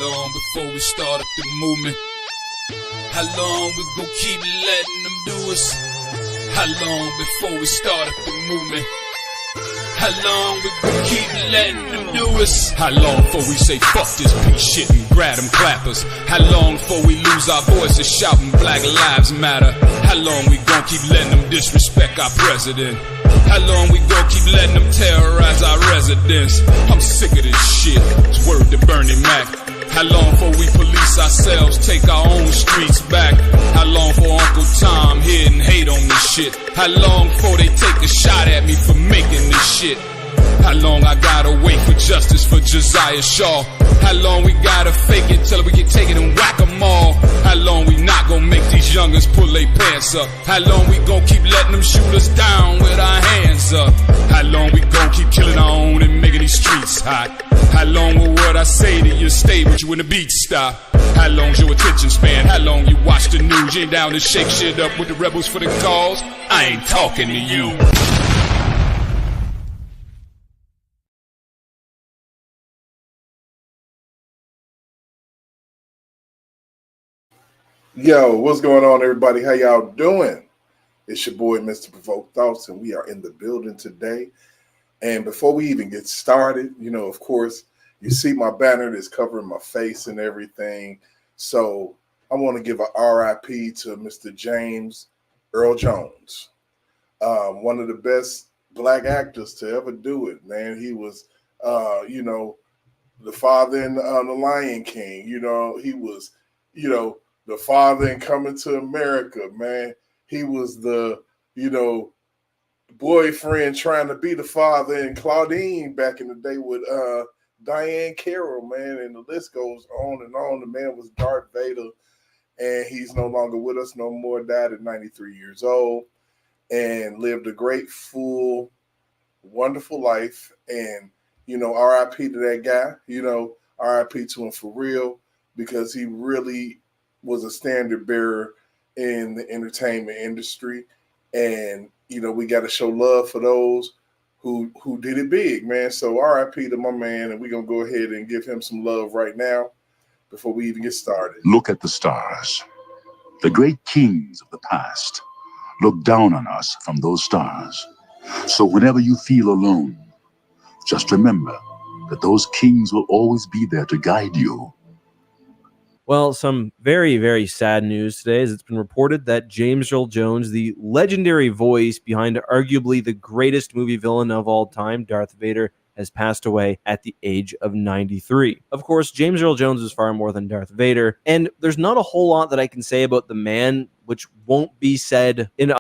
long before we start up the movement? How long we gon' keep letting them do us? How long before we start up the movement? How long we gon' keep letting them do us? How long before we say fuck this piece shit and grab them clappers? How long before we lose our voices shouting Black Lives Matter? How long we gon' keep letting them disrespect our president? How long we gon' keep letting them terrorize our residents? I'm sick of this shit, it's word to Bernie Mac. How long before we police ourselves, take our own streets back? How long for Uncle Tom here and hate on this shit? How long before they take a shot at me for making this shit? How long I gotta wait for justice for Josiah Shaw? How long we gotta fake it till we can take it and whack 'em all? How long we not gonna make these youngins pull their pants up? How long we gonna keep letting them shoot us down with our hands up? How long we gonna keep killing our own and making these streets hot? How long will what I say to you stay with you when the beat stop? How long's your attention span? How long you watch the news? You ain't down to shake shit up with the rebels for the cause? I ain't talking to you. Yo, what's going on, everybody? How y'all doing? It's your boy, Mr. Provoked Thoughts, and we are in the building today. And before we even get started, of course, you see my banner that's covering my face and everything. So I want to give a RIP to Mr. James Earl Jones, one of the best black actors to ever do it, man. He was, the father in The Lion King. He was, the father in Coming to America, man. He was the, boyfriend trying to be the father in Claudine back in the day with Diane Carroll, man. And the list goes on and on. The man was Darth Vader, and he's no longer with us no more. Died at 93 years old and lived a great, full, wonderful life. And, RIP to that guy, RIP to him for real, because he really was a standard bearer in the entertainment industry. And, we got to show love for those who did it big, man. So RIP to my man, and we're going to go ahead and give him some love right now before we even get started. Look at the stars. The great kings of the past look down on us from those stars. So whenever you feel alone, just remember that those kings will always be there to guide you. Well, some very, very sad news today, as it's been reported that James Earl Jones, the legendary voice behind arguably the greatest movie villain of all time, Darth Vader, has passed away at the age of 93. Of course, James Earl Jones is far more than Darth Vader, and there's not a whole lot that I can say about the man, which won't be said in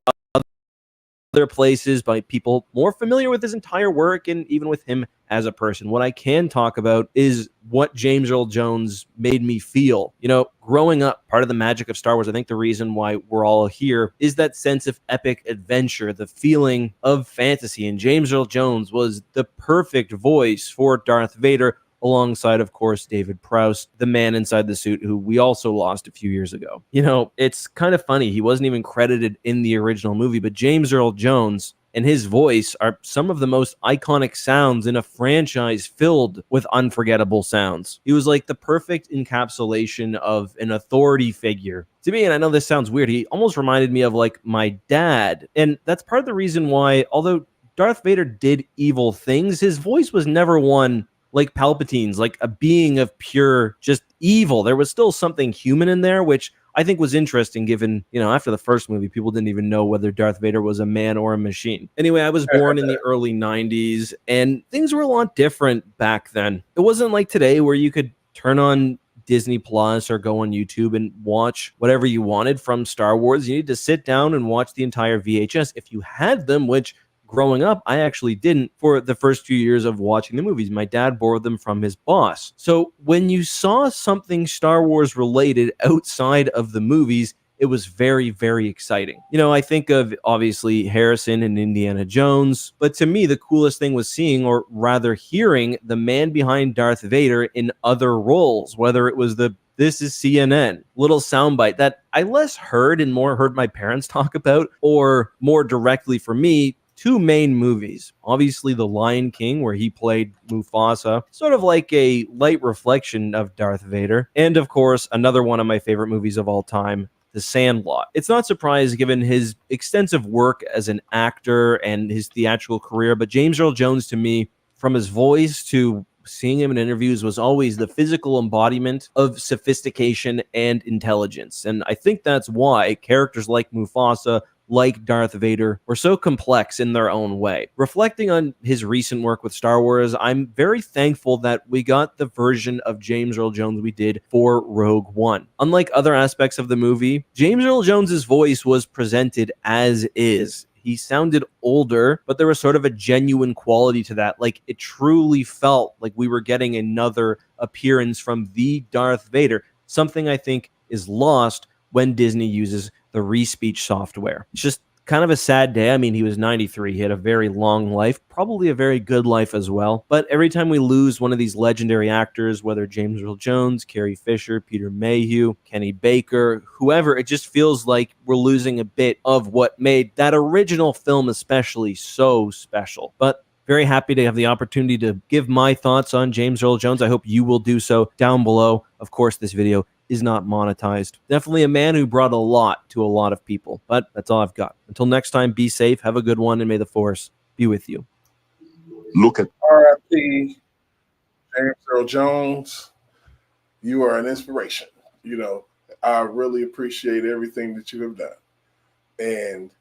other places by people more familiar with his entire work and even with him as a person. What I can talk about is what James Earl Jones made me feel. Growing up, part of the magic of Star Wars, I think the reason why we're all here is that sense of epic adventure, the feeling of fantasy. And James Earl Jones was the perfect voice for Darth Vader, alongside, of course, David Prowse, the man inside the suit, who we also lost a few years ago. It's kind of funny. He wasn't even credited in the original movie, but James Earl Jones and his voice are some of the most iconic sounds in a franchise filled with unforgettable sounds. He was like the perfect encapsulation of an authority figure. To me, and I know this sounds weird, he almost reminded me of like my dad. And that's part of the reason why, although Darth Vader did evil things, his voice was never one like Palpatine's, like a being of pure just evil. There was still something human in there, which I think was interesting given, after the first movie, people didn't even know whether Darth Vader was a man or a machine. Anyway, I was born in the early 90s, and things were a lot different back then. It wasn't like today where you could turn on Disney Plus or go on YouTube and watch whatever you wanted from Star Wars. You need to sit down and watch the entire VHS if you had them, which growing up, I actually didn't for the first few years of watching the movies. My dad borrowed them from his boss. So when you saw something Star Wars related outside of the movies, it was very, very exciting. I think of obviously Harrison and Indiana Jones, but to me, the coolest thing was seeing, or rather hearing, the man behind Darth Vader in other roles, whether it was the "This is CNN" little soundbite that I less heard and more heard my parents talk about, or more directly for me, two main movies. Obviously, The Lion King, where he played Mufasa, sort of like a light reflection of Darth Vader. And of course, another one of my favorite movies of all time, The Sandlot. It's not surprising given his extensive work as an actor and his theatrical career, but James Earl Jones, to me, from his voice to seeing him in interviews, was always the physical embodiment of sophistication and intelligence. And I think that's why characters like Mufasa, like Darth Vader, were so complex in their own way. Reflecting on his recent work with Star Wars, I'm very thankful that we got the version of James Earl Jones we did for Rogue One. Unlike other aspects of the movie, James Earl Jones's voice was presented as is. He sounded older, but there was sort of a genuine quality to that. Like, it truly felt like we were getting another appearance from the Darth Vader, something I think is lost when Disney uses the re-speech software. It's just kind of a sad day. I mean, he was 93. He had a very long life, probably a very good life as well. But every time we lose one of these legendary actors, whether James Earl Jones, Carrie Fisher, Peter Mayhew, Kenny Baker, whoever, it just feels like we're losing a bit of what made that original film especially so special. But very happy to have the opportunity to give my thoughts on James Earl Jones. I hope you will do so down below. Of course, this video is not monetized. Definitely a man who brought a lot to a lot of people, but that's all I've got. Until next time, be safe, have a good one, and may the Force be with you. Look at R.I.P. James Earl Jones. You are an inspiration. You know, I really appreciate everything that you have done. And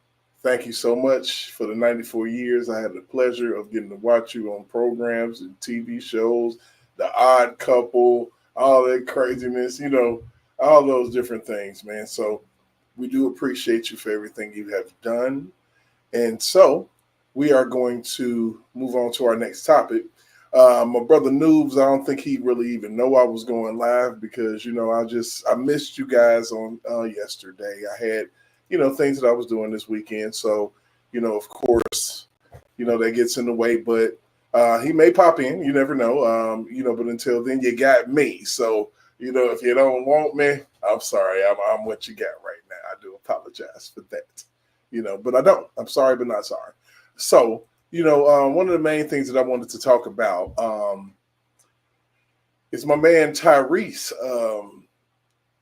thank you so much for the 94 years. I had the pleasure of getting to watch you on programs and TV shows, The Odd Couple, all that craziness, you know, all those different things, man. So we do appreciate you for everything you have done. And so we are going to move on to our next topic. My brother Noobs, I don't think he really even know I was going live because, you know, I missed you guys on yesterday. I had, you know, things that I was doing this weekend. So, you know, of course, you know, that gets in the way, but he may pop in, you never know, you know, but until then you got me. So, you know, if you don't want me, I'm sorry. I'm what you got right now. I do apologize for that, you know, but I don't. I'm sorry, but not sorry. So, you know, one of the main things that I wanted to talk about is my man Tyrese.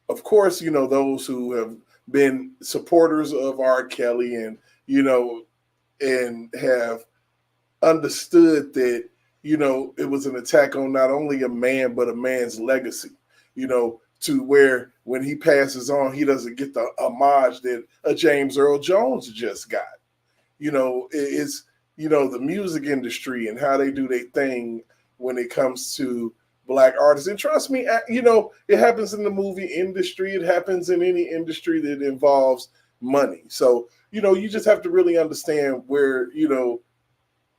Of course, you know, those who have been supporters of R. Kelly and, you know, and have understood that, you know, it was an attack on not only a man, but a man's legacy, you know, to where when he passes on, he doesn't get the homage that a James Earl Jones just got. You know, it's, you know, the music industry and how they do their thing when it comes to Black artists. And trust me, you know, it happens in the movie industry. It happens in any industry that involves money. So, you know, you just have to really understand where, you know,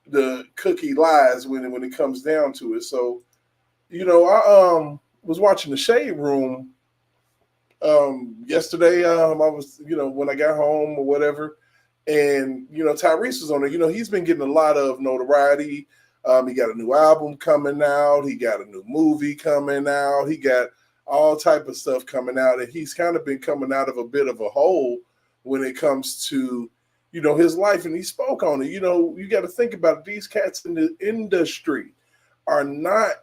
the cookie lies when it comes down to it. So, you know, I was watching the Shade Room yesterday. I was, you know, when I got home or whatever, and, you know, Tyrese was on there. You know, he's been getting a lot of notoriety. He got a new album coming out. He got a new movie coming out. He got all type of stuff coming out, and he's kind of been coming out of a bit of a hole when it comes to, you know, his life, and he spoke on it. You know, you got to think about it. These cats in the industry are not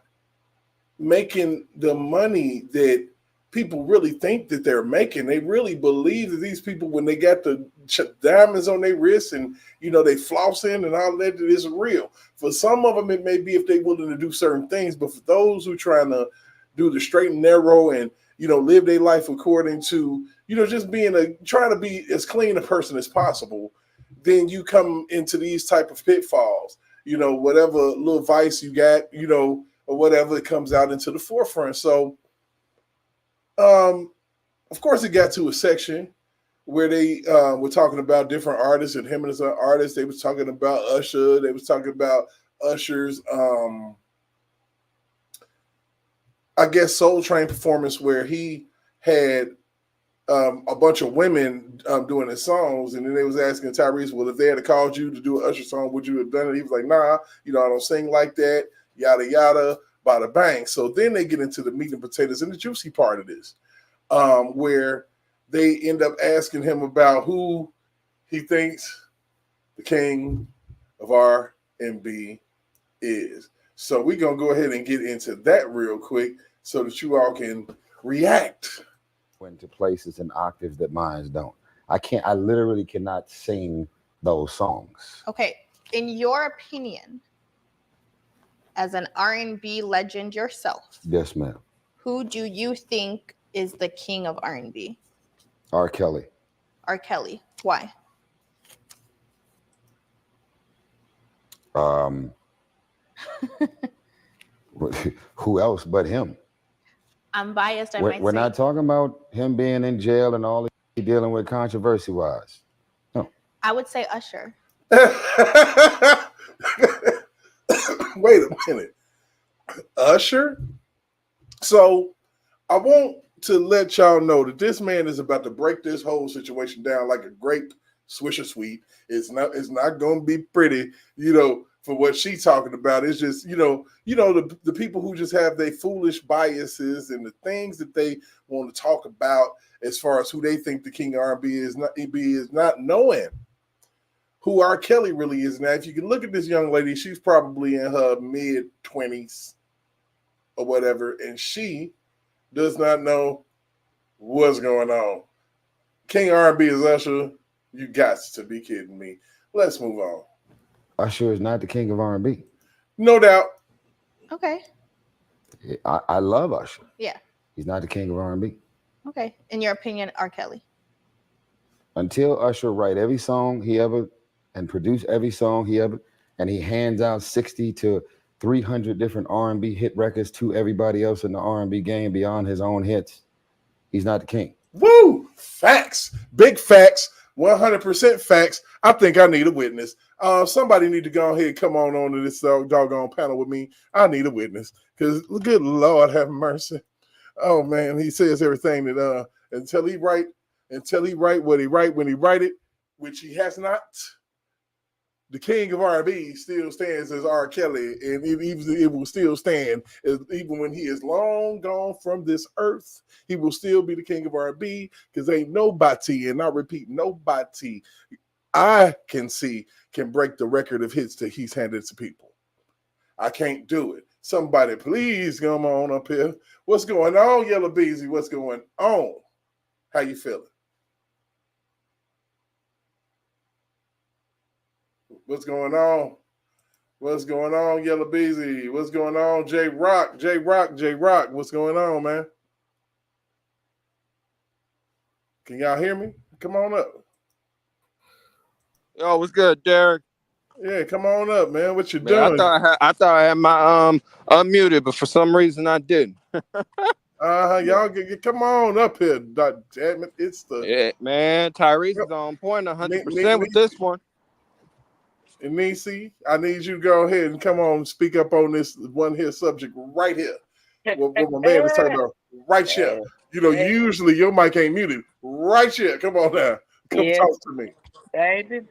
making the money that people really think that they're making. They really believe that these people, when they got the diamonds on their wrists and, you know, they flossing and all that, it is real. For some of them, it may be if they're willing to do certain things, but for those who are trying to do the straight and narrow and, you know, live their life according to, you know, just trying to be as clean a person as possible, then you come into these type of pitfalls, you know, whatever little vice you got, you know, or whatever, it comes out into the forefront. So, of course, it got to a section where they were talking about different artists and him as an artist. They was talking about Usher. They was talking about Usher's, I guess, Soul Train performance where he had a bunch of women doing his songs, and then they was asking Tyrese, well, if they had called you to do an Usher song, would you have done it? He was like, nah, you know, I don't sing like that, yada, yada, bada bang. So then they get into the meat and potatoes and the juicy part of this, where they end up asking him about who he thinks the king of R&B is. So we're going to go ahead and get into that real quick so that you all can react. Into places and octaves that mine don't. I literally cannot sing those songs. Okay, in your opinion, as an R&B legend yourself, Yes, ma'am. who do you think is the king of R&B? R. Kelly. R. Kelly. Why? Who else but him? I'm biased. We're not talking about him being in jail and all he dealing with controversy wise. No. I would say Usher. Wait a minute. Usher? So I want to let y'all know that this man is about to break this whole situation down like a grape Swisher Sweet. It's not going to be pretty, for what she's talking about. It's just, the people who just have their foolish biases and the things that they want to talk about as far as who they think the king of R&B is not knowing who R. Kelly really is. Now, if you can look at this young lady, she's probably in her mid-20s or whatever, and she does not know what's going on. King of R&B is Usher. You got to be kidding me. Let's move on. Usher is not the king of R&B. No doubt. Okay. I love Usher. Yeah. He's not the king of R&B. Okay. In your opinion, R. Kelly. Until Usher write every song he ever and produce every song he ever, and he hands out 60 to 300 different R&B hit records to everybody else in the R&B game beyond his own hits, he's not the king. Woo! Facts. Big facts. 100% facts. I think I need a witness. Somebody need to go ahead and come on to this doggone panel with me. I need a witness because good Lord have mercy. Oh man, he says everything that until he write what he write when he write it, which he has not. The king of R&B still stands as R. Kelly, and it will still stand even when he is long gone from this earth. He will still be the king of R&B because ain't nobody, and I repeat, nobody I can see can break the record of hits that he's handed to people. I can't do it. Somebody please come on up here. What's going on, Yellow Beezy? What's going on? How you feeling? What's going on? What's going on, Yellow Beezy? What's going on, J Rock? J Rock. What's going on, man? Can y'all hear me? Come on up. Yo, what's good, Derek? Yeah, come on up, man. What you doing? I thought I had my unmuted, but for some reason I didn't. Y'all come on up here. Damn it, it's the man. Tyrese is on point 100% with this one. And Nisi, I need you to go ahead and come on and speak up on this one here subject right here. What my man is talking about right here. Usually your mic ain't muted. Right here. Come on now. Come talk to me. Baby.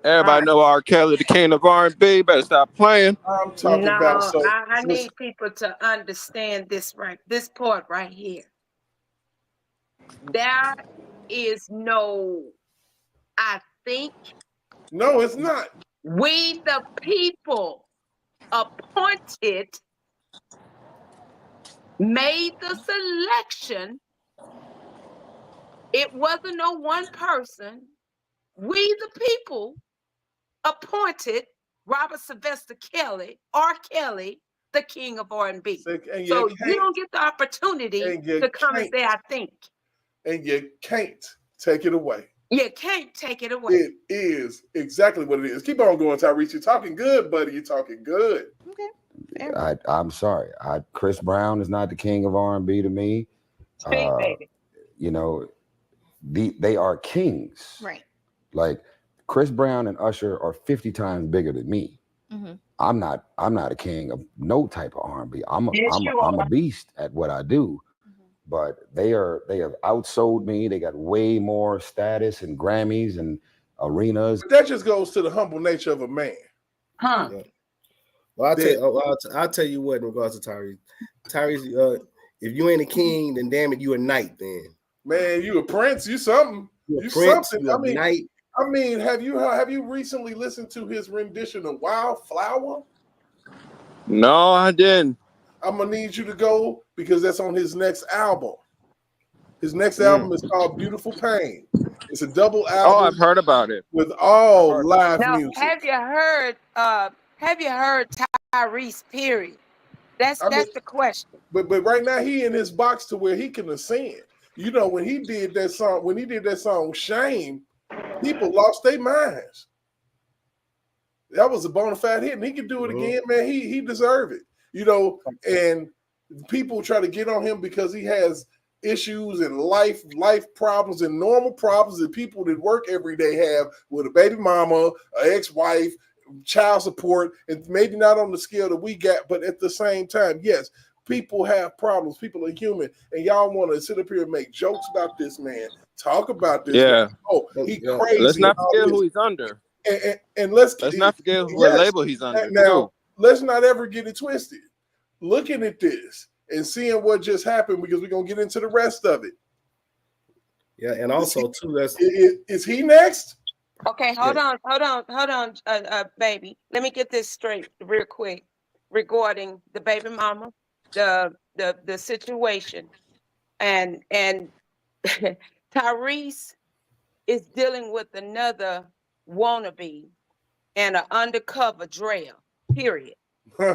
Everybody know R. Kelly, the king of R&B. Better stop playing. I'm talking about. So I need people to understand this part right here. There is no, I think. No, it's not. We, the people, appointed, made the selection. It wasn't no one person. We, the people, appointed Robert Sylvester Kelly, R. Kelly, the king of R&B. So you don't get the opportunity to come and say, I think. And you can't take it away. You can't take it away. It is exactly what it is. Keep on going, Tyrese. You're talking good, buddy. You're talking good. Okay. I'm sorry. Chris Brown is not the king of R&B to me. Baby. They are kings. Right. Like Chris Brown and Usher are 50 times bigger than me. Mm-hmm. I'm not a king of no type of R&B. I'm a beast at what I do. But they have outsold me. They got way more status and Grammys and arenas. That just goes to the humble nature of a man. Huh? Yeah. Well, I'll tell you what in regards to Tyrese. Tyrese, if you ain't a king, then damn it, you a knight. Then man, you a prince. You something. You a prince. You a knight. I mean, have you recently listened to his rendition of Wildflower? No, I didn't. I'm gonna need you to go because that's on his next album. His next album is called Beautiful Pain. It's a double album. Oh, I've heard about it. With all live Now, music. have you heard Tyrese, period? That's the question. But right now he in his box to where he can ascend. You know, when he did that song Shame, people lost their minds. That was a bona fide hit, and he can do it again, man. He deserved it. You know, and people try to get on him because he has issues and life problems and normal problems that people that work every day have with a baby mama, an ex-wife, child support, and maybe not on the scale that we got, but at the same time, yes, people have problems. People are human, and y'all want to sit up here and make jokes about this man, talk about this man. Oh, he crazy. Let's not forget who he's under. And let's not forget what label he's under. Now, let's not ever get it twisted. Looking at this and seeing what just happened, because we're gonna get into the rest of it. Yeah, and also too, is he next? Okay, hold on, baby. Let me get this straight real quick regarding the baby mama, the situation, and Tyrese is dealing with another wannabe and an undercover Drea. Period. I'm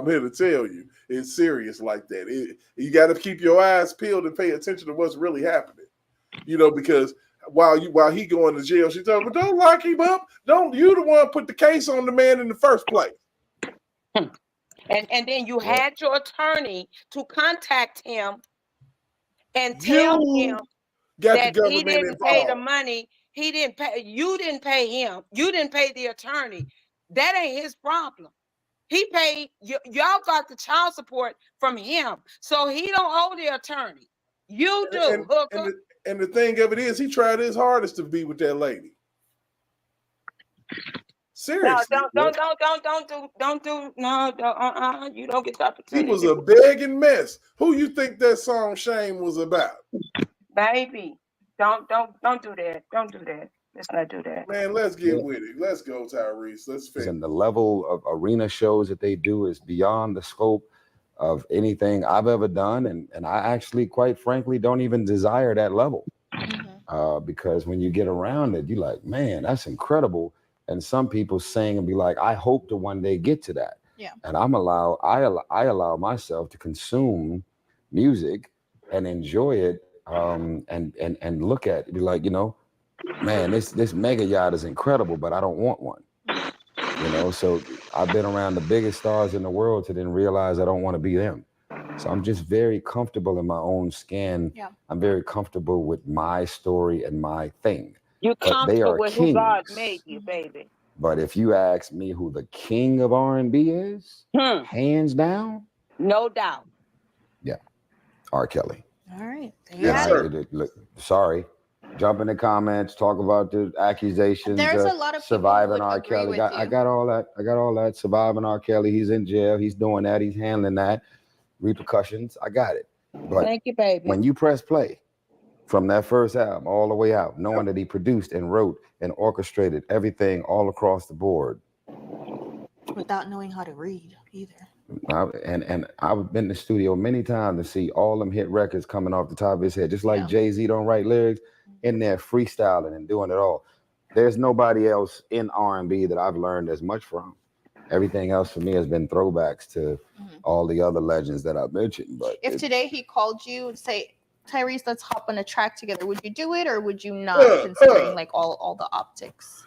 here to tell you, it's serious like that. You got to keep your eyes peeled and pay attention to what's really happening. You know, because while he going to jail, she told me, "Don't lock him up. Don't you the one put the case on the man in the first place." And then you had your attorney to contact him and tell him that he didn't pay the money. He didn't pay. You didn't pay him. You didn't pay the attorney. That ain't his problem. He paid. Y'all got the child support from him, so he don't owe the attorney. You do, hooker. And the thing of it is, he tried his hardest to be with that lady. Seriously. No, don't do. No, you don't get the opportunity. He was a begging mess. Who you think that song "Shame" was about? Baby, don't do that. Don't do that. Let's not do that. Man, let's get with it. Let's go, Tyrese. Let's finish. And the level of arena shows that they do is beyond the scope of anything I've ever done. And I actually, quite frankly, don't even desire that level. Because when you get around it, you're like, man, that's incredible. And some people sing and be like, I hope to one day get to that. Yeah. And I allow myself to consume music and enjoy it and look at it, be like, you know, man, this mega yacht is incredible, but I don't want one. You know, so I've been around the biggest stars in the world to then realize I don't want to be them. So I'm just very comfortable in my own skin. Yeah. I'm very comfortable with my story and my thing. You're comfortable with who God made you, baby. But if you ask me who the king of R&B is, hands down, no doubt. Yeah, R. Kelly. All right. Look, sorry. Jump in the comments, talk about the accusations. There's a lot of surviving R. Kelly. I got all that. Surviving R. Kelly. He's in jail. He's doing that. He's handling that. Repercussions. I got it. But thank you, baby. When you press play from that first album all the way out, knowing that he produced and wrote and orchestrated everything all across the board, without knowing how to read either. And I've been in the studio many times to see all them hit records coming off the top of his head, just like Jay-Z don't write lyrics, in there freestyling and doing it all. There's nobody else in R&B that I've learned as much from. Everything else for me has been throwbacks to all the other legends that I've mentioned. But if today he called you and say, Tyrese, let's hop on a track together, would you do it, or would you not, considering like all the optics?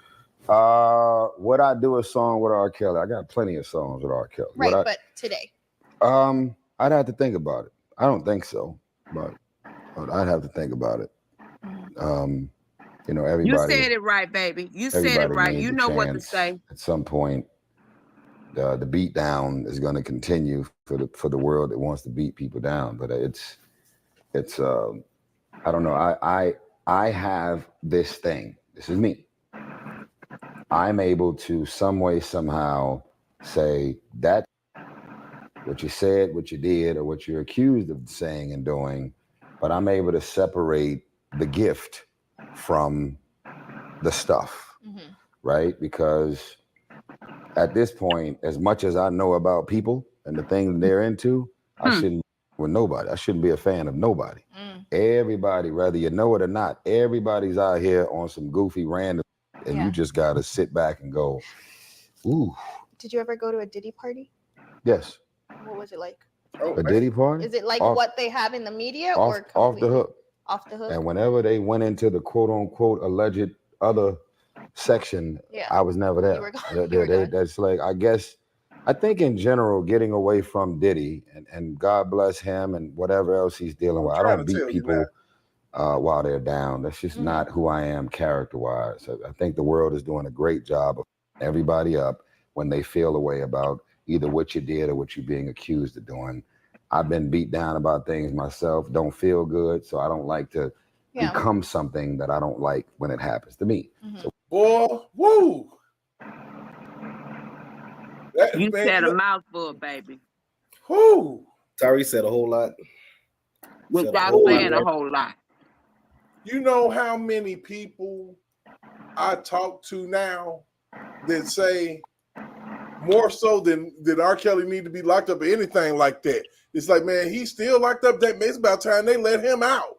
Would I do a song with R. Kelly? I got plenty of songs with R. Kelly. Right, but today? I'd have to think about it. I don't think so, but I'd have to think about it. You know, everybody. You said it right, baby. You said it right. You know what to say. At some point, the beat down is going to continue for the world that wants to beat people down. But it's I don't know. I have this thing. This is me. I'm able to some way, somehow say that what you said, what you did, or what you're accused of saying and doing, but I'm able to separate the gift from the stuff, right? Because at this point, as much as I know about people and the things they're into, I shouldn't be with nobody. I shouldn't be a fan of nobody. Everybody, whether you know it or not, everybody's out here on some goofy random, and you just gotta sit back and go, ooh. Did you ever go to a Diddy party? Yes. What was it like? A Diddy party? Is it like what they have in the media, or off the hook? Off the hook. And whenever they went into the quote unquote alleged other section, I was never there. That's like, I think in general, getting away from Diddy and God bless him and whatever else he's dealing with. I don't beat people while they're down. That's just not who I am character-wise. I think the world is doing a great job of everybody up when they feel a way about either what you did or what you're being accused of doing. I've been beat down about things myself, don't feel good, so I don't like to become something that I don't like when it happens to me. So, boy, woo! You said a mouthful, baby. Whoo! Tyrese said a whole lot. Without saying a whole lot. You know how many people I talk to now that say more so than R. Kelly need to be locked up or anything like that. It's like, man, he's still locked up. That it's about time they let him out.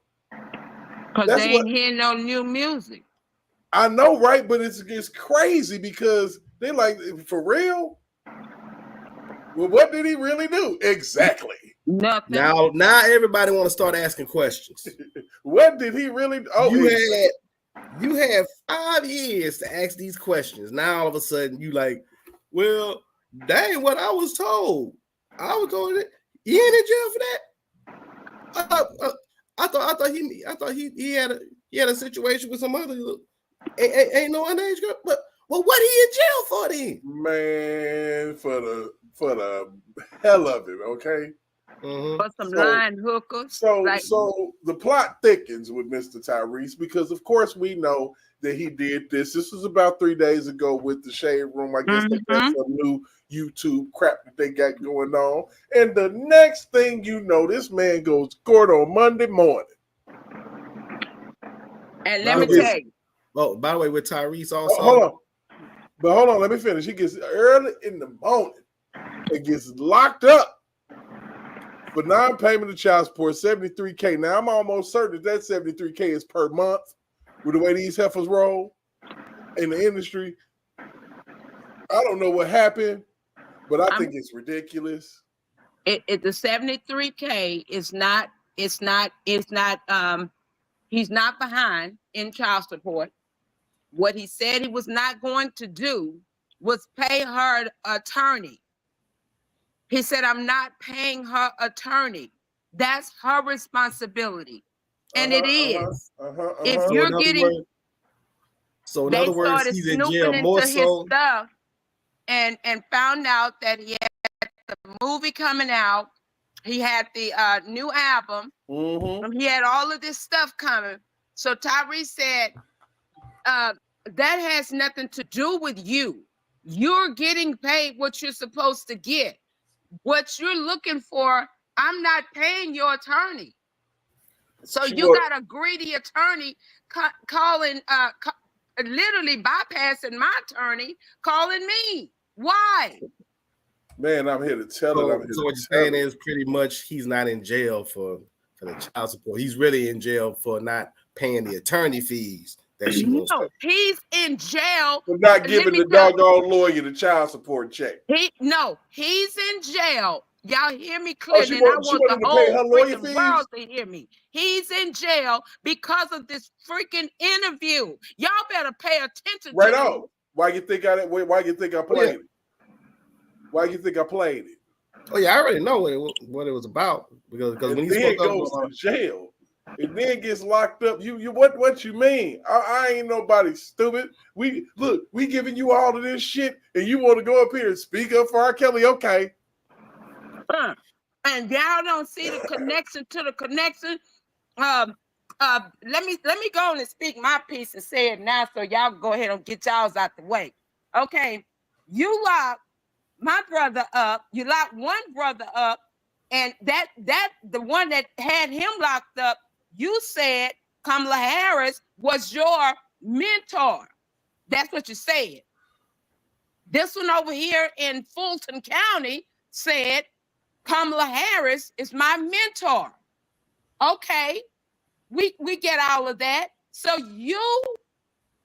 Because they ain't hearing no new music. I know, right? But it's crazy because they like, for real? Well, what did he really do? Exactly. Nothing. Now everybody want to start asking questions. What did he really do? Oh, you had 5 years to ask these questions. Now all of a sudden you like, well, that ain't what I was told. I was told that he ain't in jail for that. I thought he had a situation with some other ain't no underage girl. But what he in jail for then? Man, for the hell of it, okay? For some line hookers. So the plot thickens with Mr. Tyrese because, of course, we know that he did this. This was about 3 days ago with the Shade Room. I guess they got some new YouTube crap that they got going on. And the next thing you know, this man goes to court on Monday morning. And let me tell you. Oh, by the way, with Tyrese also. Hold on, let me finish. He gets early in the morning and gets locked up for non-payment of child support, $73K. Now, I'm almost certain that $73K is per month with the way these heifers roll in the industry. I don't know what happened, but I think it's ridiculous. The $73K is not, he's not behind in child support. What he said he was not going to do was pay her attorney. He said, I'm not paying her attorney. That's her responsibility. And it is. If you're getting... So in other words, he's in jail more so... his stuff and found out that he had the movie coming out. He had the new album. He had all of this stuff coming. So Tyrese said, that has nothing to do with you. You're getting paid what you're supposed to get. What you're looking for, I'm not paying your attorney. So you got a greedy attorney calling, literally bypassing my attorney, calling me. Why? Man, I'm here to tell it. So what you're saying is pretty much he's not in jail for the child support. He's really in jail for not paying the attorney fees that she wants to pay. He's in jail for not giving the doggone lawyer the child support check. He's in jail. Y'all hear me clearly. I want the whole freaking world to hear me. He's in jail because of this freaking interview. Y'all better pay attention right to on. Why you think I played it? Why you think I played it? Oh yeah, I already know what it was about because when he goes to jail, and then gets locked up. You what you mean? I ain't nobody stupid. We giving you all of this shit, and you want to go up here and speak up for R. Kelly? Okay. And y'all don't see the connection to the connection. Let me go on and speak my piece and say it now, so y'all go ahead and get y'all's out the way. Okay, you lock my brother up. You lock one brother up, and that the one that had him locked up. You said Kamala Harris was your mentor. That's what you said. This one over here in Fulton County said, Kamala Harris is my mentor. Okay, we get all of that. So you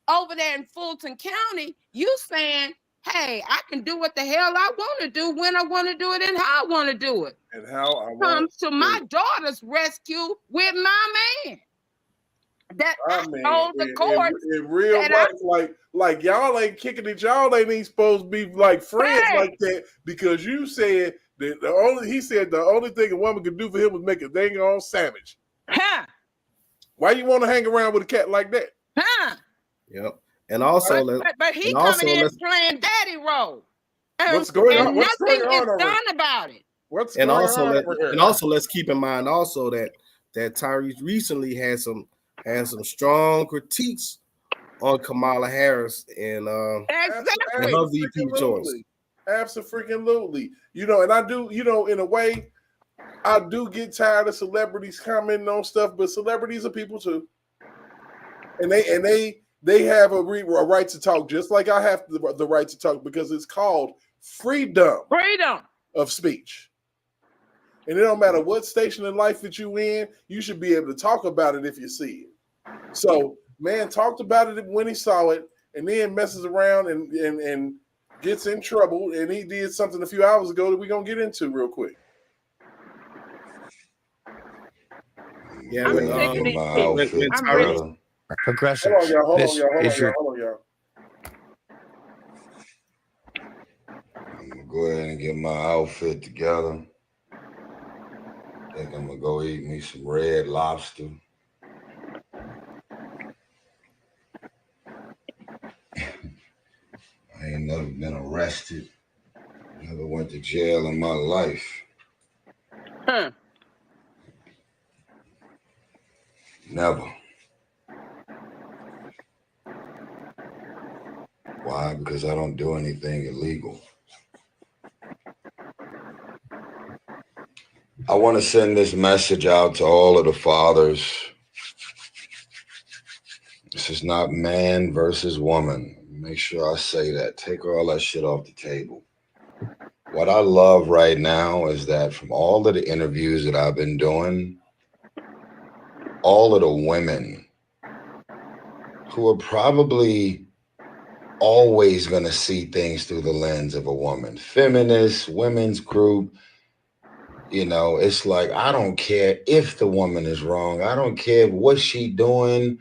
over there in Fulton County, you saying, hey, I can do what the hell I want to do when I want to do it and how I want to do it. And how I comes to my daughter's rescue with my man. That I told the court in real life, like y'all ain't kicking it. Y'all ain't even supposed to be like friends like that, because you said that the only thing a woman could do for him was make a dang on sandwich. Huh? Why you want to hang around with a cat like that? Huh? Yep. And also, but he coming in playing daddy role. What's going on? Nothing is done about it. And also let's keep in mind also that Tyrese recently had some strong critiques on Kamala Harris and her VP choice. Absolutely. You know, and I do, you know, in a way, I do get tired of celebrities commenting on stuff, but celebrities are people too. And they have a right to talk, just like I have the right to talk, because it's called freedom of speech. And it don't matter what station in life that you in, you should be able to talk about it if you see it. So, man talked about it when he saw it, and then messes around and gets in trouble. And he did something a few hours ago that we're going to get into real quick. Yeah, Progressive. Hold on, y'all. I'm gonna go ahead and get my outfit together. I think I'm gonna go eat me some Red Lobster. I ain't never been arrested. Never went to jail in my life. Never. Why? Because I don't do anything illegal. I want to send this message out to all of the fathers. This is not man versus woman. Make sure I say that. Take all that shit off the table. What I love right now is that from all of the interviews that I've been doing, all of the women who are probably always going to see things through the lens of a woman, feminist, women's group, you know, it's like, I don't care if the woman is wrong. I don't care what she doing,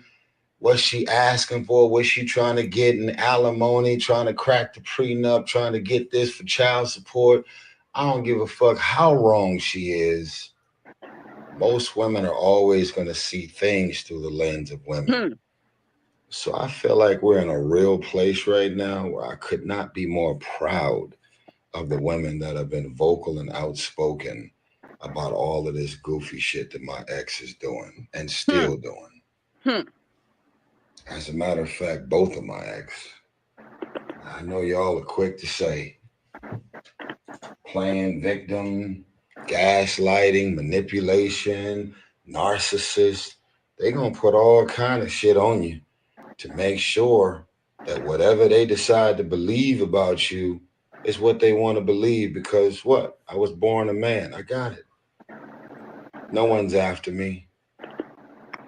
what she asking for, what she trying to get in alimony, trying to crack the prenup, trying to get this for child support. I don't give a fuck how wrong she is. Most women are always going to see things through the lens of women. So I feel like we're in a real place right now where I could not be more proud of the women that have been vocal and outspoken about all of this goofy shit that my ex is doing and still doing. As a matter of fact, both of my ex, I know y'all are quick to say, playing victim, gaslighting, manipulation, narcissist. They gonna put all kind of shit on you to make sure that whatever they decide to believe about you is what they want to believe, because what? I was born a man. I got it. No one's after me.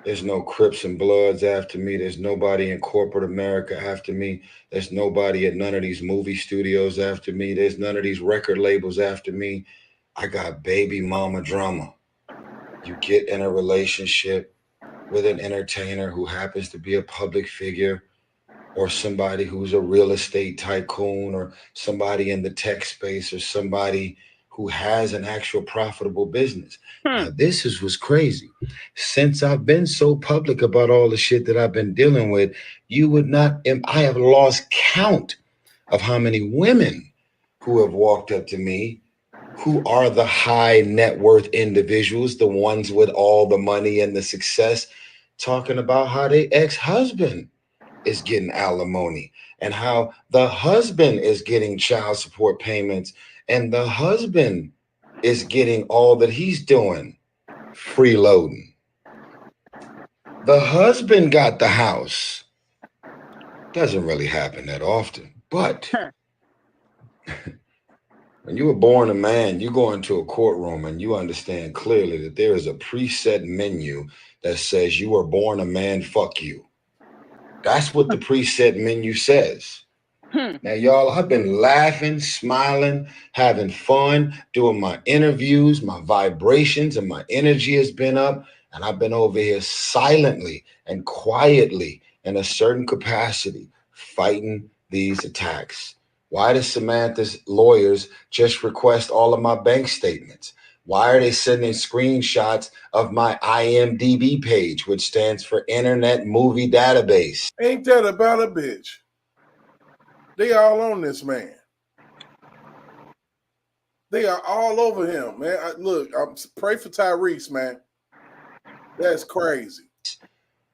There's no Crips and Bloods after me. There's nobody in corporate America after me. There's nobody at none of these movie studios after me. There's none of these record labels after me. I got baby mama drama. You get in a relationship with an entertainer who happens to be a public figure, or somebody who's a real estate tycoon, or somebody in the tech space, or somebody who has an actual profitable business. Now, this is what's crazy. Since I've been so public about all the shit that I've been dealing with, you would not, I have lost count of how many women who have walked up to me who are the high net worth individuals, the ones with all the money and the success, talking about how their ex-husband is getting alimony and how the husband is getting child support payments and the husband is getting all that he's doing, freeloading. The husband got the house. Doesn't really happen that often, but when you were born a man, you go into a courtroom and you understand clearly that there is a preset menu that says you were born a man, fuck you. That's what the preset menu says. Now, y'all, I've been laughing, smiling, having fun, doing my interviews, my vibrations and my energy has been up. And I've been over here silently and quietly in a certain capacity fighting these attacks. Why does Samantha's lawyers just request all of my bank statements? Why are they sending screenshots of my IMDb page, which stands for Internet Movie Database? Ain't that about a bitch? They all on this man. They are all over him, man. Look, pray for Tyrese, man. That's crazy.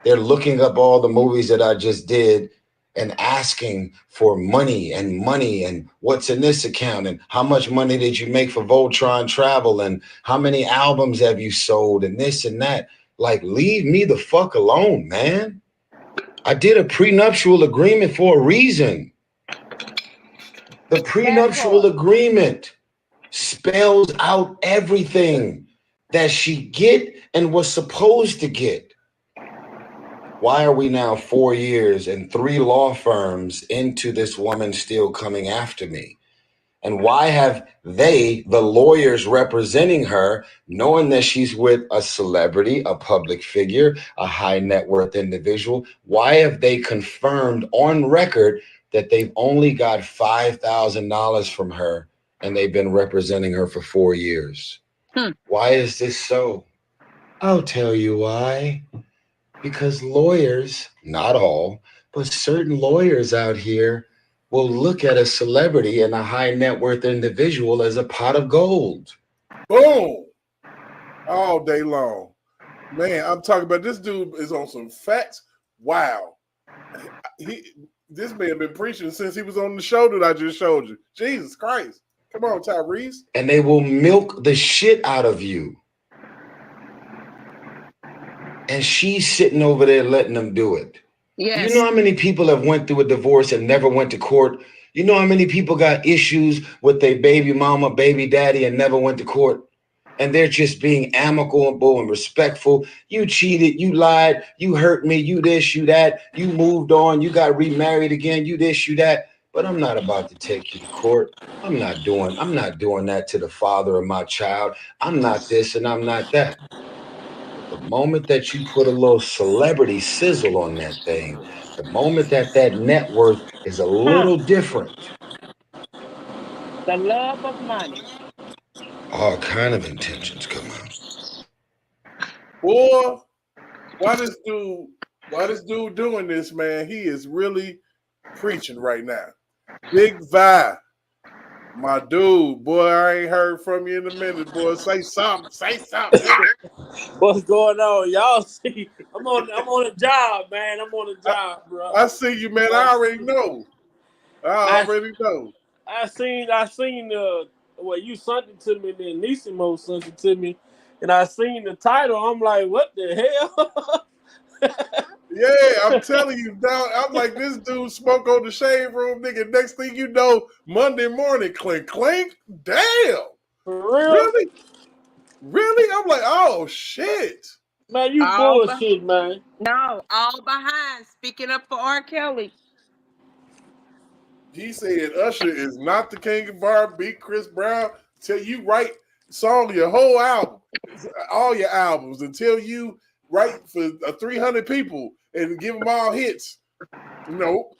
They're looking up all the movies that I just did and asking for money and what's in this account and how much money did you make for Voltron Travel and how many albums have you sold and this and that. Like, leave me the fuck alone, man. I did a prenuptial agreement for a reason. The prenuptial agreement spells out everything that she get and was supposed to get. Why are we now 4 years and 3 law firms into this woman still coming after me? And why have they, the lawyers representing her, knowing that she's with a celebrity, a public figure, a high net worth individual, why have they confirmed on record that they've only got $5,000 from her and they've been representing her for 4 years? Why is this so? I'll tell you why. Because lawyers, not all, but certain lawyers out here will look at a celebrity and a high net worth individual as a pot of gold. Boom. All day long. Man, I'm talking about this dude is on some facts. Wow. This man been preaching since he was on the show that I just showed you. Jesus Christ. Come on, Tyrese. And they will milk the shit out of you. And she's sitting over there letting them do it. Yes. You know how many people have went through a divorce and never went to court? You know how many people got issues with their baby mama, baby daddy, and never went to court? And they're just being amicable and respectful. You cheated, you lied, you hurt me, you this, you that, you moved on, you got remarried again, you this, you that. But I'm not about to take you to court. I'm not doing that to the father of my child. I'm not this and I'm not that. The moment that you put a little celebrity sizzle on that thing, the moment that net worth is a little different. The love of money. All kind of intentions come out. Boy, why this dude doing this, man? He is really preaching right now. Big Vi, my dude, boy, I ain't heard from you in a minute, boy. Say something. What's going on? Y'all see, I'm on a job, man. I'm on a job, bro. I see you, man. I already know. I seen you sent it to me, then Nisimo sent it to me, and I seen the title. I'm like, what the hell? Yeah, I'm telling you, dog. I'm like, this dude smoke on the shade room, nigga. Next thing you know, Monday morning, clink, clink. Damn. For real? Really? I'm like, oh shit. Man, you bullshit, man. No, all behind. Speaking up for R. Kelly. He said Usher is not the king of R&B. Chris Brown tell you write song your whole album, all your albums, until you write for 300 people and give them all hits. Nope,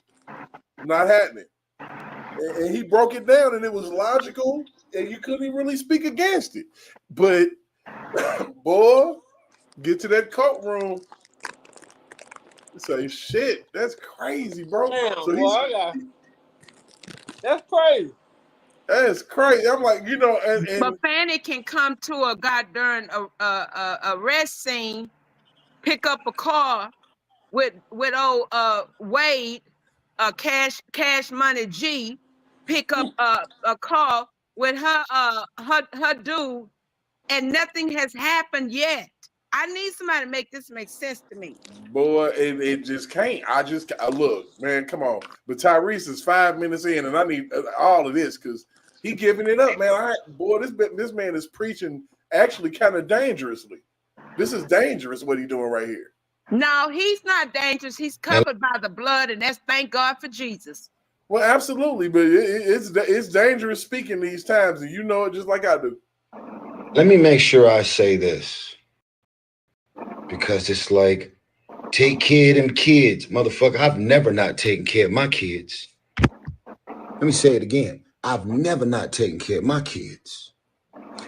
not happening. And he broke it down, and it was logical, and you couldn't really speak against it. But boy, get to that courtroom. Say shit, that's crazy, bro. Damn, so boy, that's crazy. That's crazy. I'm like, you know, but Fanny can come to a goddamn arrest scene, pick up a car with old Wade, Cash Money G, pick up a car with her dude, and nothing has happened yet. I need somebody to make this make sense to me. Boy, it just can't. Look, man, come on. But Tyrese is 5 minutes in, and I need all of this because he giving it up, man. This man is preaching actually kind of dangerously. This is dangerous what he's doing right here. No, he's not dangerous. He's covered by the blood, and that's thank God for Jesus. Well, absolutely, but it's dangerous speaking these times, and you know it just like I do. Let me make sure I say this. Because it's like, take care of them kids. Motherfucker, I've never not taken care of my kids. Let me say it again. I've never not taken care of my kids.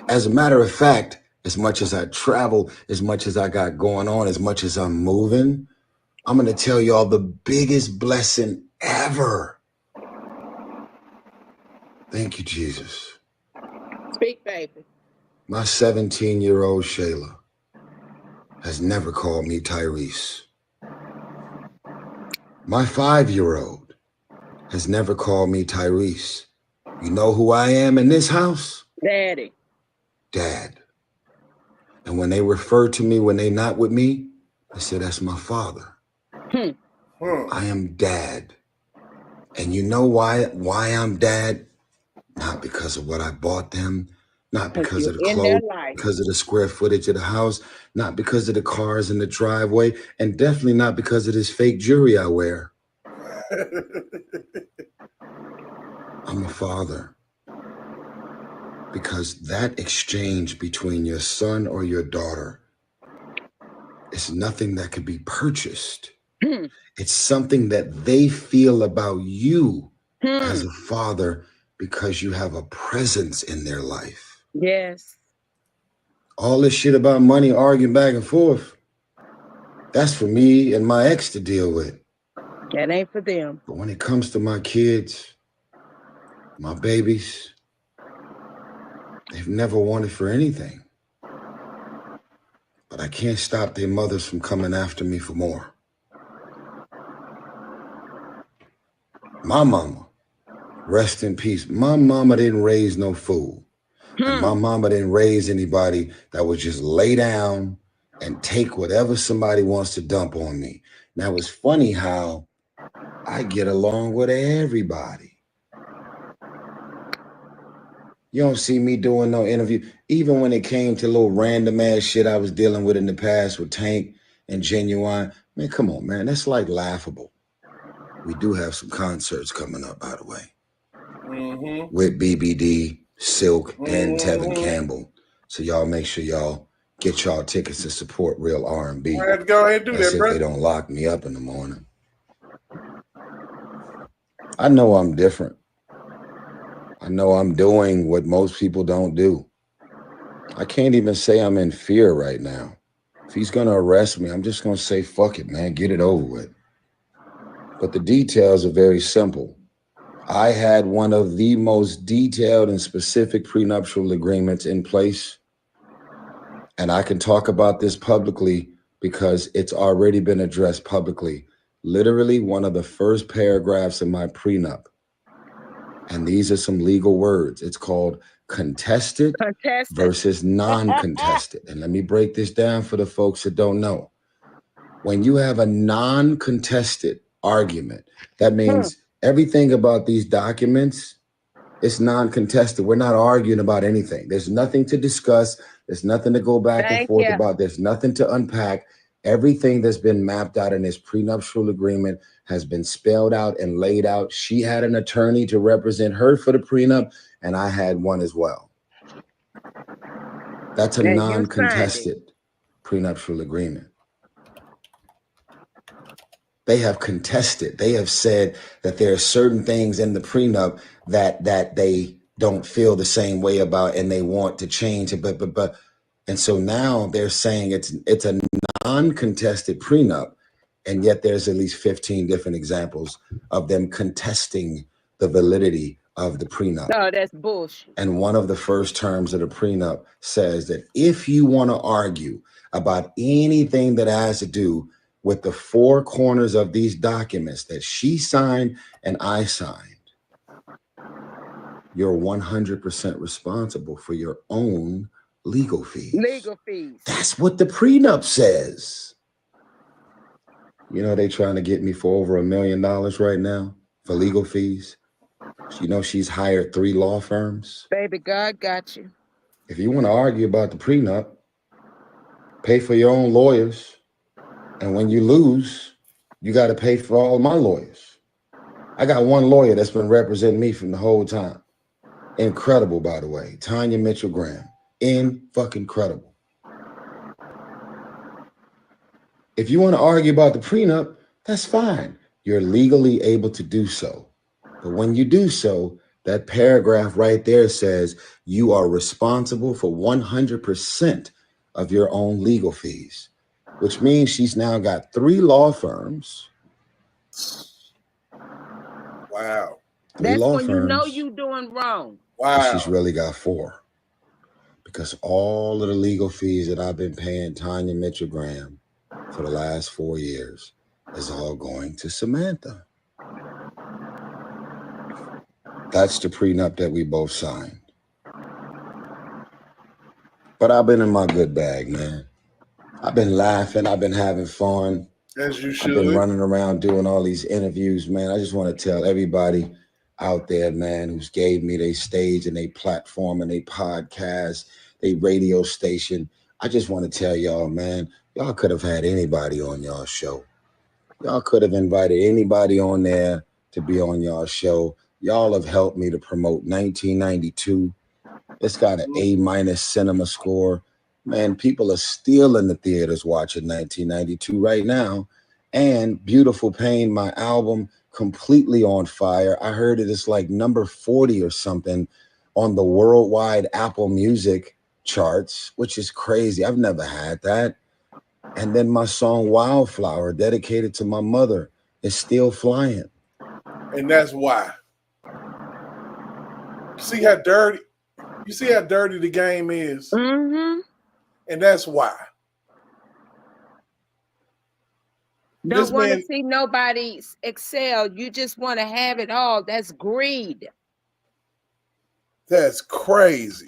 As a matter of fact, as much as I travel, as much as I got going on, as much as I'm moving, I'm going to tell y'all the biggest blessing ever. Thank you, Jesus. Speak, baby. My 17-year-old Shayla has never called me Tyrese. My 5-year-old has never called me Tyrese. You know who I am in this house? Daddy. Dad. And when they refer to me when they not with me, I say, that's my father. I am dad. And you know why I'm dad? Not because of what I bought them, not because of the clothes, because of the square footage of the house, not because of the cars in the driveway, and definitely not because of this fake jewelry I wear. I'm a father. Because that exchange between your son or your daughter is nothing that could be purchased. It's something that they feel about you as a father because you have a presence in their life. Yes. All this shit about money, arguing back and forth, that's for me and my ex to deal with. That ain't for them. But when it comes to my kids, my babies, they've never wanted for anything. But I can't stop their mothers from coming after me for more. My mama, rest in peace. My mama didn't raise no fool. And my mama didn't raise anybody that would just lay down and take whatever somebody wants to dump on me. Now, it's funny how I get along with everybody. You don't see me doing no interview. Even when it came to little random ass shit I was dealing with in the past with Tank and Genuine. Man, come on, man. That's like laughable. We do have some concerts coming up, by the way. With BBD, Silk, and Tevin Campbell. So y'all make sure y'all get y'all tickets to support real R&B. I have to go ahead and do That's that, if bro. they don't lock me up in the morning. I know I'm different. I know I'm doing what most people don't do. I can't even say I'm in fear right now. If he's going to arrest me, I'm just going to say, fuck it, man, get it over with. But the details are very simple. I had one of the most detailed and specific prenuptial agreements in place. And I can talk about this publicly because it's already been addressed publicly. Literally one of the first paragraphs in my prenup. And these are some legal words. It's called contested versus non-contested. And let me break this down for the folks that don't know. When you have a non-contested argument, that means everything about these documents is non-contested. We're not arguing about anything. There's nothing to discuss. There's nothing to go back and forth about. There's nothing to unpack. Everything that's been mapped out in this prenuptial agreement has been spelled out and laid out. She had an attorney to represent her for the prenup, and I had one as well. That's a non-contested prenuptial agreement. They have contested. They have said that there are certain things in the prenup that they don't feel the same way about, and they want to change it. But and so now they're saying it's a non-contested prenup, and yet there's at least 15 different examples of them contesting the validity of the prenup. No, that's bullshit. And one of the first terms of the prenup says that if you want to argue about anything that has to do with the four corners of these documents that she signed and I signed, you're 100% responsible for your own legal fees. Legal fees. That's what the prenup says. You know, they trying to get me for over $1 million right now for legal fees. You know, she's hired 3 law firms. Baby, God got you. If you want to argue about the prenup, pay for your own lawyers. And when you lose, you got to pay for all my lawyers. I got one lawyer that's been representing me from the whole time. Incredible, by the way. Tanya Mitchell Graham. In-fucking-credible. If you want to argue about the prenup, that's fine. You're legally able to do so. But when you do so, that paragraph right there says you are responsible for 100% of your own legal fees, which means she's now got 3 law firms. Wow. 3 That's law when firms. you know you doing wrong. Wow. She's really got 4. Because all of the legal fees that I've been paying Tanya Mitchell Graham for the last 4 years is all going to Samantha. That's the prenup that we both signed. But I've been in my good bag, man. I've been laughing. I've been having fun. As you should. I've been running around doing all these interviews, man. I just want to tell everybody out there, man, who's gave me their stage and their platform and their podcast, their radio station. I just want to tell y'all, man, y'all could have had anybody on y'all show. Y'all could have invited anybody on there to be on y'all show. Y'all have helped me to promote 1992. It's got an A- cinema score. Man, people are still in the theaters watching 1992 right now. And Beautiful Pain, my album, completely on fire. I heard it is like number 40 or something on the worldwide Apple Music charts, which is crazy. I've never had that. And then my song Wildflower, dedicated to my mother, is still flying. And that's why. See how dirty the game is? Mm-hmm. And that's why. Don't want to see nobody excel. You just want to have it all. That's greed. That's crazy.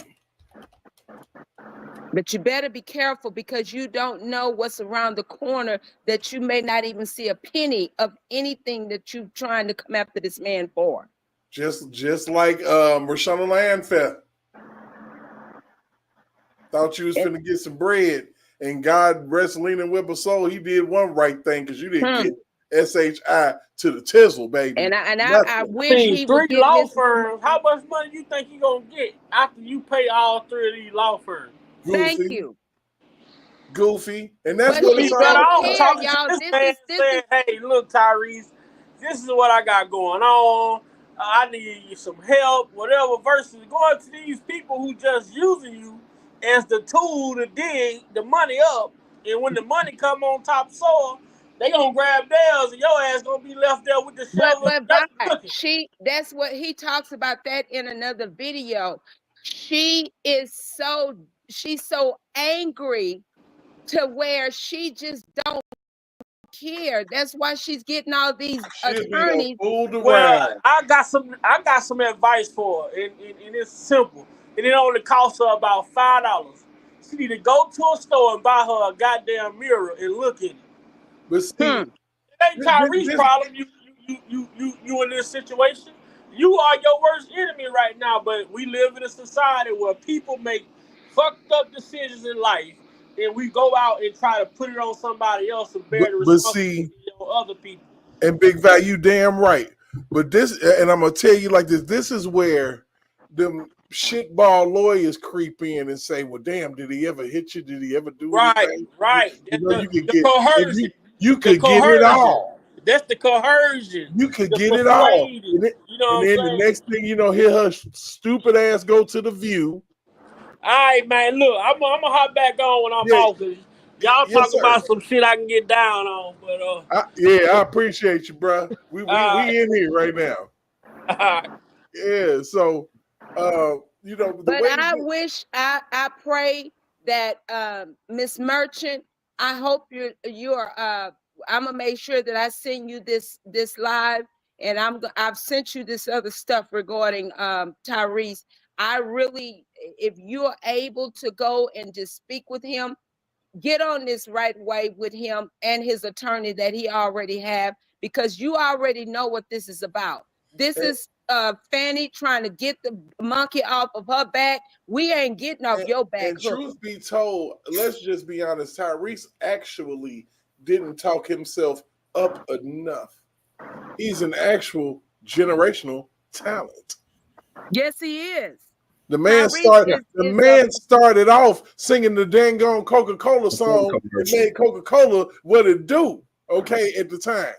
But you better be careful because you don't know what's around the corner, that you may not even see a penny of anything that you're trying to come after this man for. Just like Rashana Landfell. Thought you was finna get some bread, and God wrestling and whip a soul. He did one right thing because you didn't get SHI to the tizzle, baby. And I wish he would 3 get law his... firms. How much money you think you gonna get after you pay all 3 of these law firms? Goofy. Thank you. Goofy. And that's but what it's all about. Talking to this man saying, hey, look, Tyrese, this is what I got going on. I need some help, whatever, versus going to these people who just using you as the tool to dig the money up. And when the money come on top soil, they gonna grab theirs and your ass gonna be left there with the shovel. That's what he talks about that in another video. She's so angry to where she just don't care. That's why she's getting all these attorneys. Well, I got some advice for her, and it's simple. And it only costs her about $5. She need to go to a store and buy her a goddamn mirror and look at it. But see, it ain't Tyrese's problem. You in this situation. You are your worst enemy right now. But we live in a society where people make fucked up decisions in life, and we go out and try to put it on somebody else and bear the responsibility of other people. And Big Value, you damn right. But this, and I'm gonna tell you like this. This is where them shitball lawyers creep in and say, "Well, damn, did he ever hit you? Did he ever do anything?" Right. You know, you could the get coercion. You could get it all. That's the coercion. You could get it all. And then the next thing you know, hear her stupid ass go to the View. All right, man. Look, I'm gonna hop back on when I'm off. Y'all talk about some shit I can get down on, but I appreciate you, bro. We in here right now. Yeah, so you know, but I pray that Miss Merchant, I hope you're I'm gonna make sure that I send you this live, and I've sent you this other stuff regarding Tyrese. I really, if you're able to go and just speak with him, get on this right way with him and his attorney that he already have, because you already know what this is about. This is Fanny trying to get the monkey off of her back. We ain't getting off your back. And truth be told, let's just be honest, Tyrese actually didn't talk himself up enough. He's an actual generational talent. Yes, he is. The man started off singing the dang on Coca-Cola song that made Coca-Cola what it do, okay, at the time.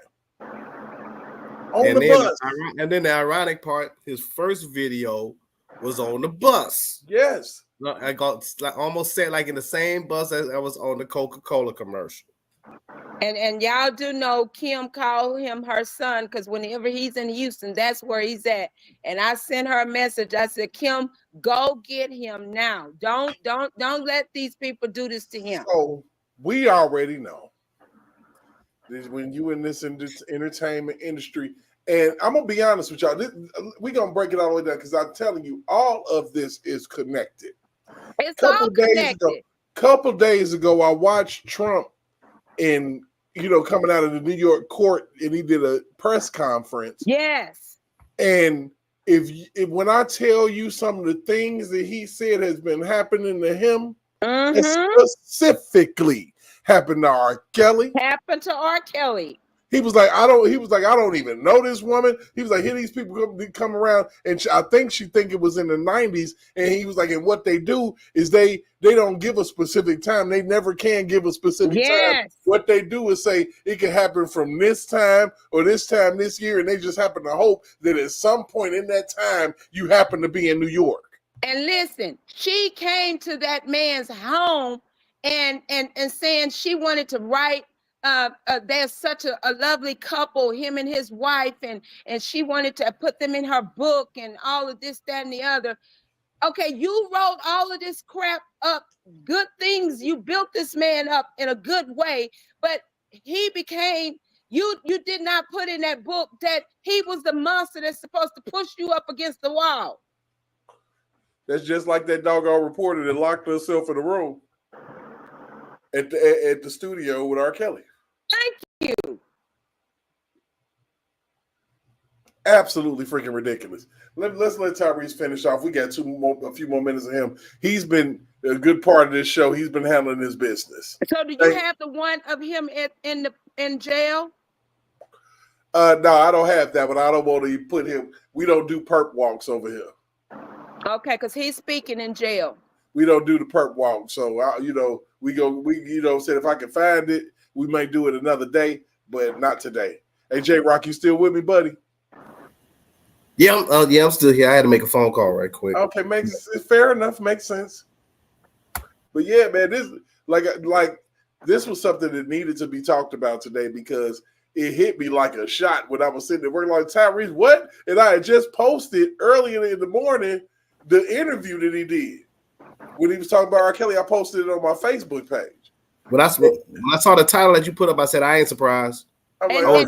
And then the ironic part, his first video was on the bus. Yes. I got almost set like in the same bus as I was on the Coca-Cola commercial. And y'all do know Kim called him her son, because whenever he's in Houston, that's where he's at. And I sent her a message. I said, Kim, go get him now. Don't let these people do this to him. So we already know when you in this entertainment industry, and I'm gonna be honest with y'all, we're gonna break it all the way down because I'm telling you, all of this is connected. It's all connected. Couple days ago, I watched Trump coming out of the New York court, and he did a press conference. Yes. And if when I tell you some of the things that he said has been happening to him, specifically happened to R. Kelly. Happened to R. Kelly. He was like, I don't even know this woman. He was like, here these people come around, and I think it was in the 90s. And he was like, and what they do is they don't give a specific time. They never can give a specific time. What they do is say it can happen from this time or this time this year, and they just happen to hope that at some point in that time you happen to be in New York. And listen, she came to that man's home and saying she wanted to write. There's such a lovely couple, him and his wife, and she wanted to put them in her book and all of this, that, and the other. Okay, you wrote all of this crap up, good things. You built this man up in a good way, but he became, you did not put in that book that he was the monster that's supposed to push you up against the wall. That's just like that doggone reporter that locked herself in a room at the studio with R. Kelly. Thank you. Absolutely freaking ridiculous. Let's let Tyrese finish off. We got a few more minutes of him. He's been a good part of this show. He's been handling his business. So do you have the one of him in jail? No, I don't have that, but I don't want to put him. We don't do perp walks over here. Okay, because he's speaking in jail. We don't do the perp walk. So we said if I can find it, we may do it another day, but not today. Hey, J-Rock, you still with me, buddy? Yeah, I'm still here. I had to make a phone call right quick. Okay, fair enough. Makes sense. But yeah, man, this this was something that needed to be talked about today because it hit me like a shot when I was sitting there working like, Tyrese, what? And I had just posted earlier in the morning the interview that he did when he was talking about R. Kelly. I posted it on my Facebook page. When I saw the title that you put up, I said, I ain't surprised. And Derek,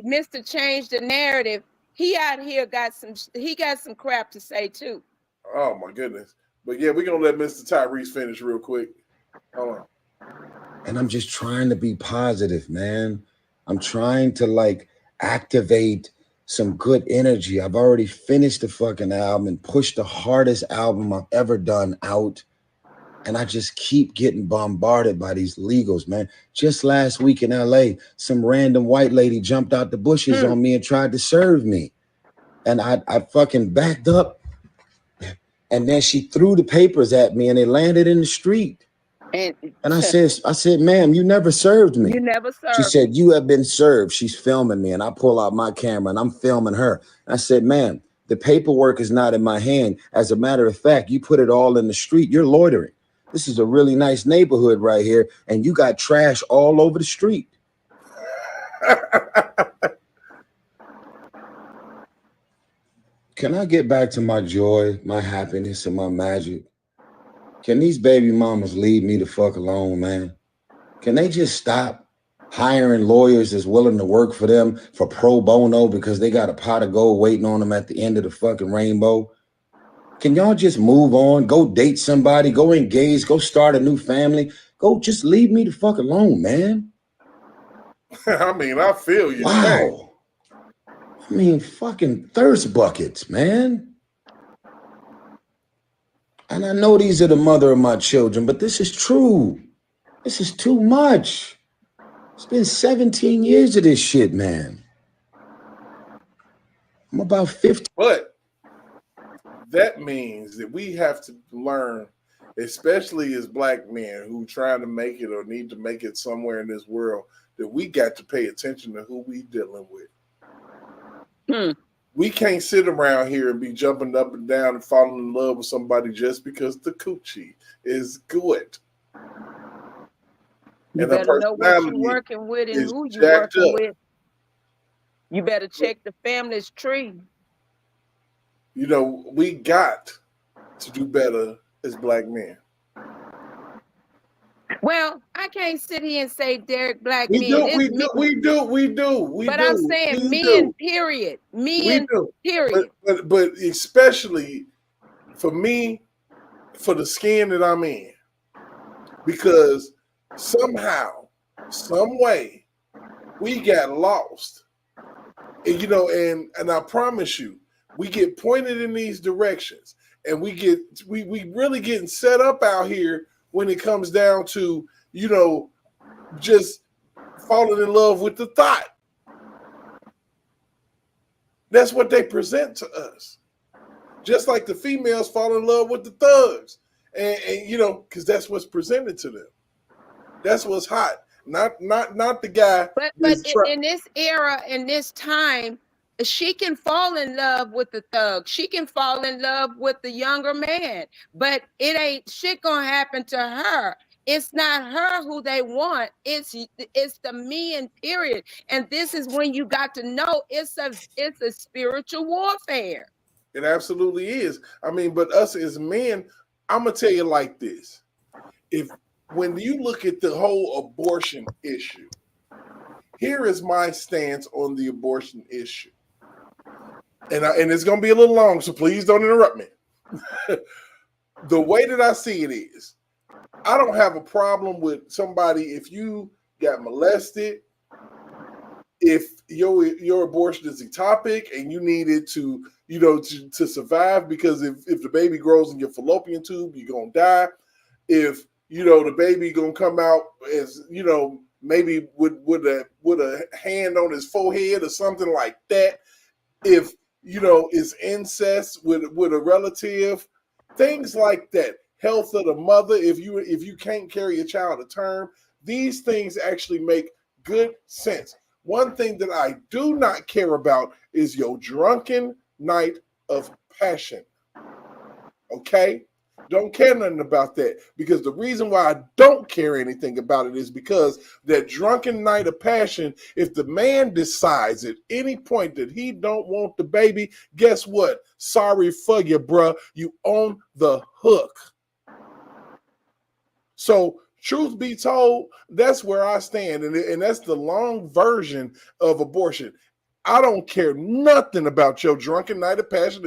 Mr. Change the Narrative, he out here got some crap to say too. Oh my goodness. But yeah, we're gonna let Mr. Tyrese finish real quick. Hold on. And I'm just trying to be positive, man. I'm trying to activate some good energy. I've already finished the fucking album and pushed the hardest album I've ever done out. And I just keep getting bombarded by these legals, man. Just last week in LA, some random white lady jumped out the bushes on me and tried to serve me. And I fucking backed up. And then she threw the papers at me and they landed in the street. And I said, ma'am, you never served me. You never served. She said, you have been served. She's filming me. And I pull out my camera and I'm filming her. And I said, ma'am, the paperwork is not in my hand. As a matter of fact, you put it all in the street. You're loitering. This is a really nice neighborhood right here. And you got trash all over the street. Can I get back to my joy, my happiness, and my magic? Can these baby mamas leave me the fuck alone, man? Can they just stop hiring lawyers that's willing to work for them for pro bono because they got a pot of gold waiting on them at the end of the fucking rainbow? Can y'all just move on? Go date somebody, go engage, go start a new family. Go just leave me the fuck alone, man. I mean, I feel you. Wow. I mean, fucking thirst buckets, man. And I know these are the mother of my children, but this is true. This is too much. It's been 17 years of this shit, man. I'm about 50. But that means that we have to learn, especially as black men who trying to make it or need to make it somewhere in this world, that we got to pay attention to who we dealing with. We can't sit around here and be jumping up and down and falling in love with somebody just because the coochie is good. You and better know what you're working with and who you're working with. You better check the family's tree. You know, we got to do better as black men. Well, I can't sit here and say Derek black we men. Do, we do. But I'm saying men, period. Men, period. But especially for me, for the skin that I'm in. Because somehow, some way, we got lost. And, you know, and I promise you, we get pointed in these directions, and we really getting set up out here when it comes down to, you know, just falling in love with the thought. That's what they present to us. Just like the females fall in love with the thugs. And you know, because that's what's presented to them. That's what's hot. Not the guy. But in this era, in this time, she can fall in love with the thug. She can fall in love with the younger man. But it ain't shit gonna happen to her. It's not her who they want. It's the men, period. And this is when you got to know it's a spiritual warfare. It absolutely is. I mean, but us as men, I'm gonna tell you like this. When you look at the whole abortion issue, here is my stance on the abortion issue. And it's going to be a little long, so please don't interrupt me. The way that I see it is, I don't have a problem with somebody if you got molested, if your abortion is ectopic and you needed to, you know, to survive, because if the baby grows in your fallopian tube, you're going to die. If, you know, the baby going to come out as, you know, maybe with a hand on his forehead or something like that. If, you know, it's incest with a relative, things like that. Health of the mother, if you can't carry a child to term, these things actually make good sense. One thing that I do not care about is your drunken night of passion. Okay? Don't care nothing about that, because the reason why I don't care anything about it is because that drunken night of passion, if the man decides at any point that he don't want the baby, guess what? Sorry for you, bruh. You on the hook. So truth be told, that's where I stand, and that's the long version of abortion. I don't care nothing about your drunken night of passion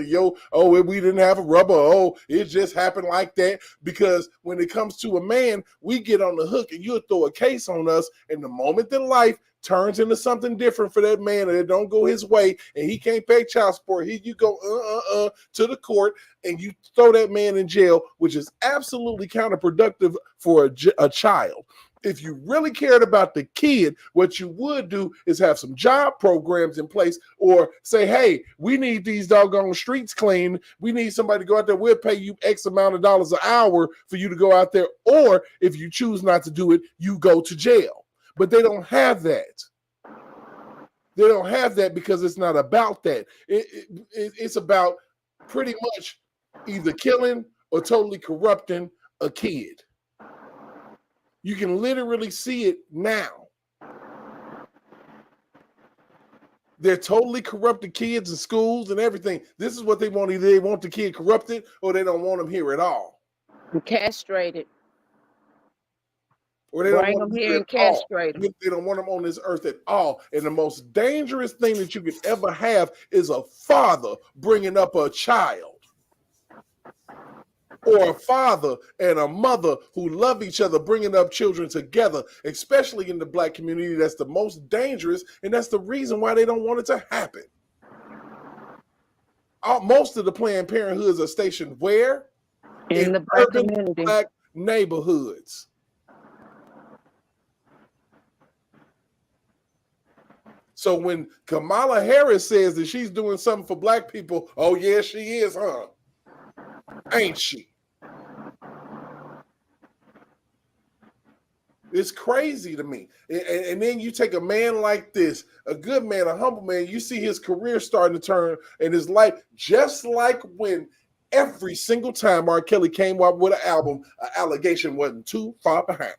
or we didn't have a rubber. Oh, it just happened like that. Because when it comes to a man, we get on the hook and you'll throw a case on us. And the moment that life turns into something different for that man and it don't go his way and he can't pay child support, here you go to the court and you throw that man in jail, which is absolutely counterproductive for a child. If you really cared about the kid, what you would do is have some job programs in place, or say, hey, we need these doggone streets clean. We need somebody to go out there. We'll pay you X amount of dollars an hour for you to go out there. Or if you choose not to do it, you go to jail. But they don't have that. They don't have that because it's not about that. It's about pretty much either killing or totally corrupting a kid. You can literally see it now. They're totally corrupted kids in schools and everything. This is what they want. Either they want the kid corrupted or they don't want him here at all. Castrated. Or they don't want him here and castrate him. They don't want him on this earth at all. And the most dangerous thing that you could ever have is a father bringing up a child. or a father and a mother who love each other, bringing up children together, especially in the Black community. That's the most dangerous, and that's the reason why they don't want it to happen. Most of the Planned Parenthoods are stationed where? In the Black urban community. Black neighborhoods. So when Kamala Harris says that she's doing something for Black people, oh yeah, she is, huh? Ain't she? It's crazy to me. And then you take a man like this, a good man, a humble man, you see his career starting to turn and his life, just like when every single time R. Kelly came up with an album, an allegation wasn't too far behind.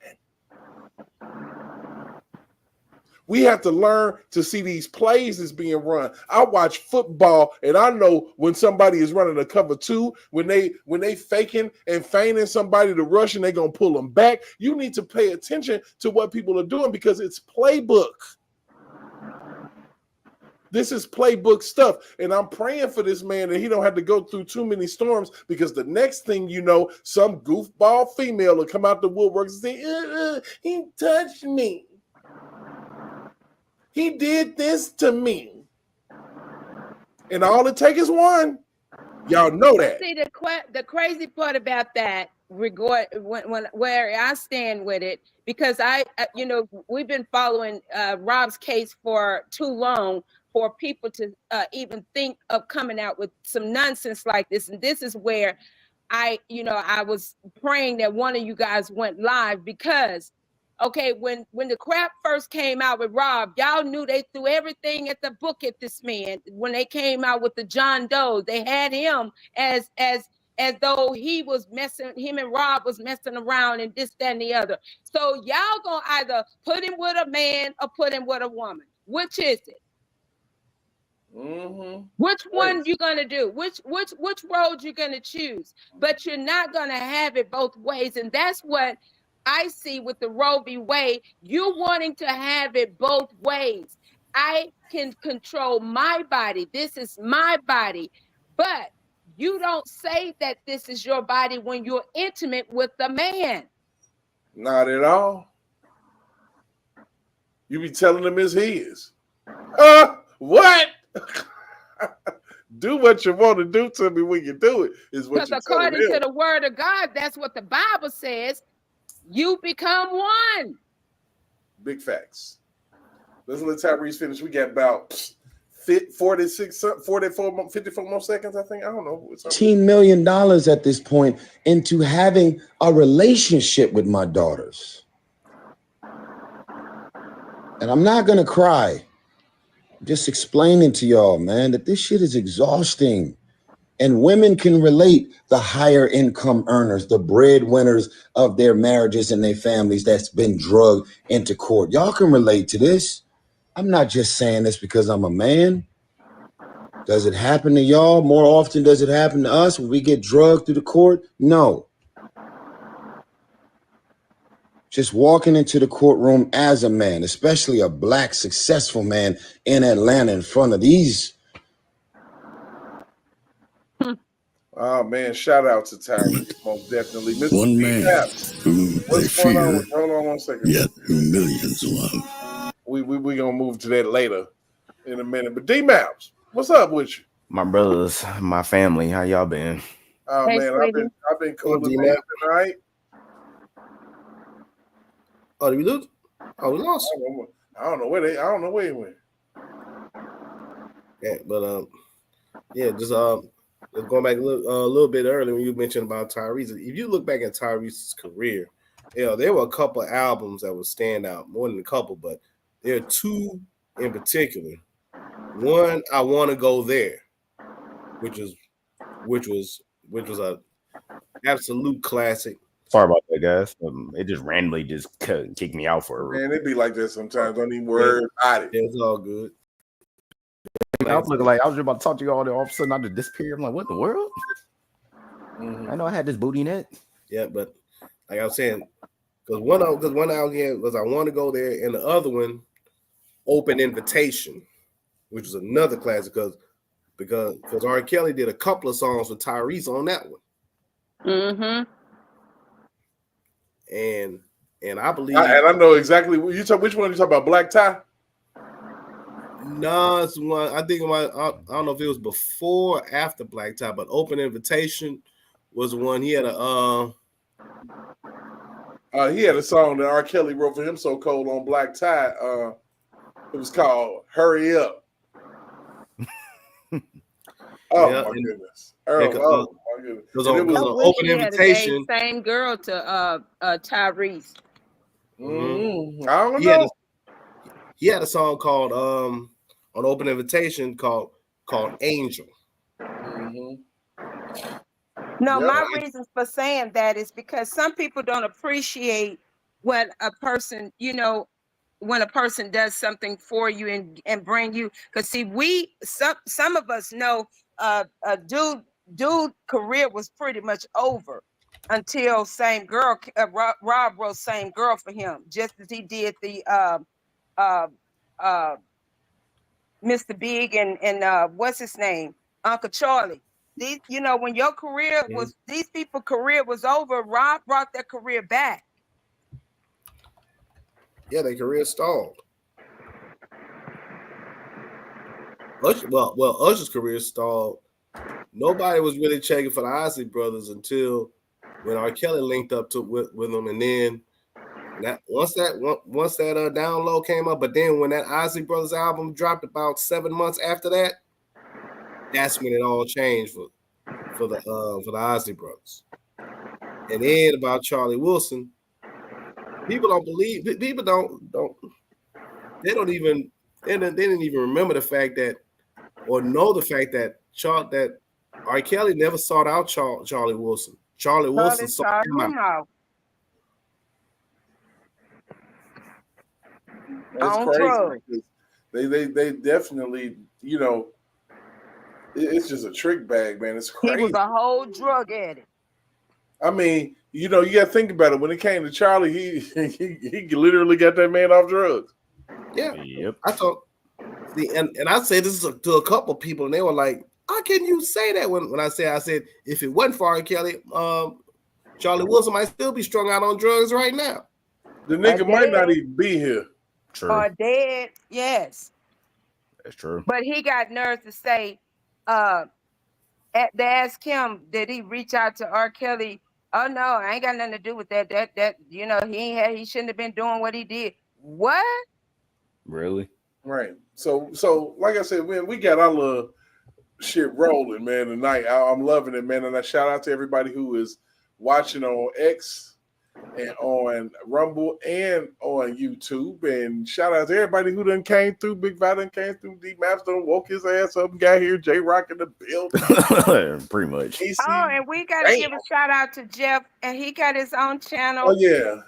We have to learn to see these plays as being run. I watch football, and I know when somebody is running a cover two, when they faking and feigning somebody to rush and they're gonna pull them back. You need to pay attention to what people are doing because it's playbook. This is playbook stuff, and I'm praying for this man that he don't have to go through too many storms because the next thing you know, some goofball female will come out the woodwork and say, he touched me. He did this to me. And all it takes is one. Y'all know that. See, the crazy part about that, where I stand with it, because we've been following Rob's case for too long for people to even think of coming out with some nonsense like this. And this is where I was praying that one of you guys went live because, okay, when the crap first came out with Rob, y'all knew they threw everything at the book at this man. When they came out with the John Doe, they had him as though him and Rob was messing around and this, that, and the other. So y'all gonna either put him with a man or put him with a woman. Which is it? Mm-hmm. Which one you gonna do? Which road you gonna choose? But you're not gonna have it both ways, and that's what I see with the Roe v. Wade. You wanting to have it both ways. I can control my body. This is my body, but you don't say that this is your body when you're intimate with the man. Not at all. You be telling him it's his. What? Do what you want to do to me when you do it, is what you're telling according to the word of God, that's what the Bible says. You become one. Big facts. Let's let Tyrese finish. We got about 54 more seconds, I think. I don't know. $18 million at this point into having a relationship with my daughters. And I'm not going to cry. I'm just explaining to y'all, man, that this shit is exhausting. And women can relate, the higher income earners, the breadwinners of their marriages and their families that's been drugged into court. Y'all can relate to this. I'm not just saying this because I'm a man. Does it happen to y'all more often? Does it happen to us when we get drugged through the court? No. Just walking into the courtroom as a man, especially a black successful man in Atlanta in front of these. Oh man, shout out to Tyrese, most definitely. Mr. One man whom they fear, hold on 1 second. yet whom millions love. We gonna move to that later in a minute. But D-Maps, what's up with you? My brothers, my family, how y'all been? Oh Hey, man, sweetie. I've been cool. D-Maps, right? Oh, did we lose? Oh, we lost. I don't know where he went. Yeah, but just going back a little bit earlier when you mentioned about Tyrese. If you look back at Tyrese's career, there were a couple of albums that would stand out, more than a couple, but there are two in particular. One, I Want to Go There, which was a absolute classic. Sorry about that, guys. It just randomly kicked me out for a Man, it be like that sometimes. Don't even worry about it. It's all good. I was looking like I was just about to talk to you all of a sudden I just disappeared. I'm like, what in the world? I know I had this booty net. Yeah, but like I was saying, because one album here was I Want to Go There, and the other one, Open Invitation, which was another classic because R. Kelly did a couple of songs with Tyrese on that one. Mm-hmm. And I believe, I know exactly what you talk. Which one you talk about? Black Tie? No, it's one. I think I don't know if it was before or after Black Tie, but Open Invitation was one. He had a song that R. Kelly wrote for him so cold on Black Tie. It was called "Hurry Up." Oh yeah, my goodness! My goodness! It was on Open Invitation. Same girl to Tyrese. I don't know. He had a song called on Open Invitation called Angel. No, my reasons for saying that is because some people don't appreciate when a person, when a person does something for you and bring you. Because see, some of us know dude career was pretty much over until Same Girl. Rob wrote Same Girl for him, just as he did the Mr. Big and what's his name, Uncle Charlie. These, when your career was, these people's career was over, Rob brought their career back. Yeah, their career stalled. Usher's career stalled. Nobody was really checking for the Isley Brothers until when R. Kelly linked up with them, and then once that download came up, but then when that Isley Brothers album dropped about 7 months after that, that's when it all changed for the Isley Brothers. And then about Charlie Wilson, people don't believe. People they didn't even remember the fact that, or know the fact that that R. Kelly never sought out Charlie Wilson. Charlie Wilson sought him out. It's crazy. They definitely, it's just a trick bag, man. It's crazy. He was a whole drug addict. I mean, you got to think about it. When it came to Charlie, he literally got that man off drugs. Yeah. Yep. I thought, and I said this to a couple of people, and they were like, "How can you say that?" When I said if it wasn't for R. Kelly, Charlie Wilson might still be strung out on drugs right now. The nigga might not even be here. True. Or dead, yes. That's true. But he got nerve to say, they asked him, did he reach out to R. Kelly? Oh no, I ain't got nothing to do with that. That he shouldn't have been doing what he did. What? Really? Right. So like I said, man, we got our little shit rolling, man, tonight. I'm loving it, man. And I shout out to everybody who is watching on X and on Rumble and on YouTube. And shout out to everybody who done came through. Big Vi done came through. D Maps done woke his ass up and got here. J Rock in the building. Pretty much. And we got to give a shout out to Jeff, and he got his own channel. Oh, yeah.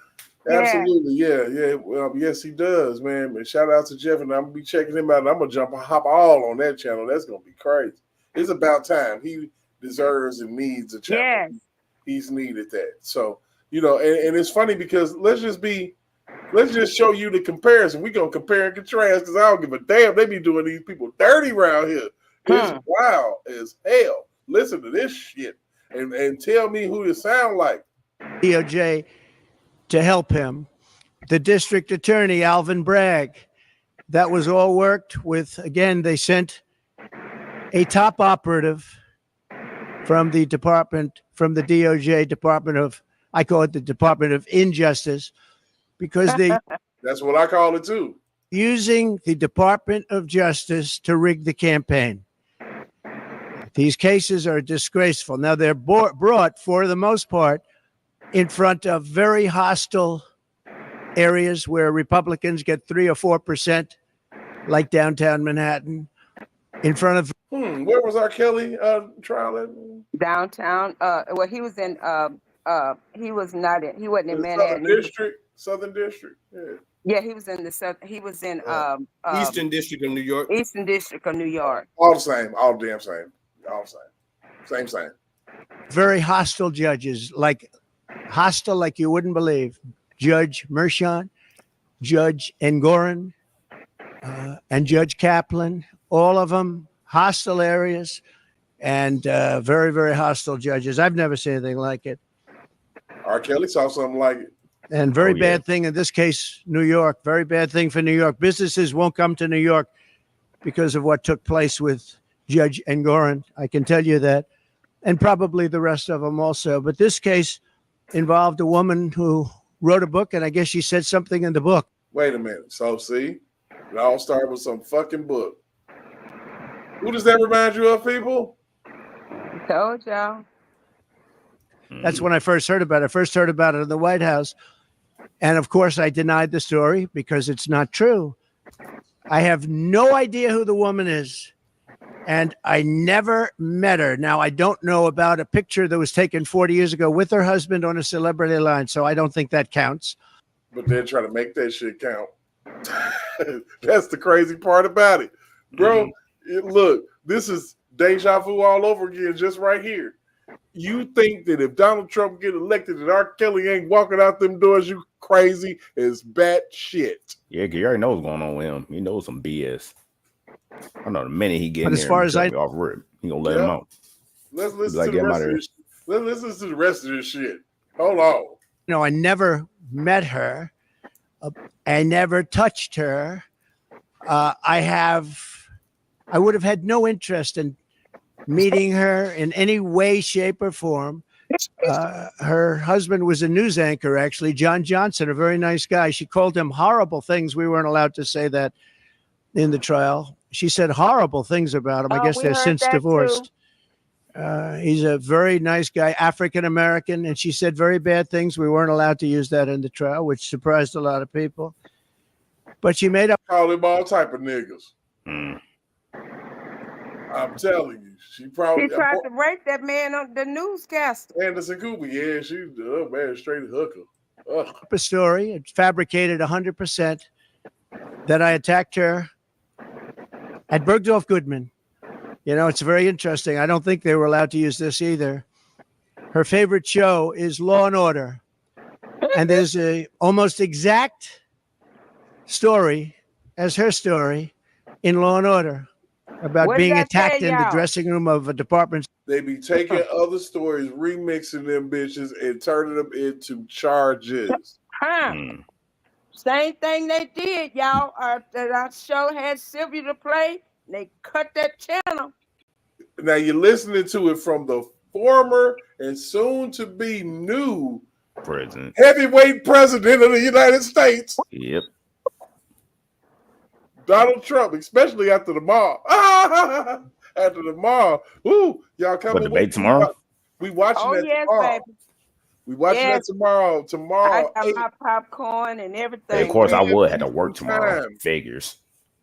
Absolutely. Yeah. Well, yes, he does, man. And shout out to Jeff, and I'm going to be checking him out. And I'm going to hop all on that channel. That's going to be crazy. It's about time. He deserves and needs a channel. Yes. He's needed that. So, and it's funny because let's just show you the comparison. We're going to compare and contrast because I don't give a damn. They be doing these people dirty around here. It's wild as hell. Listen to this shit and tell me who it sound like. DOJ to help him. The district attorney, Alvin Bragg. That was all worked with, again, they sent a top operative from the DOJ Department of, I call it the Department of Injustice, because they that's what I call it too. Using the Department of Justice to rig the campaign. These cases are disgraceful. Now they're brought for the most part in front of very hostile areas where Republicans get 3 or 4%, like downtown Manhattan. In front of where was R. Kelly trial at? Downtown. Well, he was in he was not in, he wasn't in Manhattan. Southern District. Yeah. Yeah, he was in the south. He was in Eastern District of New York. Eastern District of New York. All the same, all damn same, all same. Very hostile judges, like you wouldn't believe. Judge Mershon, Judge Engoron, and Judge Kaplan. All of them hostile areas. and very, very hostile judges. I've never seen anything like it. R. Kelly saw something like it. And very bad thing in this case, New York. Very bad thing for New York. Businesses won't come to New York because of what took place with Judge Engoron. I can tell you that. And probably the rest of them also. But this case involved a woman who wrote a book, and I guess she said something in the book. Wait a minute. So, see, it all started with some fucking book. Who does that remind you of, people? I told y'all. That's when I first heard about it. I first heard about it in the White House. And of course, I denied the story because it's not true. I have no idea who the woman is. And I never met her. Now, I don't know about a picture that was taken 40 years ago with her husband on a celebrity line. So I don't think that counts. But they're trying to make that shit count. That's the crazy part about it. Bro, look, this is deja vu all over again just right here. You think that if Donald Trump get elected that R. Kelly ain't walking out them doors, you crazy as bat shit. Yeah, you already know what's going on with him. He knows some BS. I know the minute he get in there, as far as I off rip, he gonna let him out. Let's listen to the rest of this. Let's listen to the rest of this shit. Hold on. No, I never met her. I never touched her. I would have had no interest in meeting her in any way, shape, or form. Her husband was a news anchor, actually, John Johnson, a very nice guy. She called him horrible things. We weren't allowed to say that in the trial. She said horrible things about him. I guess they're since divorced. He's a very nice guy, African-American, and she said very bad things. We weren't allowed to use that in the trial, which surprised a lot of people. But she made up. Call him all type of niggas. I'm telling you. She tried to rape that man on the newscaster. Anderson Cooper, yeah, she's man, straight hooker. Ugh. A story. It's fabricated 100% that I attacked her at Bergdorf Goodman. You know, it's very interesting. I don't think they were allowed to use this either. Her favorite show is Law and Order. And there's a almost exact story as her story in Law and Order about being attacked in the dressing room of a department. They be taking other stories, remixing them bitches, and turning them into charges. Same thing they did, y'all. Our show had Sylvia to play. They cut that channel. Now you're listening to it from the former and soon to be new president, heavyweight president of the United States. Yep. Donald Trump, especially after the mall. After the mall. Ooh, y'all coming? What, debate tomorrow? We watching that tomorrow. Baby. We watching that tomorrow. I got my popcorn and everything. Hey, of course, I would have to work tomorrow. Figures.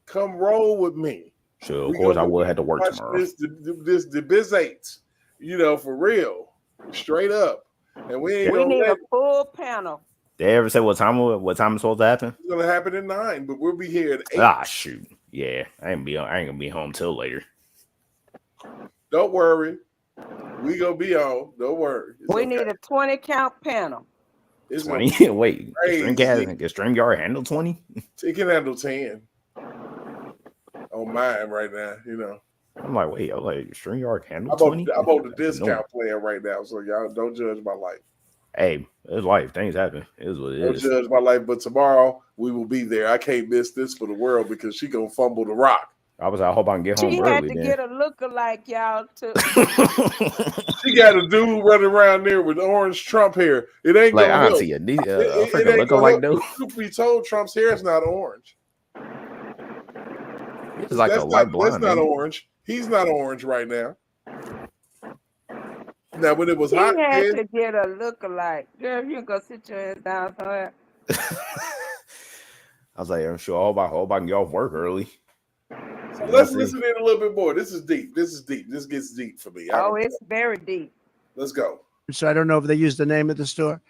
Come roll with me. Sure, of course, I would have to work tomorrow. This debate, you know, for real, straight up. And we need a full panel. They ever say what time it's supposed to happen? It's gonna happen at 9, but we'll be here at 8. Ah, shoot. Yeah, I ain't gonna be home till later. Don't worry, we gonna be on. Don't worry. We need a 20 count panel. It's 20. Wait, can StreamYard handle 20? It can handle 10. On mine right now, you know. I'm like, wait, StreamYard handle 20? I'm on the discount plan right now, so y'all don't judge my life. Hey, it's life. Things happen. It is what it is. Don't judge my life, but tomorrow we will be there. I can't miss this for the world because she gonna fumble the rock. I hope I can get home early. She had to get a lookalike, y'all, too. She got a dude running around there with orange Trump hair. It ain't like, gonna I don't help. see a freaking lookalike dude. Truth be told, Trump's hair is not orange. It's like a light blonde. That's not orange. He's not orange right now. Now, when it was hot, he had to get a lookalike. Girl, you go sit your ass down somewhere. I was like, I'm sure I hope I can get off work early. So let's listen in a little bit more. This is deep. This gets deep for me. It's very deep. Let's go. So I don't know if they used the name of the store,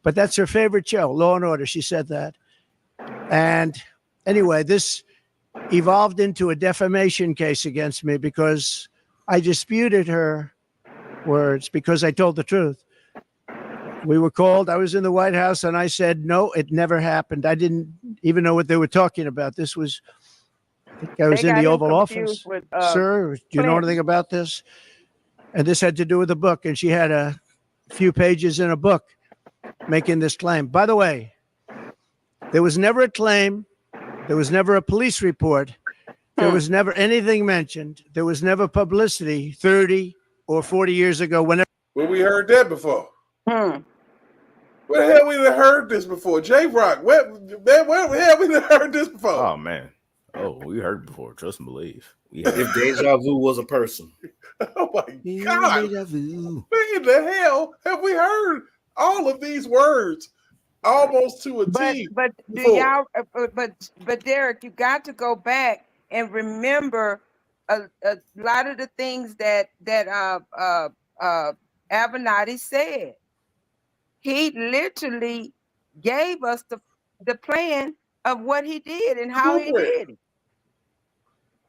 but that's her favorite show, Law and Order. She said that. And anyway, this evolved into a defamation case against me because I disputed her words because I told the truth. We were called. I was in the White House and I said, no, it never happened. I didn't even know what they were talking about. This was, I think I was in the Oval Office. Sir, do you know anything about this? And this had to do with the book. And she had a few pages in a book making this claim. By the way, there was never a claim. There was never a police report. There was never anything mentioned. There was never publicity 30 or 40 years ago. Whenever we heard that before. Where the hell we done heard this before? J-Rock, where the hell we done heard this before? Oh, man. Oh, we heard it before. Trust and believe. If deja vu was a person. Oh, my God. Where in the hell have we heard all of these words almost to a T? But do y'all? But Derek, you got to go back and remember a lot of the things that Avenatti said. He literally gave us the plan of what he did and how he did it.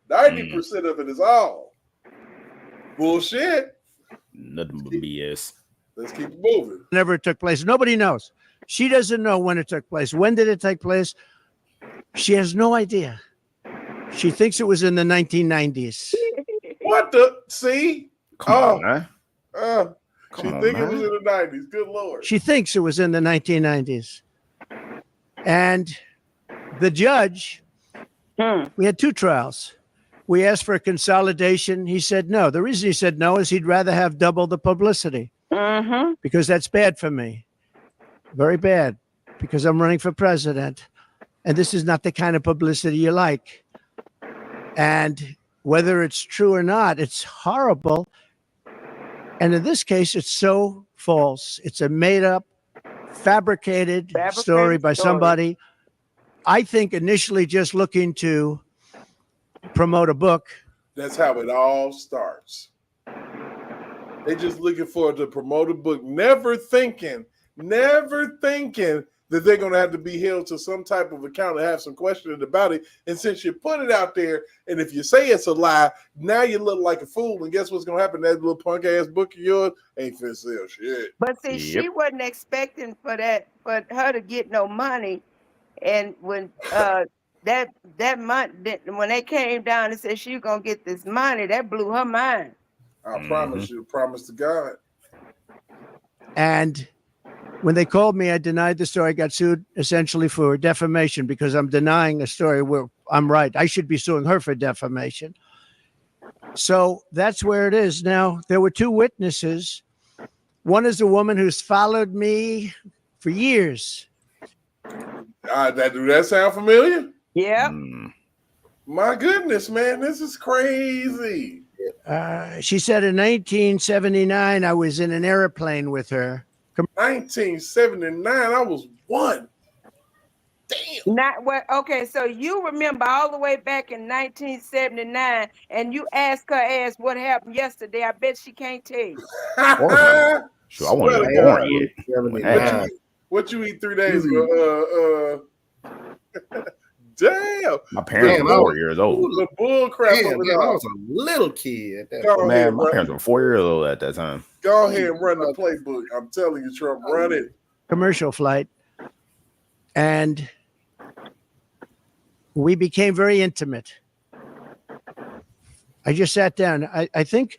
90% of it is all bullshit. Nothing but BS. Let's keep it moving. Never took place. Nobody knows. She doesn't know when it took place. When did it take place? She has no idea. She thinks it was in the 1990s. What the? See? Come on, man. She thinks it was in the 90s. Good Lord. She thinks it was in the 1990s. And the judge, we had two trials. We asked for a consolidation. He said no. The reason he said no is he'd rather have double the publicity because that's bad for me. Very bad, because I'm running for president. And this is not the kind of publicity you like. And whether it's true or not, it's horrible. And in this case, it's so false. It's a made-up, fabricated story by somebody. I think initially just looking to promote a book. That's how it all starts. They just looking for to promote a book, never thinking that they're going to have to be held to some type of account and have some questioning about it. And since you put it out there, and if you say it's a lie, now you look like a fool. And guess what's going to happen? That little punk ass book of yours ain't finna sell shit. But see, she wasn't expecting for her to get no money. And when that month, when they came down and said she was going to get this money, that blew her mind. I promise you, promise to God. And when they called me, I denied the story. I got sued essentially for defamation because I'm denying a story where I'm right. I should be suing her for defamation. So that's where it is. Now, there were two witnesses. One is a woman who's followed me for years. Do that sound familiar? Yeah. My goodness, man, this is crazy. She said in 1979, I was in an airplane with her. 1979, I was 1. Damn. Okay, so you remember all the way back in 1979, and you asked her ass what happened yesterday. I bet she can't tell you. Sure, I wasn't born yet. What you eat 3 days ago? Damn. My parents were 4 years old. The bull crap. I was a little kid at that point. Man, my parents were 4 years old at that time. Go ahead and run the playbook. I'm telling you, Trump, run it. Commercial flight. And we became very intimate. I just sat down. I think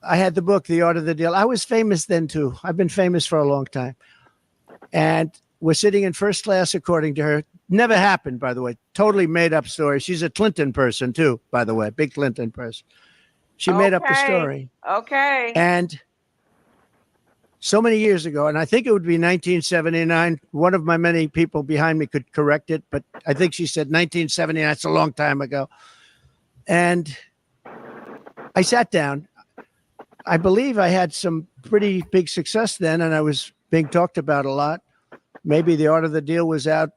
I had the book, The Art of the Deal. I was famous then, too. I've been famous for a long time. And we're sitting in first class, according to her. Never happened, by the way. Totally made up story. She's a Clinton person, too, by the way. Big Clinton person. She made up the story. Okay. And so many years ago, and I think it would be 1979. One of my many people behind me could correct it, but I think she said 1979. That's a long time ago. And I sat down. I believe I had some pretty big success then, and I was being talked about a lot. Maybe The Art of the Deal was out,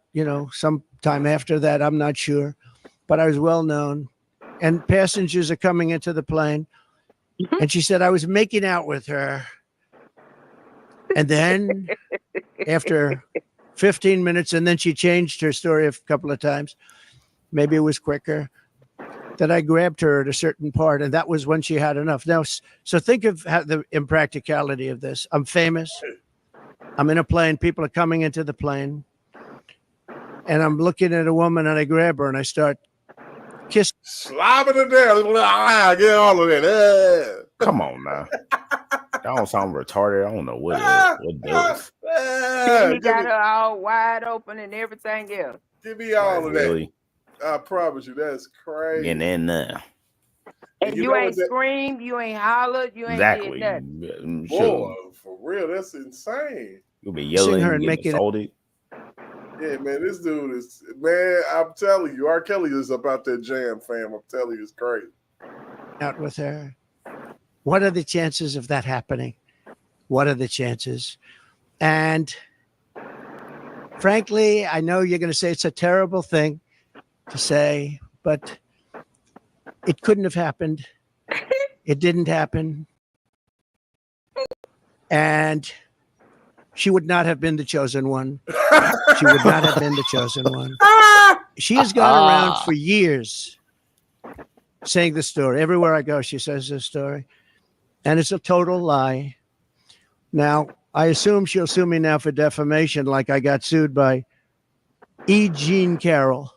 sometime after that. I'm not sure, but I was well known. And passengers are coming into the plane. And she said I was making out with her. And then after 15 minutes, and then she changed her story a couple of times. Maybe it was quicker. That I grabbed her at a certain part, and that was when she had enough. Now, so think of the impracticality of this. I'm famous. I'm in a plane. People are coming into the plane. And I'm looking at a woman, and I grab her, and I start kissing. Slobbing it down. Get all of it. Come on now. That don't sound retarded. I don't know what does. Then he got her all wide open and everything else. Give me all of that. I promise you, that's crazy. And then and you ain't screamed, you ain't hollered, you ain't did nothing. Boy, for real, that's insane. You'll be yelling and getting assaulted. Yeah, man, this dude is, man, I'm telling you, R. Kelly is about that jam, fam. I'm telling you, it's crazy. Out with her. What are the chances of that happening? What are the chances? And frankly, I know you're going to say it's a terrible thing to say, but it couldn't have happened. It didn't happen. And she would not have been the chosen one. She would not have been the chosen one. She has gone around for years saying the story. Everywhere I go, she says this story. And it's a total lie. Now, I assume she'll sue me now for defamation like I got sued by E. Jean Carroll,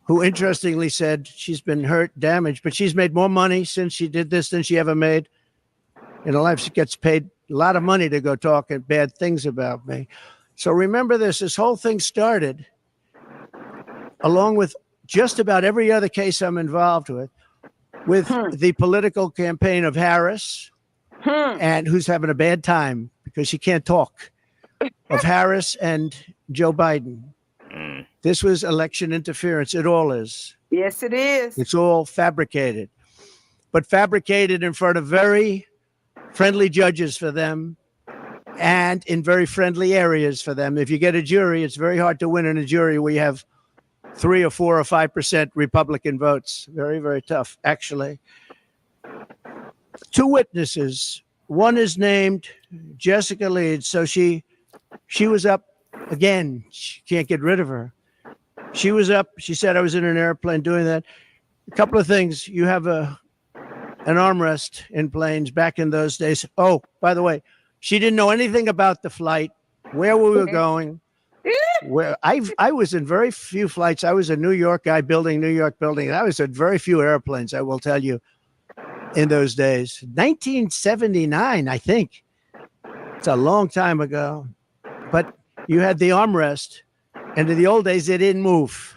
who interestingly said she's been hurt, damaged, but she's made more money since she did this than she ever made in her life. She gets paid a lot of money to go talking bad things about me. So remember this whole thing started along with just about every other case I'm involved with the political campaign of Harris, and who's having a bad time because she can't talk, of Harris and Joe Biden. This was election interference. It all is. Yes, it is. It's all fabricated, but fabricated in front of very friendly judges for them and in very friendly areas for them. If you get a jury, it's very hard to win in a jury where you have 3 or 4 or 5% Republican votes. Very, very tough, actually. 2 witnesses. One is named Jessica Leeds. So she was up again. She can't get rid of her. She was up. She said, I was in an airplane doing that. A couple of things. You have an armrest in planes back in those days. Oh, by the way, she didn't know anything about the flight, where we were going. Where I was in very few flights. I was a New York guy building New York buildings. I was in very few airplanes, I will tell you, in those days. 1979, I think. It's a long time ago. But you had the armrest, and in the old days, they didn't move.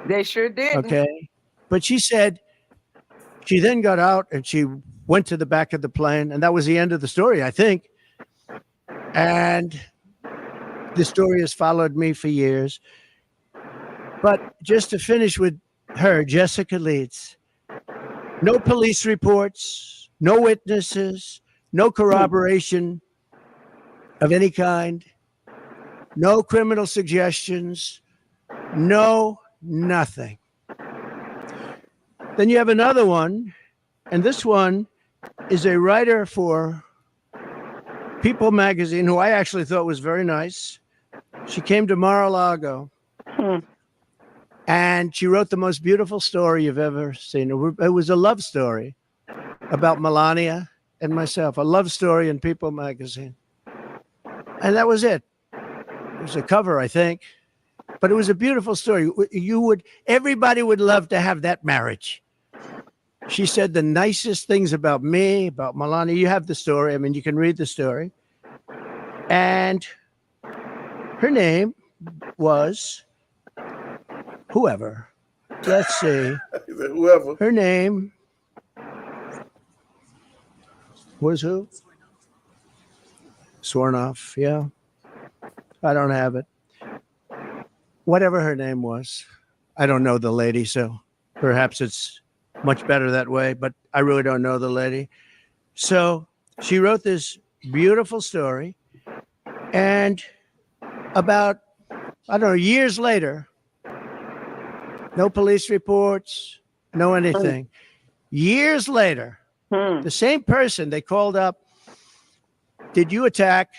They sure did. Okay. But she said she then got out and she went to the back of the plane, and that was the end of the story, I think. And the story has followed me for years. But just to finish with her, Jessica Leeds, no police reports, no witnesses, no corroboration of any kind, no criminal suggestions, no nothing. Then you have another one, and this one is a writer for People magazine, who I actually thought was very nice. She came to Mar-a-Lago, and she wrote the most beautiful story you've ever seen. It was a love story about Melania and myself, a love story in People magazine. And that was it. It was a cover, I think, but it was a beautiful story. Everybody would love to have that marriage. She said the nicest things about me, about Melania. You have the story. I mean, you can read the story. And her name was whoever. Let's see. Whoever. Her name was who? Swornoff, yeah. I don't have it. Whatever her name was. I don't know the lady, so perhaps it's much better that way, but I really don't know the lady. So she wrote this beautiful story, and about, I don't know, years later, no police reports, no anything. Years later, the same person they called up, did you attack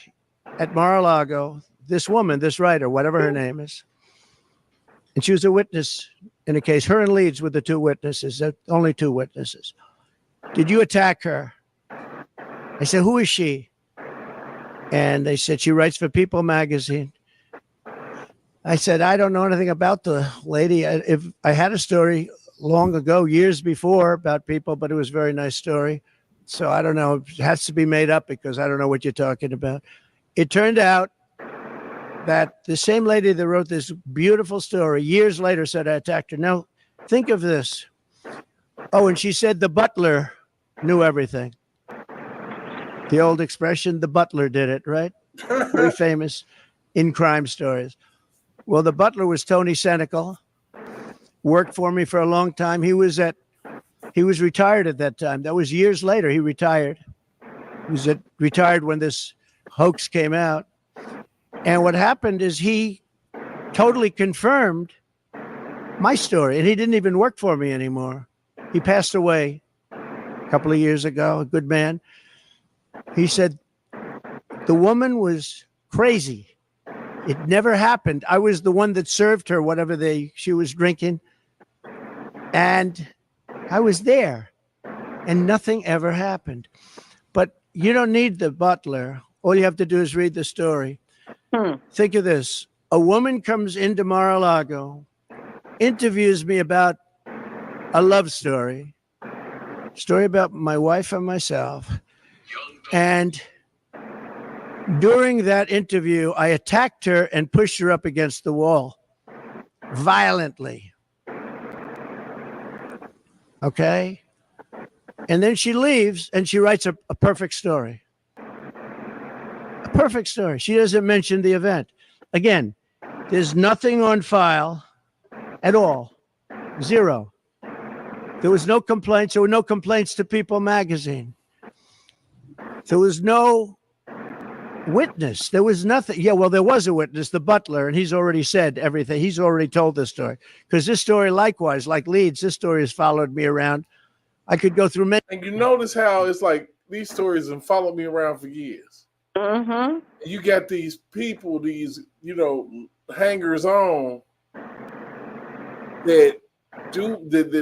at Mar-a-Lago this woman, this writer, whatever her name is? And she was a witness in a case. Her and Leeds were the 2 witnesses, only 2 witnesses. Did you attack her? I said, who is she? And they said, she writes for People magazine. I said, I don't know anything about the lady. If I had a story long ago, years before, about people, but it was a very nice story. So I don't know. It has to be made up because I don't know what you're talking about. It turned out that the same lady that wrote this beautiful story years later said I attacked her. Now, think of this. Oh, and she said the butler knew everything. The old expression, the butler did it, right? Very famous in crime stories. Well, the butler was Tony Senecal, worked for me for a long time. He was retired at that time. That was years later. He retired. He was retired when this hoax came out. And what happened is he totally confirmed my story, and he didn't even work for me anymore. He passed away a couple of years ago, a good man. He said, the woman was crazy. It never happened. I was the one that served her whatever she was drinking. And I was there. And nothing ever happened. But you don't need the butler. All you have to do is read the story. Think of this. A woman comes into Mar-a-Lago, interviews me about a love story about my wife and myself. And during that interview, I attacked her and pushed her up against the wall violently. Okay? And then she leaves and she writes a perfect story. A perfect story. She doesn't mention the event. Again, there's nothing on file at all. Zero. There was no complaints. There were no complaints to People magazine. There was no witness. There was nothing. Yeah, well, there was a witness, the butler, and he's already said everything. He's already told this story. Because this story, likewise, like Leeds, this story has followed me around. I could go through many. And you notice how it's like these stories have followed me around for years. Mm-hmm. You got these people, these, hangers on that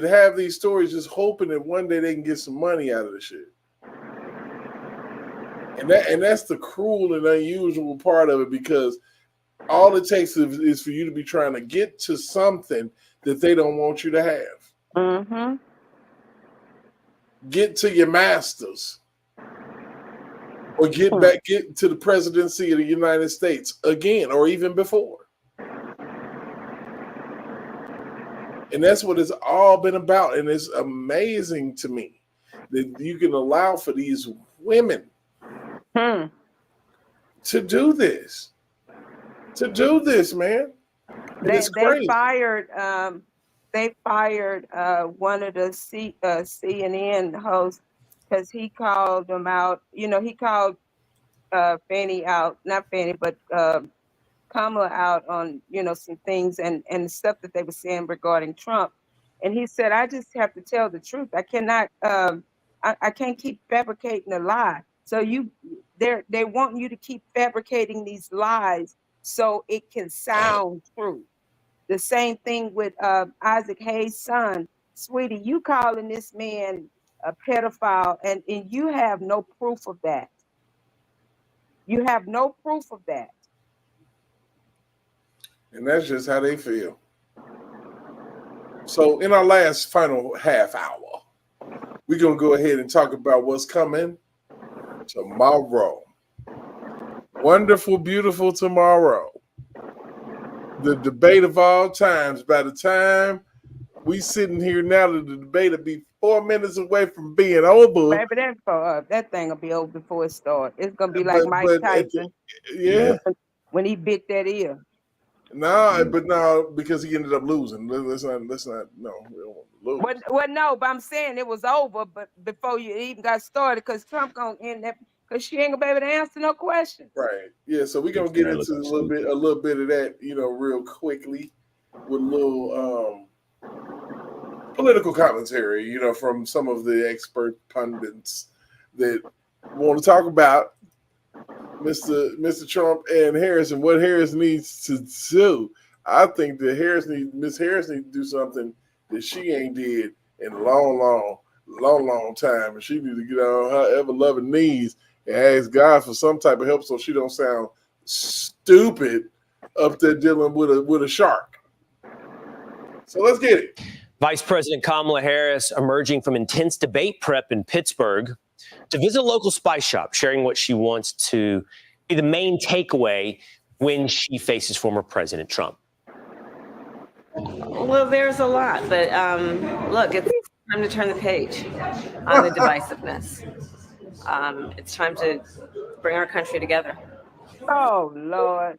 have these stories just hoping that one day they can get some money out of the shit. And that's the cruel and unusual part of it, because all it takes is for you to be trying to get to something that they don't want you to have. Mm-hmm. Get to your masters. Or get to the presidency of the United States again, or even before. And that's what it's all been about. And it's amazing to me that you can allow for these women to do this. To do this, man. They fired one of the CNN hosts because he called them out. He called Fanny out, not Fanny, but Kamala out on, some things and stuff that they were saying regarding Trump. And he said, I just have to tell the truth. I cannot, I can't keep fabricating a lie. So they want you to keep fabricating these lies so it can sound true. The same thing with Isaac Hayes' son. Sweetie, you calling this man a pedophile, and you have no proof of that. You have no proof of that. And that's just how they feel. So in our last final half hour, we're going to go ahead and talk about what's coming tomorrow. Wonderful, beautiful tomorrow. The debate of all times. By the time we sitting here now, the debate will be 4 minutes away from being over. Baby, that thing will be over before it starts. It's going to be like Mike Tyson. When he bit that ear. No, because he ended up losing. Let's not. No, we don't want to lose. No, but I'm saying it was over, but before you even got started, because Trump gonna end that, because she ain't gonna be able to answer no questions. Right. Yeah. So we're gonna get into a little bit of that, real quickly, with a little political commentary, from some of the expert pundits that want to talk about Mr. Trump and Harris and what Harris needs to do. I think that Miss Harris needs to do something that she ain't did in a long time. And she needs to get on her ever-loving knees and ask God for some type of help so she don't sound stupid up there dealing with a shark. So let's get it. Vice President Kamala Harris emerging from intense debate prep in Pittsburgh to visit a local spice shop, sharing what she wants to be the main takeaway when she faces former President Trump. Well, there's a lot, but look, it's time to turn the page on the divisiveness. It's time to bring our country together. Oh, Lord.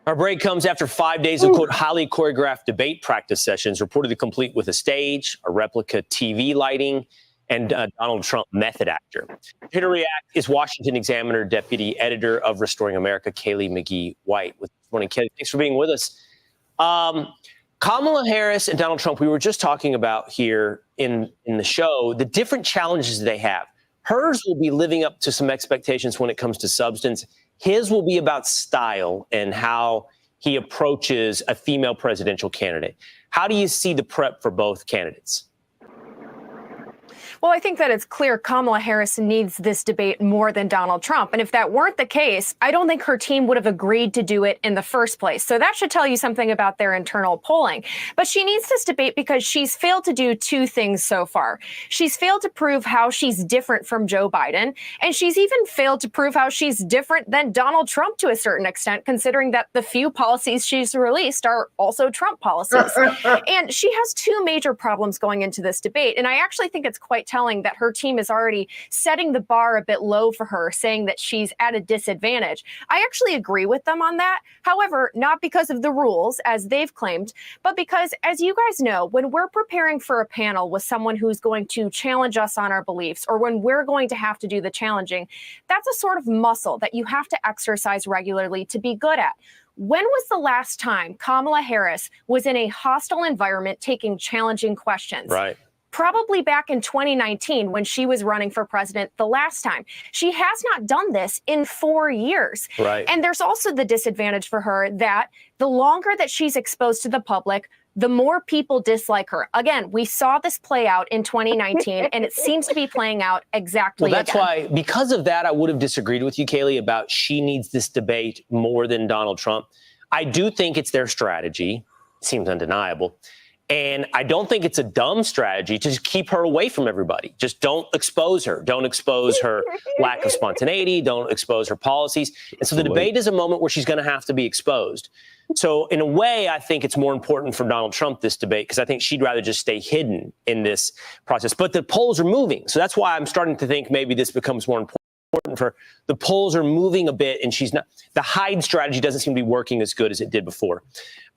Our break comes after 5 days of, quote, highly choreographed debate practice sessions, reportedly complete with a stage, a replica TV lighting, and Donald Trump method actor. Here to react is Washington Examiner Deputy Editor of Restoring America, Kaylee McGee-White. Good morning, Kaylee. Thanks for being with us. Kamala Harris and Donald Trump, we were just talking about here in the show, the different challenges they have. Hers will be living up to some expectations when it comes to substance. His will be about style and how he approaches a female presidential candidate. How do you see the prep for both candidates? Well, I think that it's clear Kamala Harris needs this debate more than Donald Trump. And if that weren't the case, I don't think her team would have agreed to do it in the first place. So that should tell you something about their internal polling. But she needs this debate because she's failed to do two things so far. She's failed to prove how she's different from Joe Biden. And she's even failed to prove how she's different than Donald Trump to a certain extent, considering that the few policies she's released are also Trump policies. And she has two major problems going into this debate. And I actually think it's quite telling that her team is already setting the bar a bit low for her, saying that she's at a disadvantage. I actually agree with them on that. However, not because of the rules, as they've claimed, but because, as you guys know, when we're preparing for a panel with someone who's going to challenge us on our beliefs, or when we're going to have to do the challenging, that's a sort of muscle that you have to exercise regularly to be good at. When was the last time Kamala Harris was in a hostile environment taking challenging questions? Right. Probably back in 2019 when she was running for president the last time. She has not done this in 4 years. Right. And there's also the disadvantage for her that the longer that she's exposed to the public, the more people dislike her. Again, we saw this play out in 2019, and it seems to be playing out exactly Well, that's again. why, because of that, I would have disagreed with you, Kaylee, about she needs this debate more than Donald Trump. I do think it's their strategy. Seems undeniable. And I don't think it's a dumb strategy to just keep her away from everybody. Just don't expose her. Don't expose her lack of spontaneity. Don't expose her policies. And so the debate is a moment where she's going to have to be exposed. So in a way, I think it's more important for Donald Trump, this debate, because I think she'd rather just stay hidden in this process. But the polls are moving. So that's why I'm starting to think maybe this becomes more important for the polls are moving a bit, and she's not. The hide strategy doesn't seem to be working as good as it did before.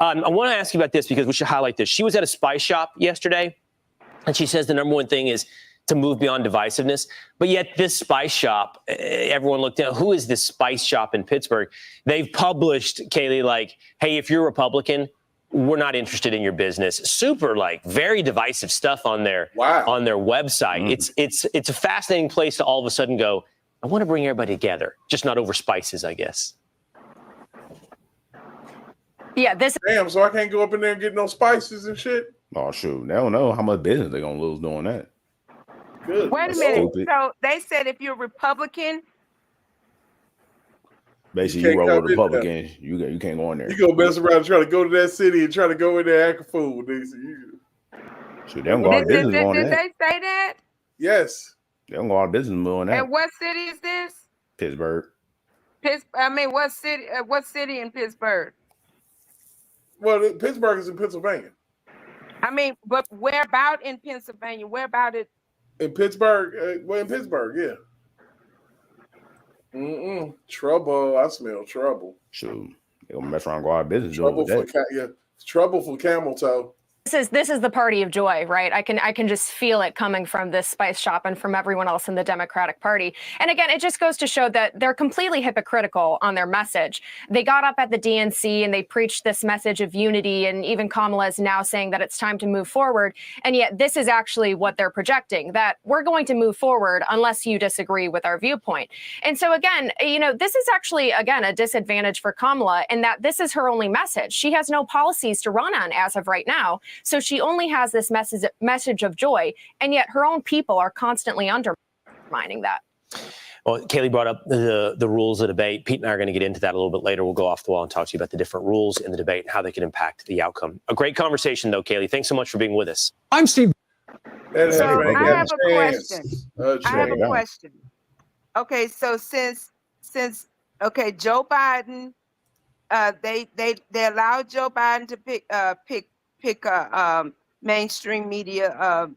I want to ask you about this because we should highlight this. She was at a spice shop yesterday, and she says the number one thing is to move beyond divisiveness. But yet this spice shop, everyone looked at, who is this spice shop in Pittsburgh? They've published, Kaylee, like, hey, if you're Republican, we're not interested in your business. Super, like, very divisive stuff on their website. It's a fascinating place to all of a sudden go, I want to bring everybody together, just not over spices, I guess. Yeah, this. Damn, so I can't go up in there and get no spices and shit? Oh, shoot. They don't know how much business they're going to lose doing that. Good. Wait a minute. So they said if you're Republican, basically, you roll with Republicans, you can't go in there. You go mess around and try to go to that city and try to go in there and act a fool. So they don't go out of business on did that. they say that? Yes. They don't go out of business doing that. And what city is this? Pittsburgh. What city? What city in Pittsburgh? Well, Pittsburgh is in Pennsylvania. I mean, but where about in Pennsylvania? Where about it? In Pittsburgh? Well, in Pittsburgh, yeah. Trouble. I smell trouble. Shoot. They're going to mess around and go out of business Trouble doing for that. Trouble for camel toe. This is the party of joy, right? I can just feel it coming from this spice shop and from everyone else in the Democratic Party. And again, it just goes to show that they're completely hypocritical on their message. They got up at the DNC and they preached this message of unity, and even Kamala is now saying that it's time to move forward. And yet this is actually what they're projecting, that we're going to move forward unless you disagree with our viewpoint. And so again, this is actually, again, a disadvantage for Kamala in that this is her only message. She has no policies to run on as of right now. So she only has this message of joy, and yet her own people are constantly undermining that. Well, Kaylee brought up the rules of debate. Pete and I are going to get into that a little bit later. We'll go off the wall and talk to you about the different rules in the debate and how they can impact the outcome. A great conversation, though, Kaylee. Thanks so much for being with us. I'm Steve. So I have a question. I have a question. Okay, so since Joe Biden, they allowed Joe Biden to pick a mainstream media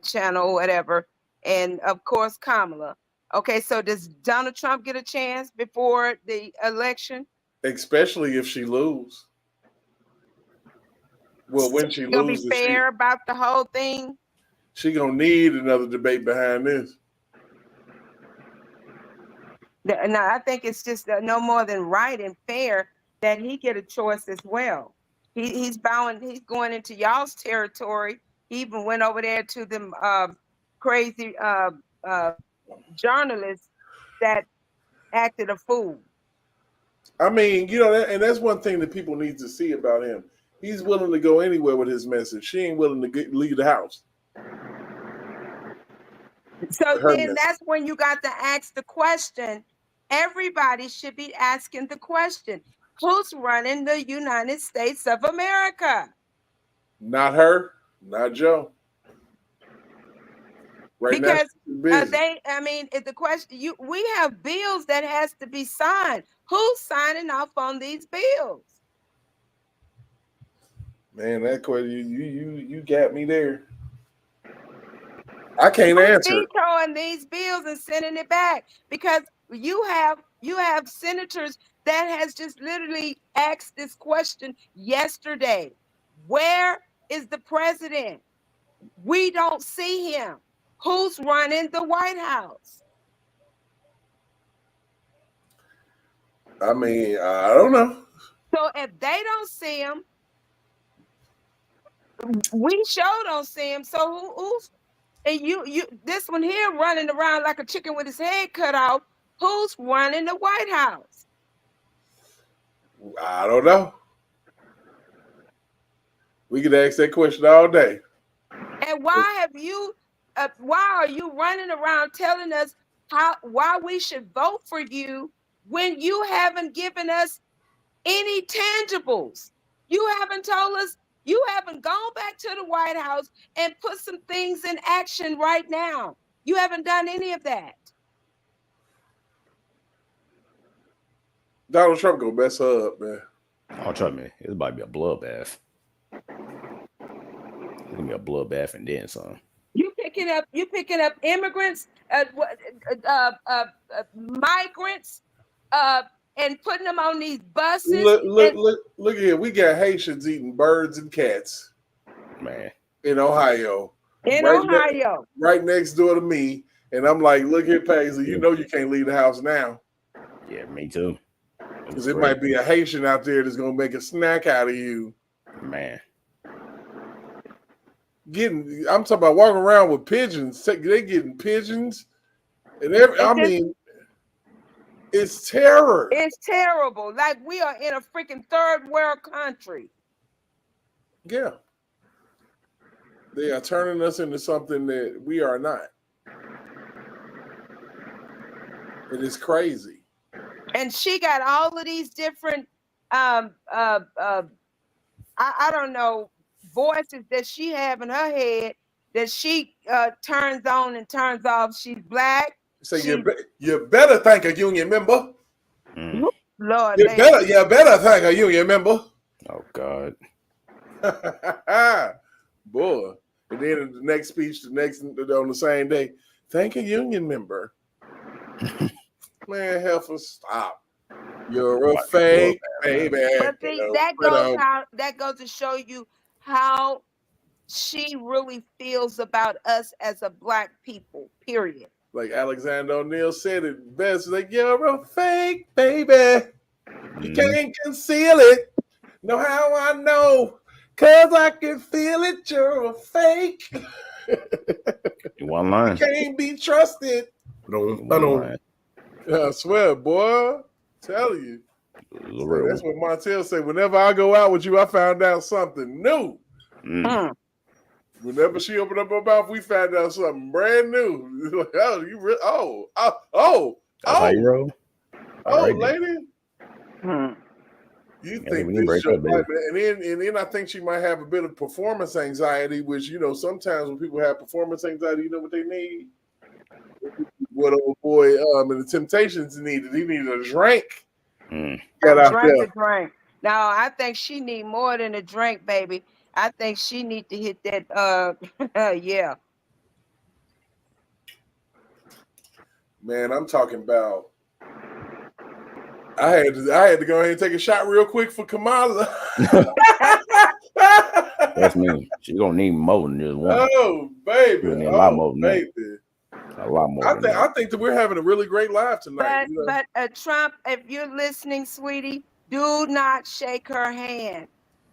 channel, whatever, and of course Kamala. Okay, so does Donald Trump get a chance before the election? Especially if she lose. Well, when she gonna loses, be fair about the whole thing. She gonna need another debate behind this. No, I think it's just no more than right and fair that he get a choice as well. He's going into y'all's territory. He even went over there to them crazy journalists that acted a fool. I mean, you know, and that's one thing that people need to see about him. He's willing to go anywhere with his message. She ain't willing to leave the house. So then that's when you got to ask the question. Everybody should be asking the question, who's running the United States of America? Not her, not Joe. Right because now, the question, we have bills that has to be signed. Who's signing off on these bills? Man, that question, you got me there. I can't answer. Vetoing these bills and sending it back because you have senators that has just literally asked this question yesterday. Where is the president? We don't see him. Who's running the White House? I mean, I don't know. So if they don't see him, we sure don't see him. So who's and you this one here running around like a chicken with his head cut off? Who's running the White House? I don't know. We could ask that question all day. And why are you running around telling us why we should vote for you when you haven't given us any tangibles? You haven't told us, you haven't gone back to the White House and put some things in action right now. You haven't done any of that. Donald Trump gonna mess her up, man. Oh, trust me, it's about to be a bloodbath. It's gonna be a bloodbath and then some. You picking up immigrants, migrants, and putting them on these buses. Look here. We got Haitians eating birds and cats, man, in Ohio. Right next door to me, and I'm like, look here, Paisley. You know you can't leave the house now. Yeah, me too. Because it might be a Haitian out there that's gonna make a snack out of you, man. I'm talking about walking around with pigeons. They getting pigeons, and it's terror. It's terrible. Like we are in a freaking third world country. Yeah, they are turning us into something that we are not. It is crazy. And she got all of these different, I don't know, voices that she have in her head that she turns on and turns off. She's black. So you better thank a union member. Lord, you better thank a union member. Oh God, boy! And then the next speech, on the same day, thank a union member. Man, heifer, stop! You're a fake baby. But that goes to show you how she really feels about us as a black people. Period. Like Alexander O'Neal said it best, like, you're a fake baby. You can't conceal it. Know how I know? Cause I can feel it. You're a fake. One line. You can't be trusted. I swear, boy. Tell you. That's what Montel said. Whenever I go out with you, I found out something new. Whenever she opened up her mouth, we found out something brand new. Like, oh, you really? That's how you roll. All right, lady. You think this show might be, and then I think she might have a bit of performance anxiety, which sometimes when people have performance anxiety, you know what they need? What old boy in the Temptations needed. He needed a drink. Got out there. A drink. Now I think she need more than a drink, baby. I think she need to hit that. Yeah. Man, I'm talking about. I had to go ahead and take a shot real quick for Kamala. That's me. She's gonna need more than just one. Oh, baby. A lot more than baby. That. A lot more. I think that we're having a really great live tonight. But Trump, if you're listening, sweetie, do not shake her hand.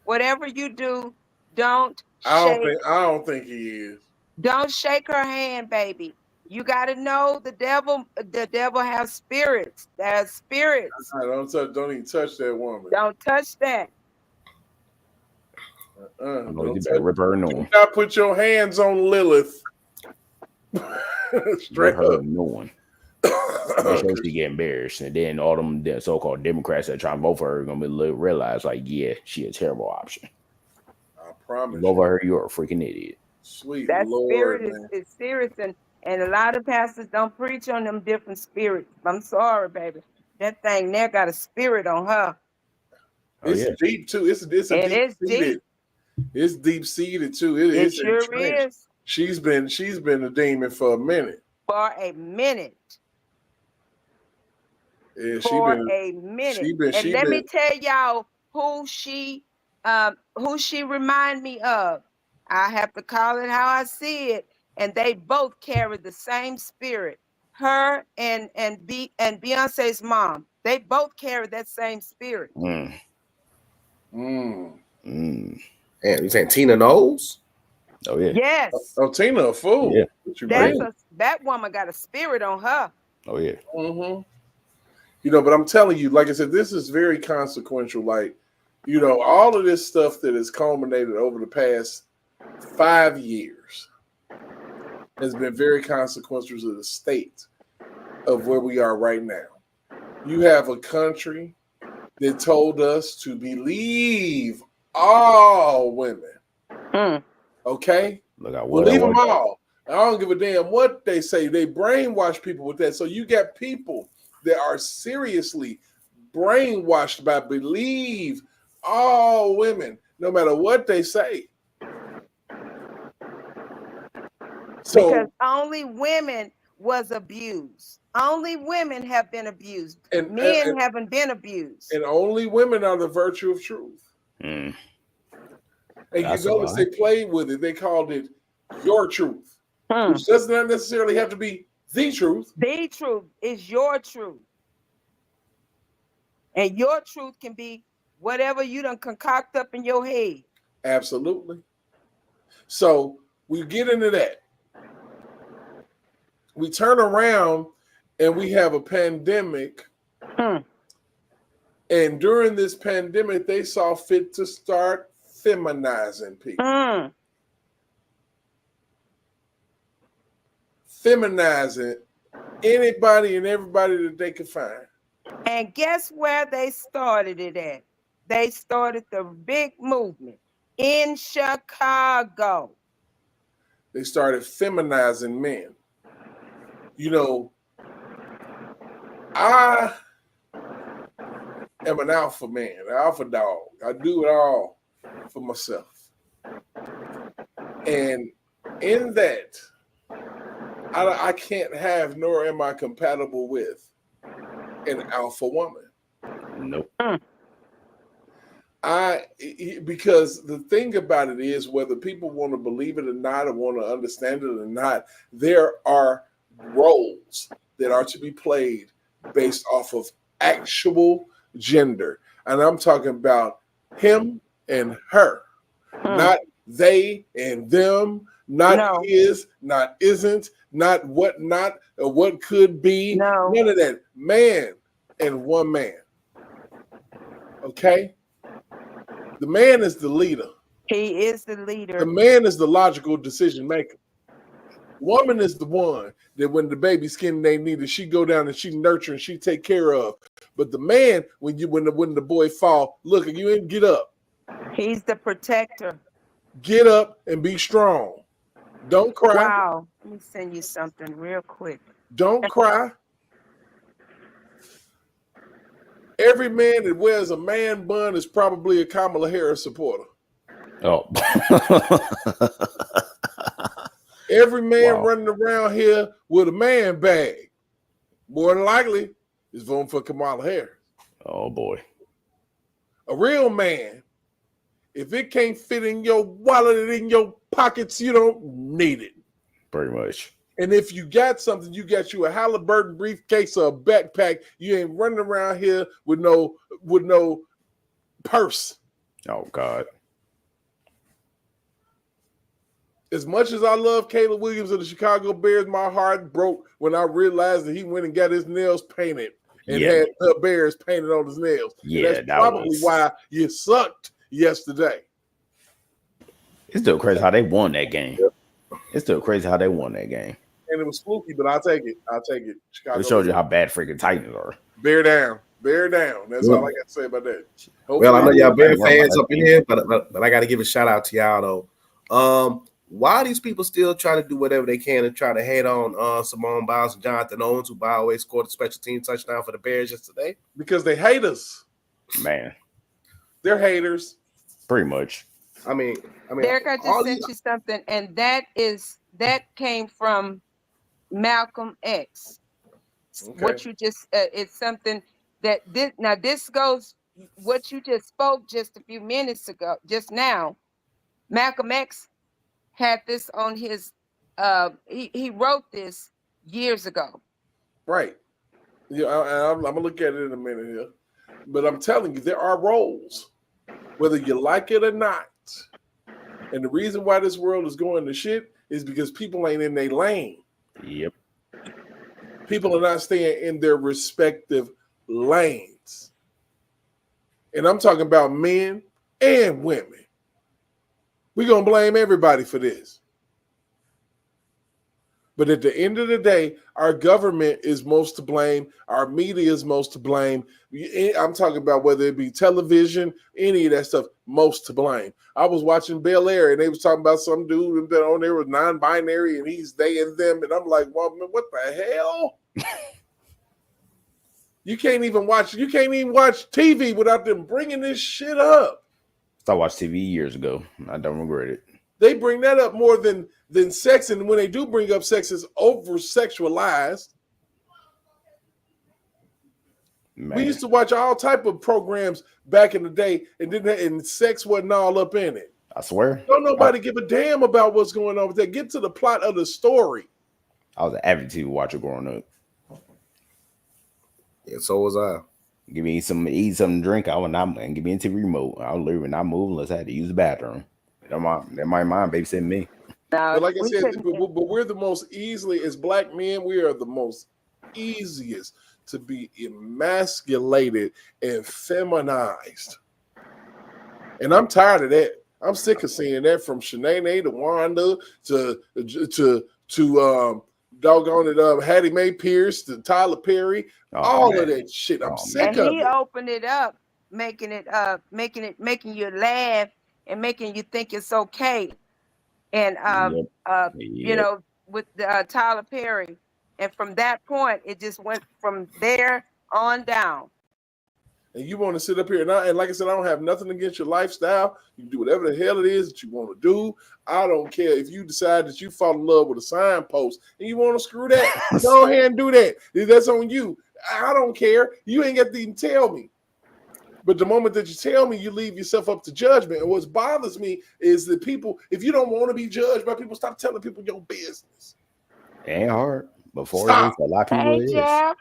Whatever you do, don't. I don't think he is. Don't shake her hand, baby. You got to know the devil. The devil has spirits. There's spirits. Don't even touch that woman. Don't touch that. You better rip her a new one. Do not put your hands on Lilith. Straight her a new one. Make sure she get embarrassed, and then all them so-called Democrats that try to vote for her are gonna realize, like, yeah, she a terrible option. I promise. Vote for her, you're a freaking idiot. Sweet that Lord, spirit is serious, and a lot of pastors don't preach on them different spirits. I'm sorry, baby. That thing there got a spirit on her. It's deep too. It's deep. It's deep seated too. It sure is. She's been a demon for a minute. For a minute. Yeah, a minute. Let me tell y'all who she remind me of. I have to call it how I see it. And they both carry the same spirit. Her and Beyonce's mom. They both carry that same spirit. And you saying Tina knows? Oh yeah. Yes. Oh, Tina a fool. Yeah. That woman got a spirit on her. Oh yeah. But I'm telling you, like I said, this is very consequential. Like, all of this stuff that has culminated over the past 5 years has been very consequential to the state of where we are right now. You have a country that told us to believe all women. Okay? Believe them all. I don't give a damn what they say. They brainwash people with that. So you got people that are seriously brainwashed by believe all women, no matter what they say. So, because only women was abused. Only women have been abused. Men haven't been abused. And only women are the virtue of truth. And you notice they played with it. They called it your truth. Which does not necessarily have to be the truth. The truth is your truth. And your truth can be whatever you done concoct up in your head. Absolutely. So we get into that. We turn around and we have a pandemic. And during this pandemic, they saw fit to start feminizing people. Feminizing anybody and everybody that they could find. And guess where they started it at? They started the big movement in Chicago. They started feminizing men. I am an alpha man, an alpha dog. I do it all for myself. And in that, I can't have, nor am I compatible with an alpha woman. Nope. Because the thing about it is, whether people want to believe it or not, or want to understand it or not, there are roles that are to be played based off of actual gender. And I'm talking about him and her, not they and them, not is, not isn't, not what not, or what could be. None of that. Man and one man. Okay? The man is the leader. He is the leader. The man is the logical decision maker. Woman is the one that when the baby's skin they need it, she go down and she nurture and she take care of. But the man, when the boy fall, look, you ain't get up. He's the protector. Get up and be strong. Don't cry. Wow. Let me send you something real quick. Don't cry. Every man that wears a man bun is probably a Kamala Harris supporter. Oh. Every man running around here with a man bag, more than likely, is voting for Kamala Harris. Oh, boy. A real man, if it can't fit in your wallet and in your pockets, you don't need it. Pretty much. And if you got something, you got you a Halliburton briefcase or a backpack. You ain't running around here with no purse. Oh, God. As much as I love Caleb Williams of the Chicago Bears, my heart broke when I realized that he went and got his nails painted and had the Bears painted on his nails. Yeah, and that's probably why you sucked yesterday. It's still crazy how they won that game. It's still crazy how they won that game. And it was spooky, but I'll take it. I'll take it. Chicago It shows you how bad freaking Titans are. Bear down. Bear down. That's all I got to say about that. Well, I know y'all Bear fans up in here, but I got to give a shout out to y'all though. Why are these people still trying to do whatever they can to try to hate on Simone Biles and Jonathan Owens, who by the way scored a special team touchdown for the Bears yesterday? Because they hate us. Man. They're haters. Pretty much. I mean, Derek, I just sent you something, and that came from Malcolm X. Okay. What you just it's something that this goes what you just spoke just a few minutes ago, just now. Malcolm X had this on his he wrote this years ago. Right. Yeah, I'm gonna look at it in a minute here. But I'm telling you, there are roles, whether you like it or not. And the reason why this world is going to shit is because people ain't in their lane. Yep. People are not staying in their respective lanes. And I'm talking about men and women. We're going to blame everybody for this. But at the end of the day, our government is most to blame. Our media is most to blame. I'm talking about whether it be television, any of that stuff, most to blame. I was watching Bel Air, and they was talking about some dude that on there was non-binary, and he's they and them. And I'm like, well, man, what the hell? You can't even watch TV without them bringing this shit up. I watched TV years ago. I don't regret it. They bring that up more than sex, and when they do bring up sex, it's over-sexualized. Man. We used to watch all type of programs back in the day, and sex wasn't all up in it. I swear. Don't nobody give a damn about what's going on with that. Get to the plot of the story. I was an avid TV watcher growing up. Yeah, so was I. Give me some eat, something to drink. I would not, and give me a TV remote. I would literally not move unless I had to use the bathroom. That my mom babysitting me. But like I said, but we're the most easily, as black men, we are the most easiest to be emasculated and feminized. And I'm tired of that. I'm sick of seeing that from Shanae to Wanda to doggone it, Hattie Mae Pierce to Tyler Perry, all of that shit. I'm sick of it. He opened it up, making you laugh and making you think it's okay. And you know, with Tyler Perry, and from that point, it just went from there on down. And you want to sit up here, and like I said, I don't have nothing against your lifestyle. You can do whatever the hell it is that you want to do. I don't care if you decide that you fall in love with a signpost and you want to screw that. Go ahead and do that. That's on you. I don't care. You ain't got to even tell me. But the moment that you tell me, you leave yourself up to judgment. And what bothers me is that people, if you don't want to be judged by people, stop telling people your business. It ain't hard. Before it is, a lot of people it is.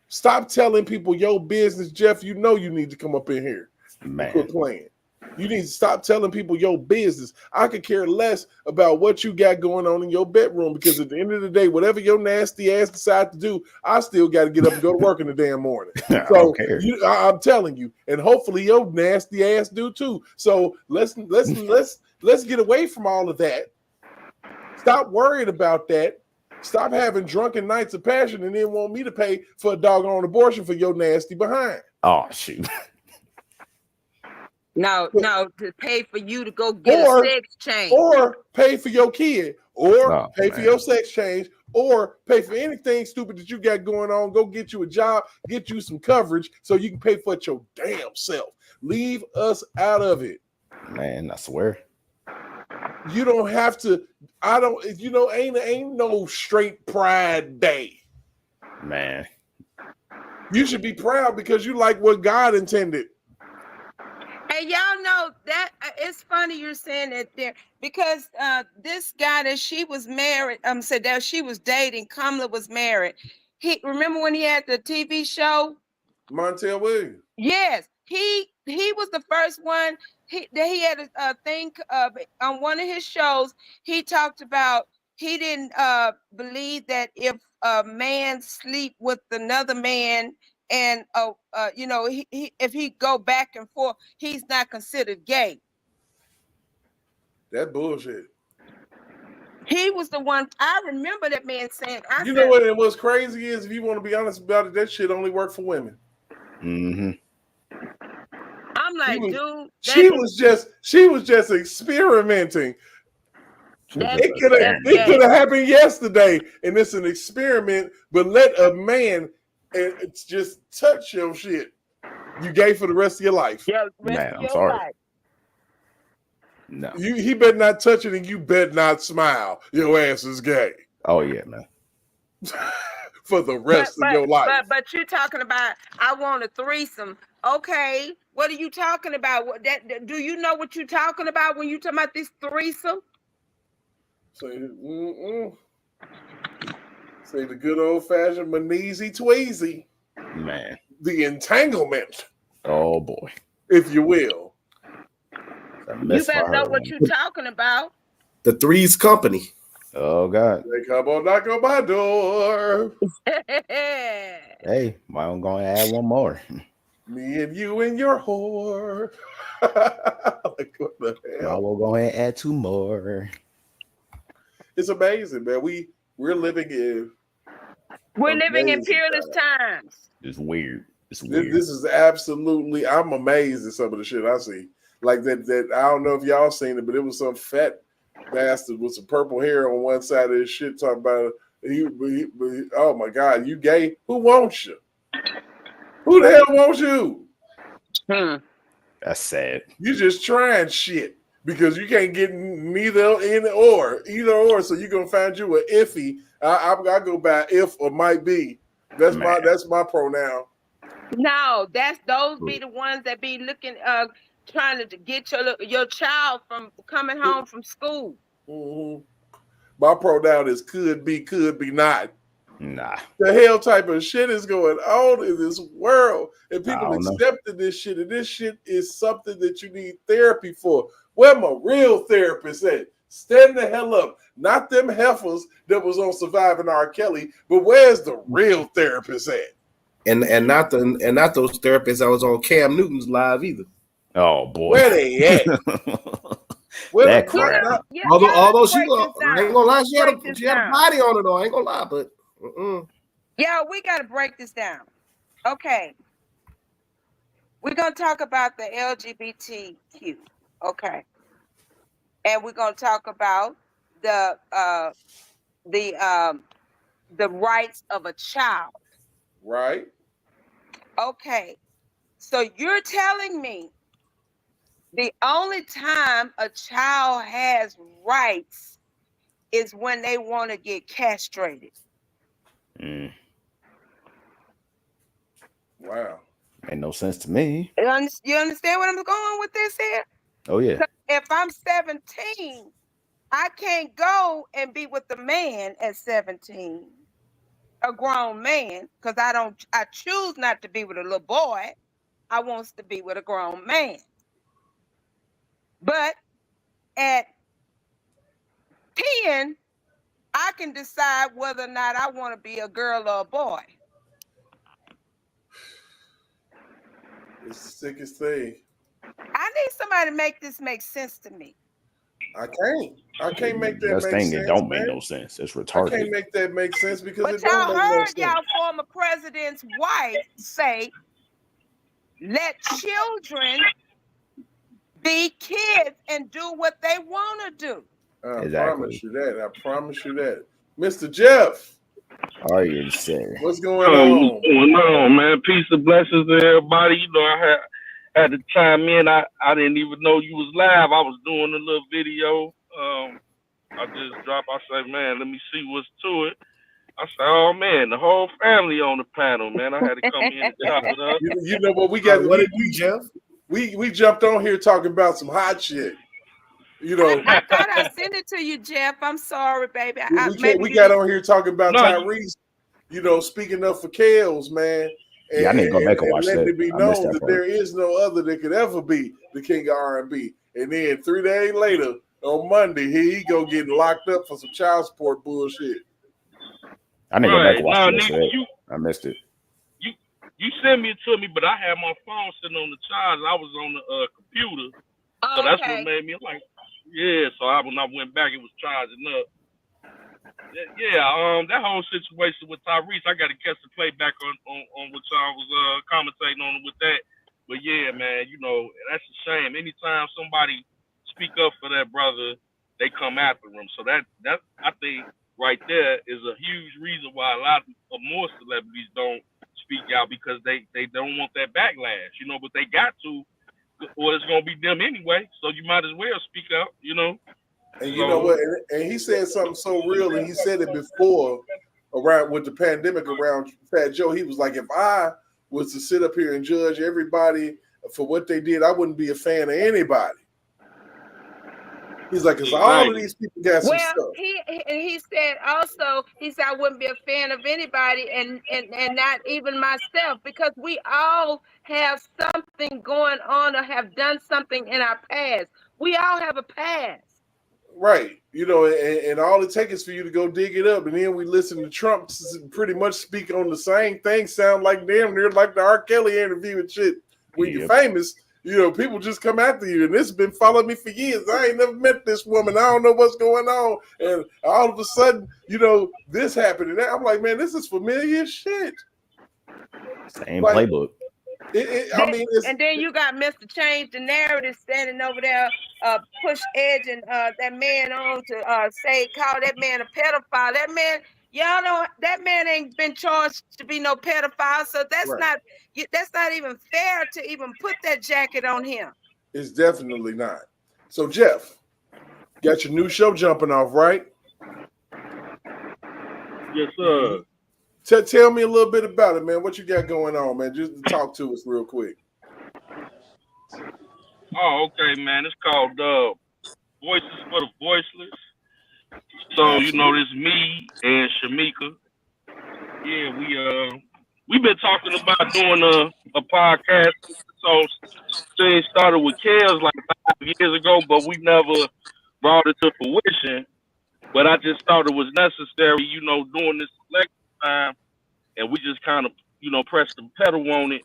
Stop telling people your business, Jeff. You know you need to come up in here. Man. Quit playing. You need to stop telling people your business. I could care less about what you got going on in your bedroom because at the end of the day, whatever your nasty ass decide to do, I still got to get up and go to work in the damn morning. So I'm telling you, and hopefully your nasty ass do too. So let's get away from all of that. Stop worrying about that. Stop having drunken nights of passion and then want me to pay for a doggone abortion for your nasty behind. Oh shoot. No, to pay for you to go get a sex change. Or pay for your kid. Or pay for your sex change. Or pay for anything stupid that you got going on. Go get you a job, get you some coverage so you can pay for it your damn self. Leave us out of it. Man, I swear. You don't have to. Ain't no straight pride day. Man. You should be proud because you like what God intended. And y'all know that it's funny you're saying that there because this guy that she was married, said that she was dating, Kamala was married. Remember when he had the TV show? Montel Williams. Yes, he was the first one. He had a thing on one of his shows. He talked about he didn't believe that if a man sleep with another man. And if he go back and forth, he's not considered gay. That bullshit. He was the one. I remember that man saying. Know what? And what's crazy is, if you want to be honest about it, that shit only worked for women. Mm-hmm. I'm like, dude. She was just experimenting. It could have happened yesterday, and it's an experiment. But let a man. And it's just touch your shit. You gay for the rest of your life. Yeah, man, I'm sorry. Life. No. He better not touch it and you better not smile. Your ass is gay. Oh yeah, man. For the rest of your life. But you're talking about I want a threesome. Okay. What are you talking about? Do you know what you're talking about when you talking about this threesome? Say the good old-fashioned maneezy tweezy. Man. The entanglement. Oh, boy. If you will. You better know what you're talking about. The Three's Company. Oh, God. They come on, knock on my door. Hey, I'm going to add one more. Me and you and your whore. Like, what the hell? I will go ahead and add two more. It's amazing, man. We're living in peerless times. It's weird. It's weird. This is absolutely. I'm amazed at some of the shit I see. Like that. I don't know if y'all seen it, but it was some fat bastard with some purple hair on one side of his shit talking about oh my God, you gay? Who wants you? Who the hell wants you? That's sad. You just trying shit because you can't get either or. So you're gonna find you a iffy. I go by if or might be. That's my pronoun. No, those be the ones that be looking trying to get your child from coming home from school. Mm-hmm. My pronoun is could be not. Nah. The hell type of shit is going on in this world, and people accepting this shit, and this shit is something that you need therapy for. Where my real therapist at? Stand the hell up. Not them heifers that was on Surviving R. Kelly, but where's the real therapist at? And not those therapists that was on Cam Newton's live either. Oh boy. Where they at? That crap. Although she I ain't gonna lie, she had a body on it though. I ain't gonna lie, but yeah, we gotta break this down. Okay. We're gonna talk about the LGBTQ. Okay. And we're gonna talk about the rights of a child. Right. Okay. So you're telling me the only time a child has rights is when they want to get castrated. Wow. Ain't no sense to me. You understand what I'm going with this here? Oh, yeah. If I'm 17, I can't go and be with a man at 17, a grown man, because I choose not to be with a little boy. I want to be with a grown man. But at 10, I can decide whether or not I want to be a girl or a boy. It's the sickest thing. I need somebody to make this make sense to me. I can't make that make sense. It don't make man. no sense. It's retarded. I can't make that make sense because But it don't y'all make no heard sense. y'all former president's wife say, let children be kids and do what they want to do. I promise you that. I promise you that. Mr. Jeff. Are you sir? What's going on? What's going on, man? Peace and blessings to everybody. You know, I had to chime in. I didn't even know you was live. I was doing a little video. I just dropped. I said, man, let me see what's to it. I said, oh man, the whole family on the panel, man. I had to come in and chop it up. You know what we got? What did you, Jeff? We jumped on here talking about some hot shit. You know, I thought I sent it to you, Jeff. I'm sorry, baby. we got on here talking about Tyrese. You know, speaking up for Kellz, man. And, I need to go back and watch that. Let it be known that there is no other that could ever be the king of R&B. And then 3 days later, on Monday, here he go getting locked up for some child support bullshit. I need to go back and watch that. I missed it. You sent it to me, but I had my phone sitting on the charge. I was on the computer, so that's what made me like, yeah. So when I went back, it was charging up. Yeah, that whole situation with Tyrese, I got to catch the play back on what y'all was commentating on with that. But yeah, man, you know, that's a shame. Anytime somebody speak up for that brother, they come after him. So that I think right there is a huge reason why a lot of more celebrities don't speak out, because they don't want that backlash, you know, but they got to, or it's going to be them anyway. So you might as well speak out, you know. And you know what? And he said something so real, and he said it before around with the pandemic around Fat Joe. He was like, if I was to sit up here and judge everybody for what they did, I wouldn't be a fan of anybody. He's like, because all of these people got some stuff. He said also, he said, I wouldn't be a fan of anybody and not even myself, because we all have something going on or have done something in our past. We all have a past. Right. You know, and all it takes is for you to go dig it up. And then we listen to Trump pretty much speak on the same thing, sound like damn near like the R. Kelly interview and shit. When you're famous, you know, people just come after you. And this has been following me for years. I ain't never met this woman. I don't know what's going on. And all of a sudden, you know, this happened. And I'm like, man, this is familiar shit. Same playbook. And then you got Mr. Change the Narrative standing over there, push edging that man on to call that man a pedophile. That man, y'all know that man ain't been charged to be no pedophile, so that's not even fair to even put that jacket on him. It's definitely not. So Jeff, got your new show jumping off, right? Yes, sir. Tell me a little bit about it, man. What you got going on, man? Just talk to us real quick. Oh, okay, man. It's called Voices for the Voiceless. So, you know, it's me and Shamika. Yeah, we've been talking about doing a podcast. So things started with Kellz like 5 years ago, but we never brought it to fruition. But I just thought it was necessary, you know, during this election time, and we just kind of, you know, pressed the pedal on it.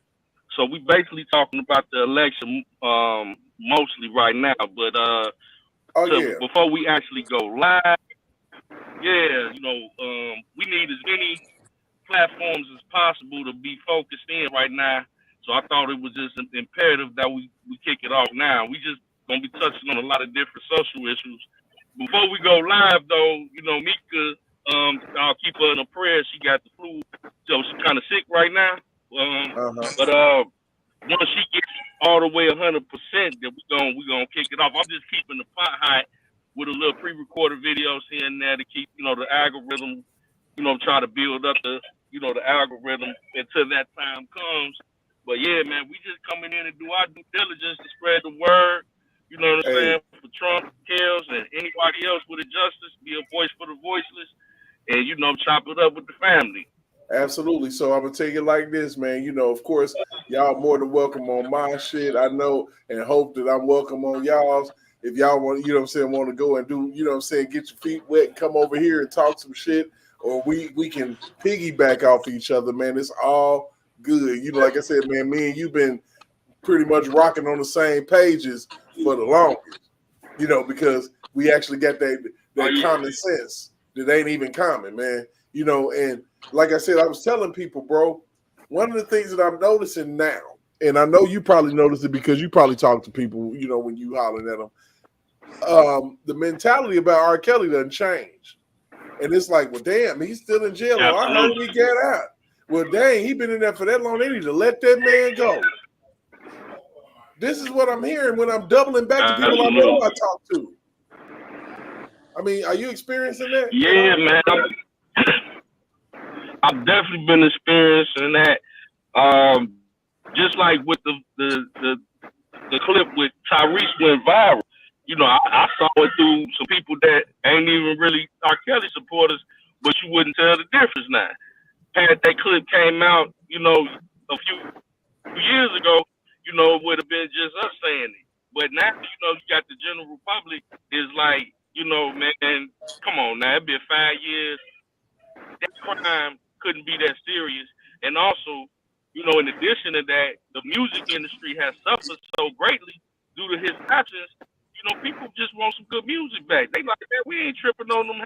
So we basically talking about the election mostly right now. But before we actually go live, you know, we need as many platforms as possible to be focused in right now. So I thought it was just imperative that we kick it off now. We just gonna be touching on a lot of different social issues. Before we go live, though, you know, Mika, I'll keep her in a prayer. She got the flu, so she's kind of sick right now. But once she gets all the way 100%, then we gonna kick it off. I'm just keeping the pot hot with a little pre-recorded videos here and there to keep, you know, the algorithm, you know, try to build up the, you know, the algorithm until that time comes. But yeah, man, we just coming in and do our due diligence to spread the word. You know what I'm saying? For Trump, Kellz, and anybody else with a justice, be a voice for the voiceless, and, you know, chop it up with the family. Absolutely. So I'm gonna tell you like this, man. You know, of course, y'all more than welcome on my shit. I know and hope that I'm welcome on y'all's. if y'all want, want to go and do, get your feet wet and come over here and talk some shit, or we can piggyback off each other, man. It's all good. Like I said, man, me and you been pretty much rocking on the same pages for the longest, because we actually got that common sense that ain't even common, man. And like I said, I was telling people, bro, one of the things that I'm noticing now, and I know you probably noticed it because you probably talk to people, when you hollering at them. The mentality about R. Kelly doesn't change. And it's like, well, damn, he's still in jail. I heard he get out. Well, dang, he been in there for that long. They need to let that man go. This is what I'm hearing when I'm doubling back to people I know I talk to. I mean, are you experiencing that? Yeah, man. I've definitely been experiencing that. Just like with the clip with Tyrese went viral. I saw it through some people that ain't even really R. Kelly supporters, but you wouldn't tell the difference now. Had that clip came out, a few years ago, it would have been just us saying it. But now, you got the general public is like, man, come on now, it'd been 5 years. That crime couldn't be that serious. And also, in addition to that, the music industry has suffered so greatly due to his absence. People just want some good music back. They like that. We ain't tripping on them.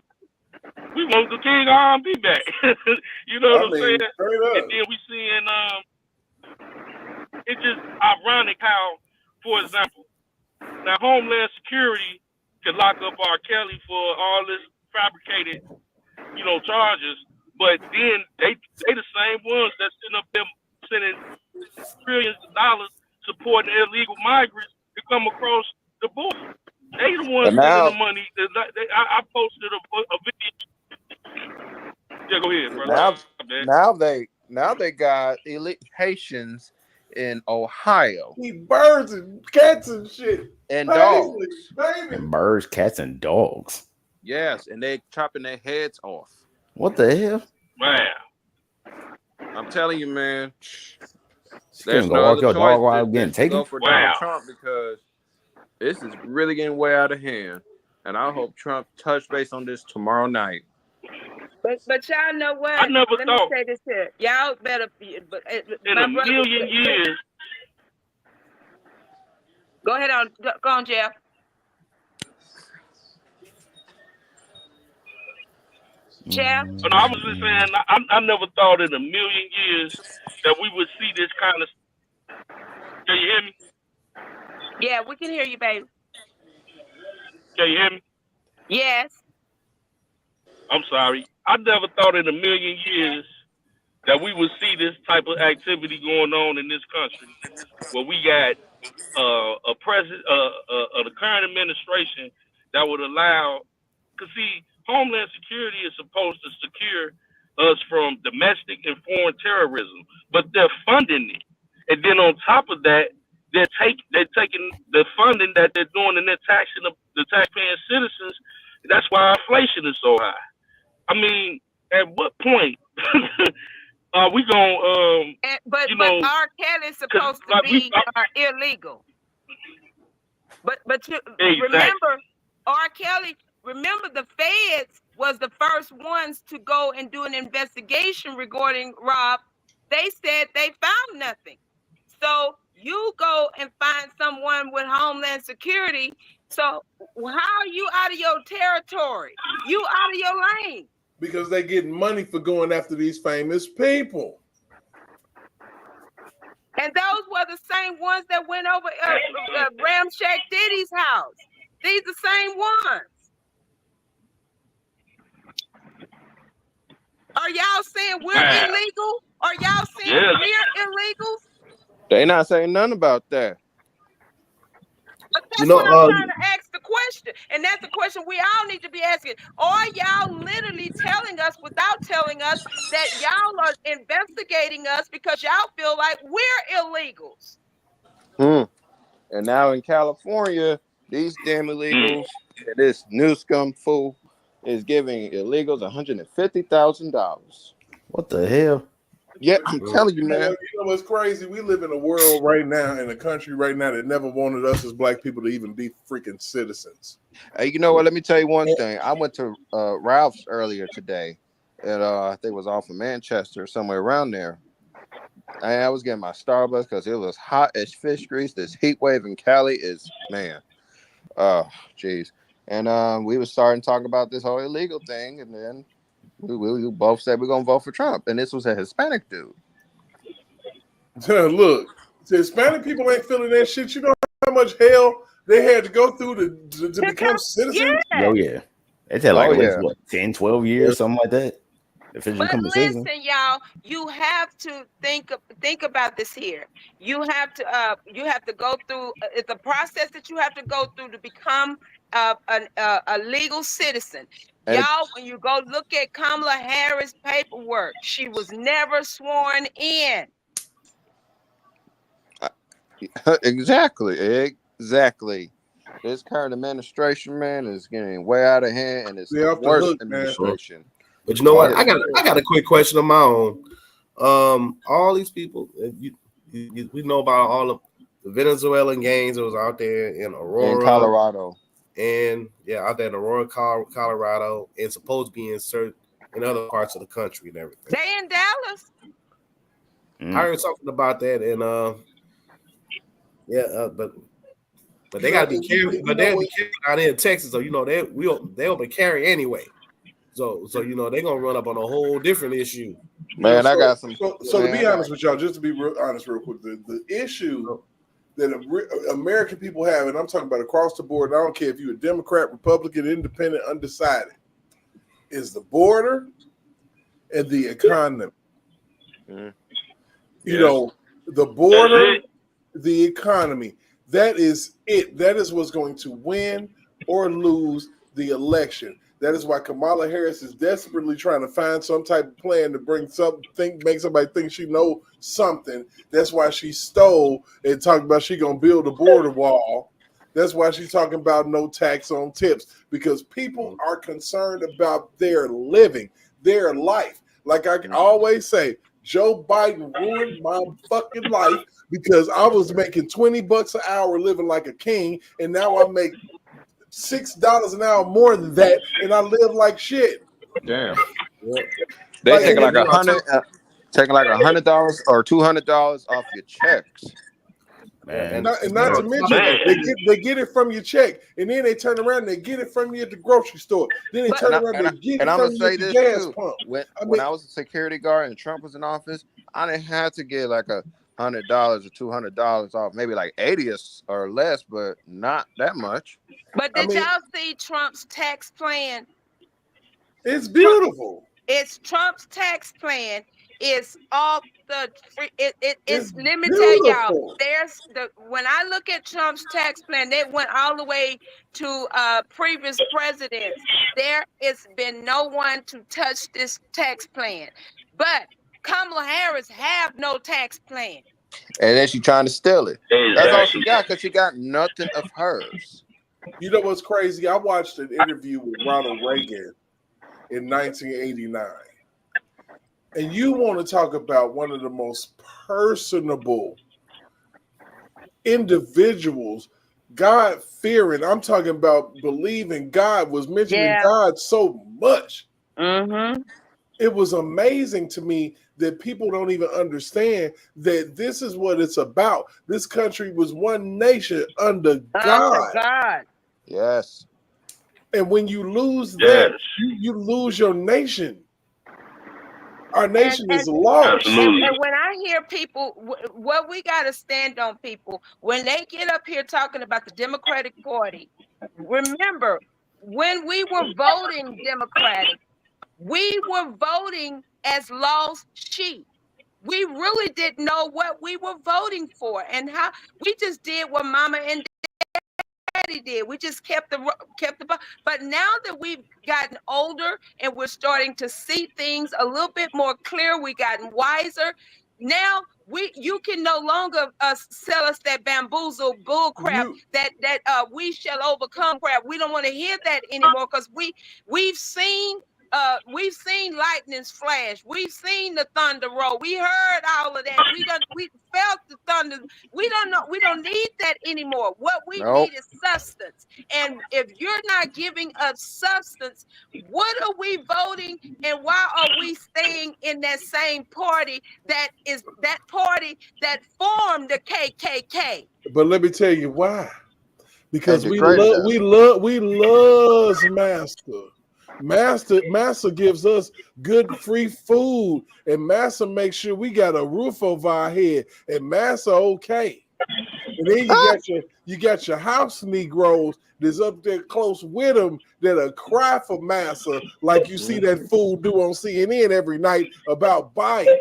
We want the king R&B back. You know what I'm saying? And then we seeing it's just ironic how, for example, now Homeland Security could lock up R. Kelly for all this fabricated, charges, but then they the same ones that send up them sending trillions of dollars supporting illegal migrants to come across the border. They the ones sending the money. I posted a video. Yeah, go ahead, brother. Now they got elite Haitians in Ohio. Eat birds and cats and shit. And dogs. And birds, cats, and dogs. Yes, and they chopping their heads off. What the hell? Wow. I'm telling you, man. There's no other choice dog while getting taken. Go for Donald Trump because this is really getting way out of hand. And I hope Trump touch base on this tomorrow night. But y'all know what? I never Let thought. me say this here. Y'all better be. In a million years. Go ahead on. Go on, Jeff. Jeff? No, I was just saying, I never thought in a million years that we would see this kind of. Can you hear me? Yeah, we can hear you, baby. Can you hear me? Yes. I'm sorry. I never thought in a million years that we would see this type of activity going on in this country, where we got a president, the current administration that would allow. Because see, Homeland Security is supposed to secure us from domestic and foreign terrorism, but they're funding it, and then on top of that, they're taking the funding that they're doing and they're taxing the taxpaying citizens. That's why inflation is so high. I mean, at what point are we going? But R. Kelly is supposed to be illegal. But you remember, R. Kelly. Remember, the feds was the first ones to go and do an investigation regarding Rob. They said they found nothing. So you go and find someone with Homeland Security. So how are you out of your territory? You out of your lane. Because they're getting money for going after these famous people. And those were the same ones that went over Ramshack Diddy's house. These the same ones. Are y'all saying we're illegal? Are y'all saying we're illegals? They not saying nothing about that. But that's what I'm trying to ask the question. And that's the question we all need to be asking. Are y'all literally telling us without telling us that y'all are investigating us because y'all feel like we're illegals? And now in California, these damn illegals, this new scum fool is giving illegals $150,000. What the hell? Yeah, I'm telling you, man. You know what's crazy? We live in a world right now, in a country right now that never wanted us as black people to even be freaking citizens. Hey, you know what? Let me tell you one thing. I went to Ralph's earlier today, and I think it was off of Manchester, somewhere around there. And I was getting my Starbucks because it was hot as fish grease. This heat wave in Cali is, man, oh, jeez. And we were starting talking about this whole illegal thing, and then we both said we're gonna vote for Trump, and this was a Hispanic dude. Look, the Hispanic people ain't feeling that shit. You know how much hell they had to go through to become citizens? Oh, yeah. It had like, what, 10, 12 years, something like that? If it's But become a citizen. listen, y'all, you have to think about this here. You have to go through it's a process that you have to go through to become a legal citizen. Y'all, when you go look at Kamala Harris' paperwork, she was never sworn in. Exactly. This current administration, man, is getting way out of hand, and it's the worst administration. But you know what? I got a quick question of my own. All these people, we know about all of the Venezuelan gangs that was out there in Aurora, in Colorado, and out there in Aurora, Colorado, and supposed to be in other parts of the country and everything. They in Dallas. I heard something about that, and but they got to be careful. But they'll be careful out there in Texas, so they'll be carry anyway. So you know they're gonna run up on a whole different issue. Man, I got some. So to be honest with y'all, just to be honest real quick, the issue that American people have, and I'm talking about across the board, I don't care if you're a Democrat, Republican, Independent, undecided, is the border and the economy. You know, the border, the economy. That is it. That is what's going to win or lose the election. That is why Kamala Harris is desperately trying to find some type of plan to make somebody think she knows something. That's why she stole and talked about she gonna build a border wall. That's why she's talking about no tax on tips, because people are concerned about their living, their life. Like I always say, Joe Biden ruined my fucking life because I was making $20 an hour living like a king, and now I make $6 an hour more than that, and I live like shit. Damn. They taking like $100 or $200 off your checks. Man. And not to mention, they get it from your check, and then they turn around and they get it from you at the grocery store. Then they turn around and they get it from you at the gas pump. When I was a security guard and Trump was in office, I didn't have to get like $100 or $200 off, maybe like 80 or less, but not that much. But did y'all see Trump's tax plan? It's beautiful. It's Trump's tax plan. It's off the free. It's let me tell y'all. When I look at Trump's tax plan, they went all the way to previous presidents. There has been no one to touch this tax plan. But Kamala Harris have no tax plan. And then she trying to steal it. That's all she got, because she got nothing of hers. You know what's crazy? I watched an interview with Ronald Reagan in 1989. And you want to talk about one of the most personable individuals, God-fearing. I'm talking about believing God, was mentioning God so much. Mm-hmm. It was amazing to me that people don't even understand that this is what it's about. This country was one nation under God. Yes. And when you lose that, you lose your nation. Our nation is lost. And when I hear people, what we got to stand on, people, when they get up here talking about the Democratic Party, remember, when we were voting Democratic, we were voting as lost sheep. We really didn't know what we were voting for, and how we just did what Mama and Daddy did. We just kept the. But now that we've gotten older and we're starting to see things a little bit more clear, we gotten wiser. Now you can no longer sell us that bamboozle bull crap that we shall overcome crap. We don't want to hear that anymore, because we've seen we've seen lightnings flash. We've seen the thunder roll. We heard all of that. We felt the thunder. We don't need that anymore. What we need is substance. And if you're not giving us substance, what are we voting? And why are we staying in that same party that is that party that formed the KKK? But let me tell you why. Because we love Master. Master gives us good free food, and Master makes sure we got a roof over our head, and Master okay. And then you got your house Negroes that's up there close with him that'll cry for Master, like you see that fool do on CNN every night about Biden.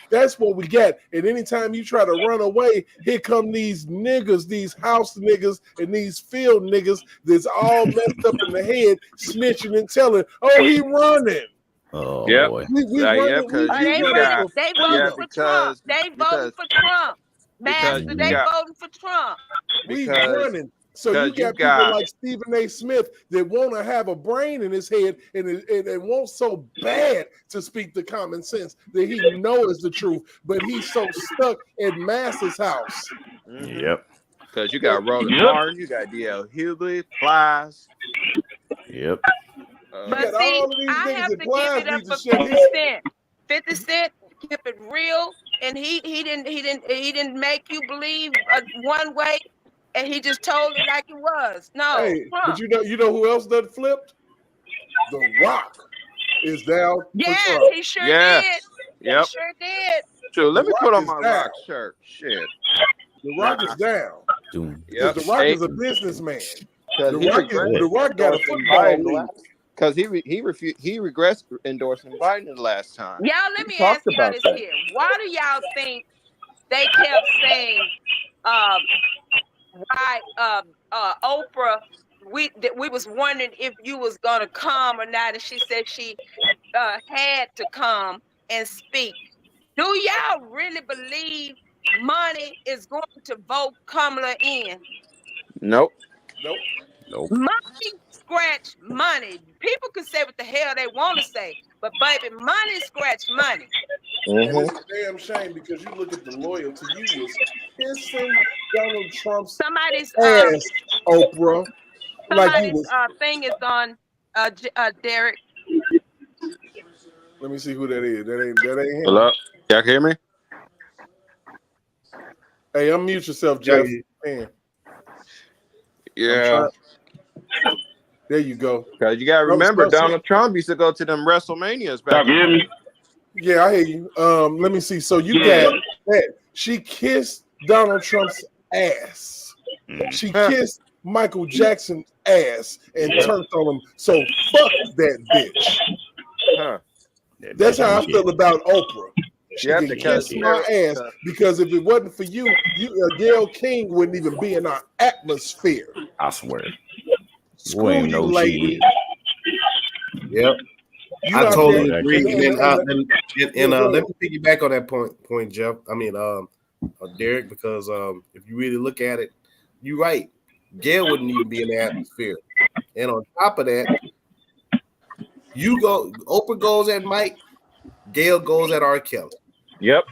That's what we got. And anytime you try to run away, here come these niggas, these house niggas and these field niggas that's all messed up in the head, snitching and telling, oh, he running. Oh, yeah. Boy. They voted for Trump. They voted for Trump. Master, they voting for Trump. We running. So you got people like Stephen A. Smith that want to have a brain in his head and wants so bad to speak the common sense that he knows the truth, but he's so stuck at Master's house. Yep. Because you got Roland Martin, you got D.L. Hughley, Plies. Yep. But see, I have to give it up for 50 Cent. 50 Cent kept it real, and he didn't make you believe one way. And he just told it like it was. No, hey, but you know who else that flipped? The Rock is down. Yes, for Trump. He sure did. Yep. He sure did. Sure, let me put on my Rock shirt. Shit. The Rock is down. Yep. The Rock is a businessman. The Rock got a football league. Because he regressed endorsing Biden the last time. Y'all, let me ask y'all this here. Why do y'all think they kept saying why Oprah, we was wondering if you was gonna come or not, and she said she had to come and speak. Do y'all really believe money is going to vote Kamala in? Nope. Money scratch money. People can say what the hell they want to say, but baby, money scratch money. It's a damn shame because you look at the loyalty. You was kissing Donald Trump's somebody's ass, Oprah. Somebody's thing is on Derek. Let me see who that is. That ain't him. Hello? Y'all can hear me? Hey, unmute yourself, Jeff. Yeah. There you go. Because you gotta remember, Donald Trump used to go to them WrestleManias back. Hear me? Yeah, I hear you. Let me see. So you got that. She kissed Donald Trump's ass. She kissed Michael Jackson's ass and turned on him. So fuck that bitch. That's how I feel about Oprah. She can kiss my ass because if it wasn't for you, Gayle King wouldn't even be in our atmosphere. I swear. Screw you, lady. Yep. I totally agree. And let me piggyback on that point, Jeff. I mean, Derek, because if you really look at it, you're right. Gayle wouldn't even be in the atmosphere. And on top of that, Oprah goes at Mike, Gayle goes at R. Kelly. Yep.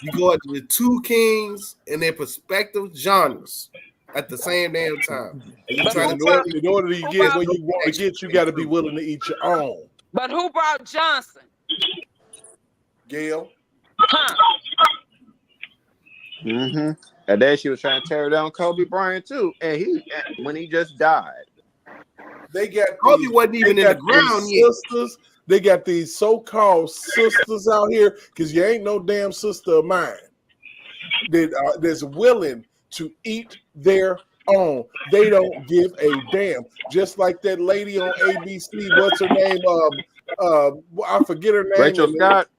You go at the two kings in their respective genres at the same damn time. And you try in order to get what you want to get, you got to be willing to eat your own. But who brought Johnson? Gayle. And then she was trying to tear down Kobe Bryant too, and when he just died. They got Kobe wasn't even in the ground yet. Sisters. They got these so-called sisters out here because you ain't no damn sister of mine that's willing to eat their own. They don't give a damn. Just like that lady on ABC. What's her name? I forget her name. Rachel Scott.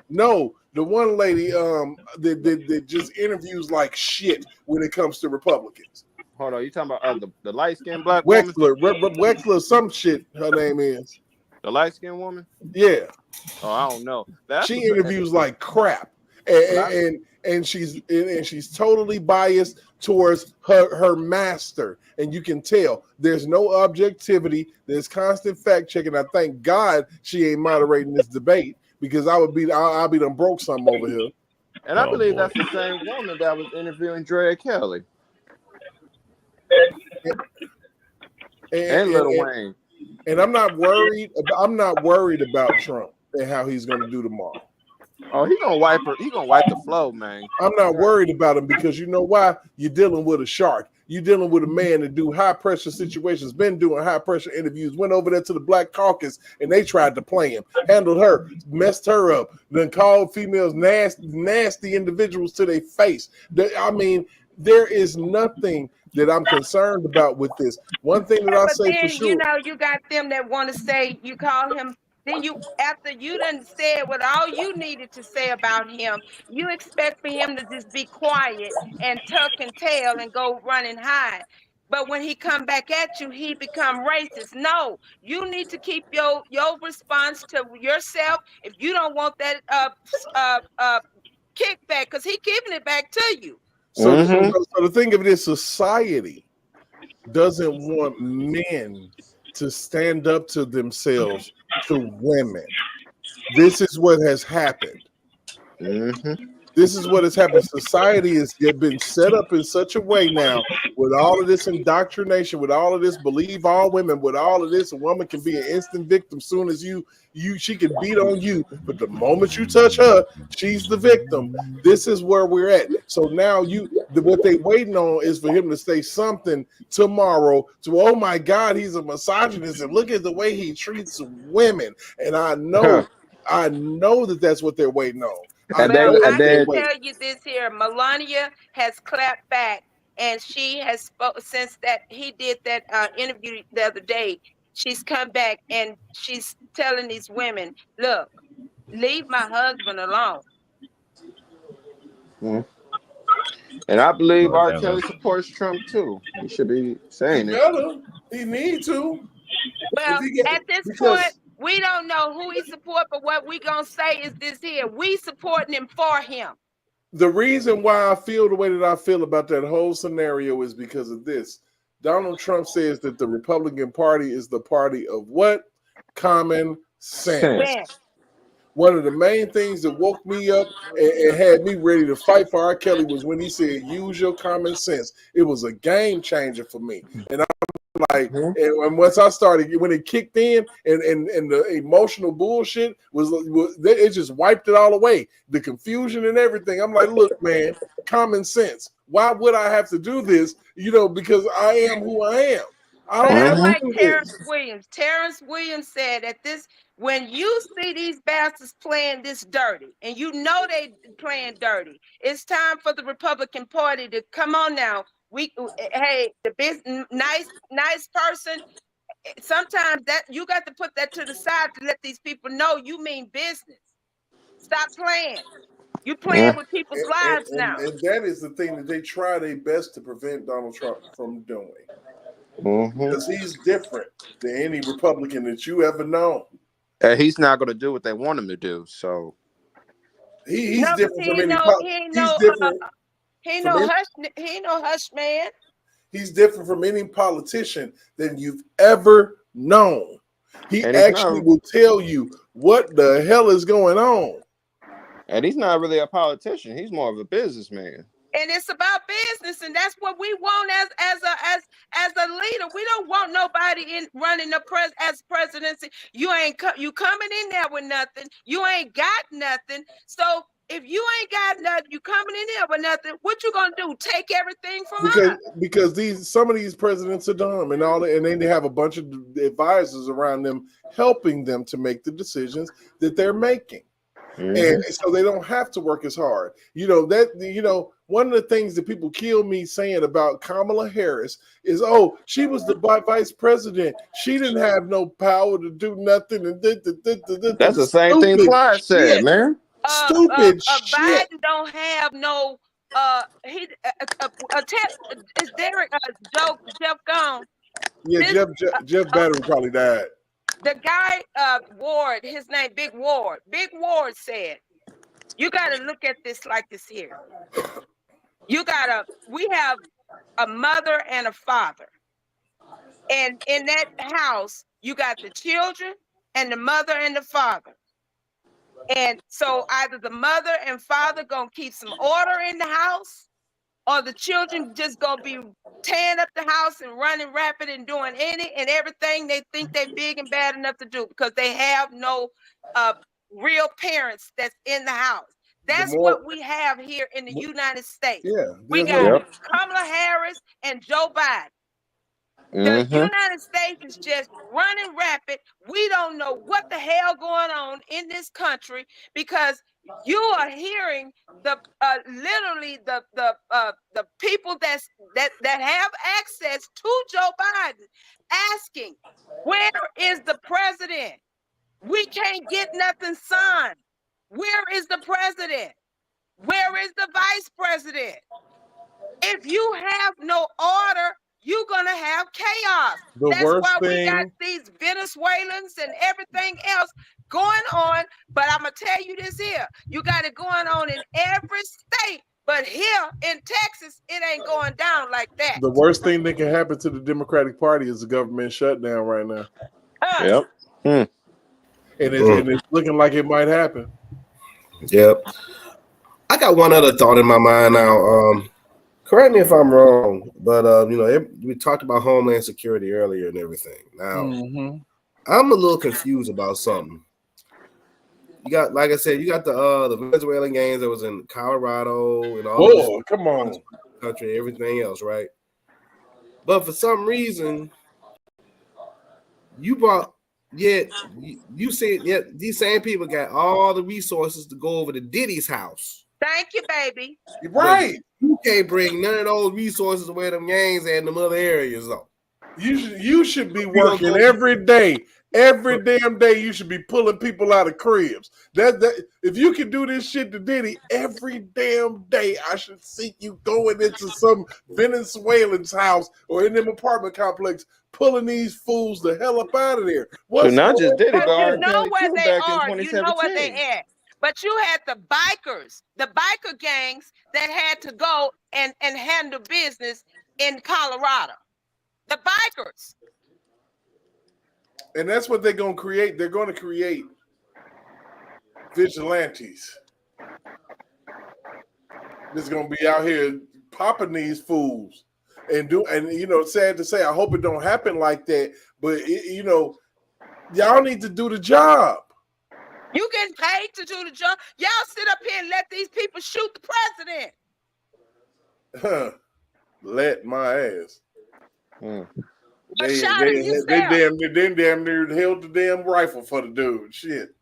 No, the one lady that just interviews like shit when it comes to Republicans. Hold on, you talking about the light-skinned black Wexler, Wexler, some shit. Her name is the light-skinned woman. Yeah. Oh, I don't know. She interviews like crap, and and she's totally biased towards her master, and you can tell there's no objectivity. There's constant fact checking. I thank God she ain't moderating this debate, because I'll be done broke something over here. And I believe that's the same woman that was interviewing Dre Kelly and Lil Wayne. And I'm not worried about Trump and how he's going to do tomorrow. Oh, he gonna wipe her. He gonna wipe the flow, man. I'm not worried about him, because you know why? You're dealing with a shark. You're dealing with a man that do high pressure situations, been doing high pressure interviews, went over there to the Black Caucus and they tried to play him, handled her, messed her up, then called females nasty individuals to their face. I mean, there is nothing that I'm concerned about with this. One thing that I'll say for sure. You know, you got them that want to say, you call him, then you, after you done said what all you needed to say about him, you expect for him to just be quiet and tuck and tail and go run and hide. But when he come back at you, he become racist. No, you need to keep your response to yourself. If you don't want that kickback, because he giving it back to you. So the thing of it is, society doesn't want men to stand up to themselves, to women. This is what has happened. This is what has happened. Society has been set up in such a way now, with all of this indoctrination, with all of this believe all women, with all of this, a woman can be an instant victim. Soon as she can beat on you, but the moment you touch her, she's the victim. This is where we're at. So now what they waiting on is for him to say something tomorrow to, oh my God, he's a misogynist and look at the way he treats women. And I know that that's what they're waiting on. I can tell you this here: Melania has clapped back, and she has spoke since that he did that interview the other day. She's come back and she's telling these women, "Look, leave my husband alone." And I believe R. Kelly supports Trump too. He should be saying it. He need to. Well, at this point, we don't know who he support, but what we gonna say is this here: we supporting him for him. The reason why I feel the way that I feel about that whole scenario is because of this. Donald Trump says that the Republican Party is the party of what? Common sense. One of the main things that woke me up and had me ready to fight for R. Kelly was when he said, use your common sense. It was a game changer for me. And I'm like, and once I started, when it kicked in and the emotional bullshit was it just wiped it all away. The confusion and everything. I'm like, look, man, common sense. Why would I have to do this? Because I am who I am. I'm like Terrence Williams. Terrence Williams said that when you see these bastards playing this dirty, and you know they playing dirty, it's time for the Republican Party to come on now. The business, nice person. Sometimes that you got to put that to the side to let these people know you mean business. Stop playing. You playing with people's lives now. And that is the thing that they try their best to prevent Donald Trump from doing. Because he's different than any Republican that you ever known. He's not going to do what they want him to do. So he's different from any. He ain't no hush man. He's different from any politician that you've ever known. He actually will tell you what the hell is going on. And he's not really a politician. He's more of a businessman. And it's about business, and that's what we want as a leader. We don't want nobody running as presidency. You coming in there with nothing. You ain't got nothing. So if you ain't got nothing, you coming in there with nothing. What you gonna do? Take everything from us? Because some of these presidents are dumb and they have a bunch of advisors around them helping them to make the decisions that they're making. And so they don't have to work as hard. One of the things that people kill me saying about Kamala Harris is, she was the vice president. She didn't have no power to do nothing. And that's the same thing Clyde said, man. Stupid shit. Biden don't have no. Is Derek Jeff gone? Yeah, Jeff Battery probably died. The guy, Ward, his name, Big Ward. Big Ward said, You got to look at this like this here. We have a mother and a father. And in that house, you got the children and the mother and the father. And so either the mother and father gonna keep some order in the house, or the children just gonna be tearing up the house and running rapid and doing any and everything they think they're big and bad enough to do because they have no real parents that's in the house. That's what we have here in the United States. We got Kamala Harris and Joe Biden. The United States is just running rapid. We don't know what the hell going on in this country because you are hearing the literally the people that have access to Joe Biden asking, where is the president? We can't get nothing signed. Where is the president? Where is the vice president? If you have no order, you're going to have chaos. That's why we got these Venezuelans and everything else going on. But I'm going to tell you this here. You got it going on in every state. But here in Texas, it ain't going down like that. The worst thing that can happen to the Democratic Party is the government shutdown right now. Yep. And it's looking like it might happen. Yep. I got one other thought in my mind now. Correct me if I'm wrong, but we talked about Homeland Security earlier and everything. Now, I'm a little confused about something. You got, like I said, you got the Venezuelan gangs that was in Colorado and all this country and everything else, right? But for some reason, you said these same people got all the resources to go over to Diddy's house. Thank you, baby. Right. You can't bring none of those resources where them gangs and them other areas though. You should be working every day. Every damn day you should be pulling people out of cribs. That if you can do this shit to Diddy every damn day, I should see you going into some Venezuelan's house or in them apartment complex pulling these fools the hell up out of there. So not just Diddy, but you know where they are. You know where they at. But you had the bikers, the biker gangs that had to go and handle business in Colorado. The bikers. And that's what they're going to create. They're going to create vigilantes. That's going to be out here popping these fools. And sad to say, I hope it don't happen like that. But, y'all need to do the job. You getting paid to do the job. Y'all sit up here and let these people shoot the president. Let my ass. They damn near held the damn rifle for the dude. Shit.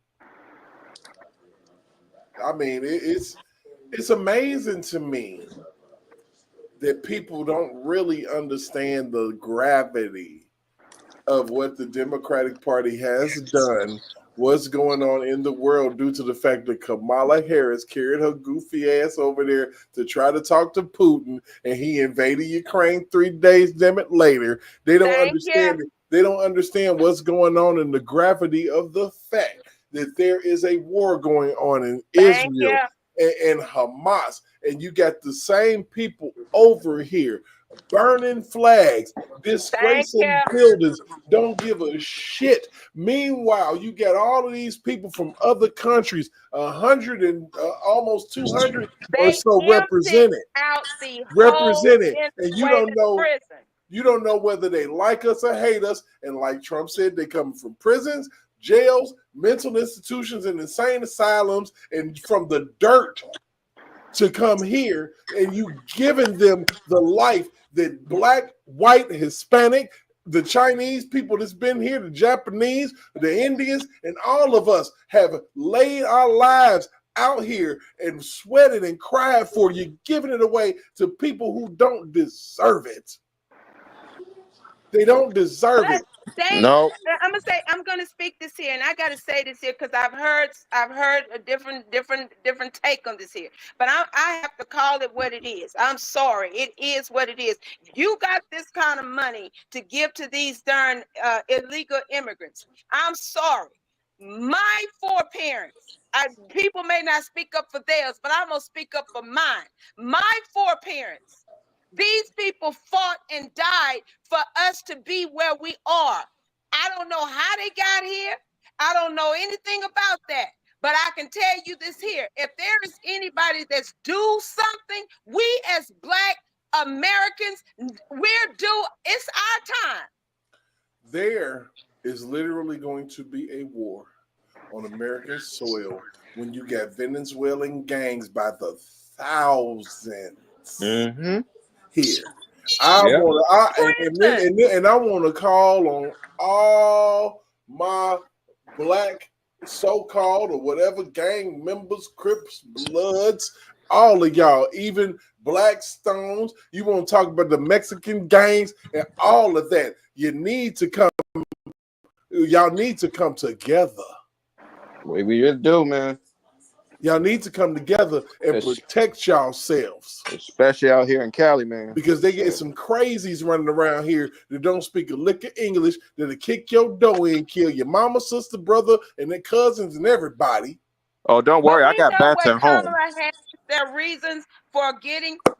I mean, it's amazing to me that people don't really understand the gravity of what the Democratic Party has done, what's going on in the world due to the fact that Kamala Harris carried her goofy ass over there to try to talk to Putin, and he invaded Ukraine 3 days, damn it, later. They don't understand it. They don't understand what's going on in the gravity of the fact that there is a war going on in Israel and Hamas, and you got the same people over here burning flags, disgracing buildings, don't give a shit. Meanwhile, you got all of these people from other countries, 100 and almost 200 or so represented, and you don't know whether they like us or hate us. And like Trump said, they come from prisons, jails, mental institutions, and insane asylums, and from the dirt to come here, and you giving them the life that Black, white, Hispanic, the Chinese people that's been here, the Japanese, the Indians, and all of us have laid our lives out here and sweated and cried for. You giving it away to people who don't deserve it. They don't deserve it. No, I'm gonna speak this here, and I gotta say this here because I've heard a different take on this here. But I have to call it what it is. I'm sorry, it is what it is. You got this kind of money to give to these darn illegal immigrants. I'm sorry. my four parents, people may not speak up for theirs, but I'm going to speak up for mine. My four parents, these people fought and died for us to be where we are. I don't know how they got here. I don't know anything about that. But I can tell you this here. If there is anybody that's due something, we as Black Americans, we're due. It's our time. There is literally going to be a war on American soil when you got Venezuelan gangs by the thousands here. I want to call on all my Black so-called or whatever gang members, Crips, Bloods, all of y'all, even Blackstones. You want to talk about the Mexican gangs and all of that. You need to come. Y'all need to come together. What we just do, man. Y'all need to come together and protect yourselves. Especially out here in Cali, man. Because they get some crazies running around here that don't speak a lick of English, that'll kick your door in, kill your mama, sister, brother, and their cousins and everybody. Oh, don't worry. I got bats at home. Kamala has their reasons for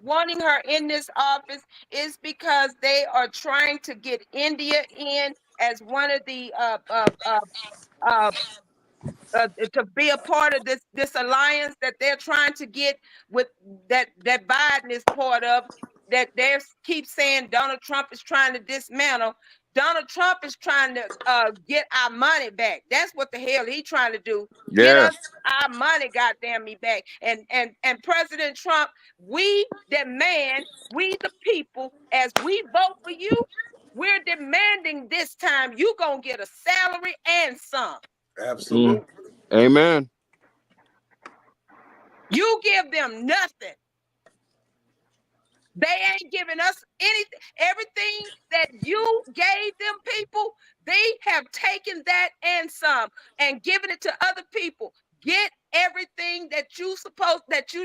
wanting her in this office is because they are trying to get India in as one of the to be a part of this alliance that they're trying to get with that Biden is part of, that they keep saying Donald Trump is trying to dismantle. Donald Trump is trying to get our money back. That's what the hell he's trying to do. Yeah. Get us our money, goddamn me, back. And President Trump, we demand, we the people, as we vote for you, we're demanding this time you gonna get a salary and some. Absolutely. Amen. You give them nothing. They ain't giving us anything. Everything that you gave them people, they have taken that and some and given it to other people. Get everything that you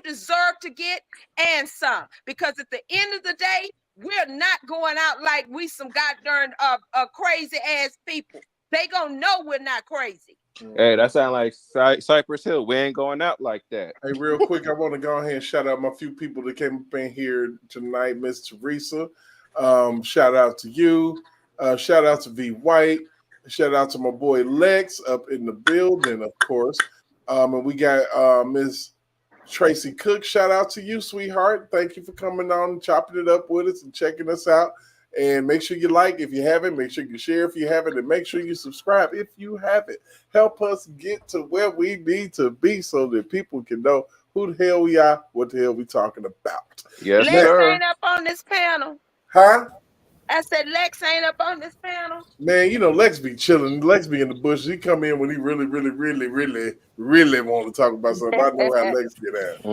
deserve to get and some. Because at the end of the day, we're not going out like we some goddamn crazy ass people. They gonna know we're not crazy. Hey, that sounds like Cypress Hill. We ain't going out like that. Hey, real quick, I want to go ahead and shout out my few people that came up in here tonight. Miss Teresa, shout out to you. Shout out to V White. Shout out to my boy Lex up in the building, of course. And we got Miss Tracy Cook. Shout out to you, sweetheart. Thank you for coming on and chopping it up with us and checking us out. And make sure you like if you haven't. Make sure you share if you haven't. And make sure you subscribe if you haven't. Help us get to where we need to be so that people can know who the hell we are, what the hell we talking about. Yes, Lex sir. ain't up on this panel. Huh? I said Lex ain't up on this panel. Man, you know, Lex be chilling. Lex be in the bush. He come in when he really want to talk about something. I know how Lex get at.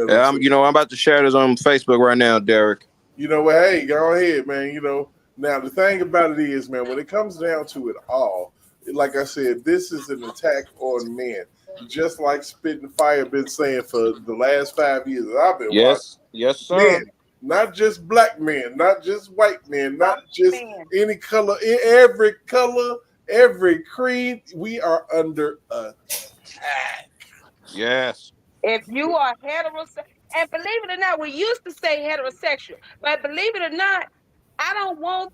Yeah, I'm about to share this on Facebook right now, Derek. You know what? Hey, go ahead, man. You know, now the thing about it is, man, when it comes down to it all, like I said, this is an attack on men. Just like Spit and Fire been saying for the last 5 years that I've been watching. Yes, sir. Men, not just black men, not just white men, not just any color, every creed, we are under attack. Yes. If you are heterosexual, and believe it or not, we used to say heterosexual, but believe it or not, I don't want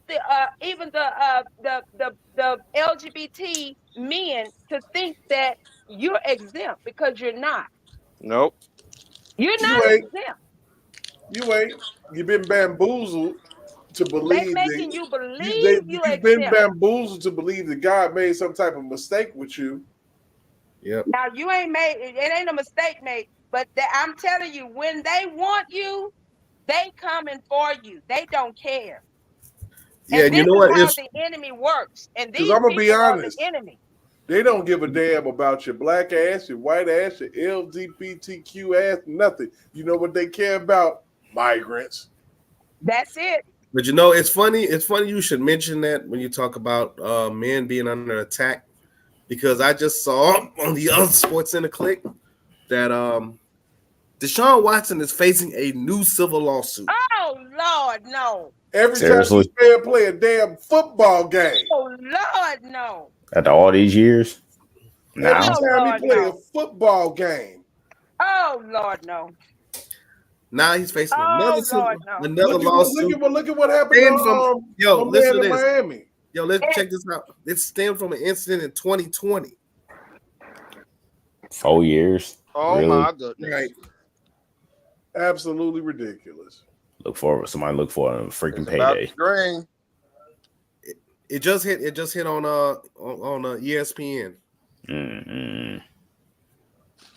even the LGBT men to think that you're exempt, because you're not. Nope. You're not exempt. You ain't. You've been bamboozled to believe They making you believe you've been bamboozled to believe that God made some type of mistake with you. Yep. Now you ain't made it. Ain't a mistake made. But I'm telling you, when they want you, they coming for you. They don't care. Yeah, and you know what? How the enemy works. And these I'm gonna be honest. The enemy. They don't give a damn about your black ass, your white ass, your LGBTQ ass, nothing. You know what they care about? Migrants. That's it. But you know, it's funny. It's funny you should mention that when you talk about men being under attack, because I just saw on the other Sports Center click that Deshaun Watson is facing a new civil lawsuit. Oh Lord, no! Every time you play a damn football game. Oh Lord, no! After all these years, Every Oh, time Lord, he play no. a football game. Oh, Lord, no. Now he's facing Oh, Lord, no. another lawsuit. Look at what happened Yo, listen to this. Miami. Yo, let's check this out. It stemmed from an incident in 2020. 4 years. Oh really? my goodness! Right. Absolutely ridiculous. Somebody look for a freaking It's about payday. the green. It just hit on ESPN. Mm-hmm.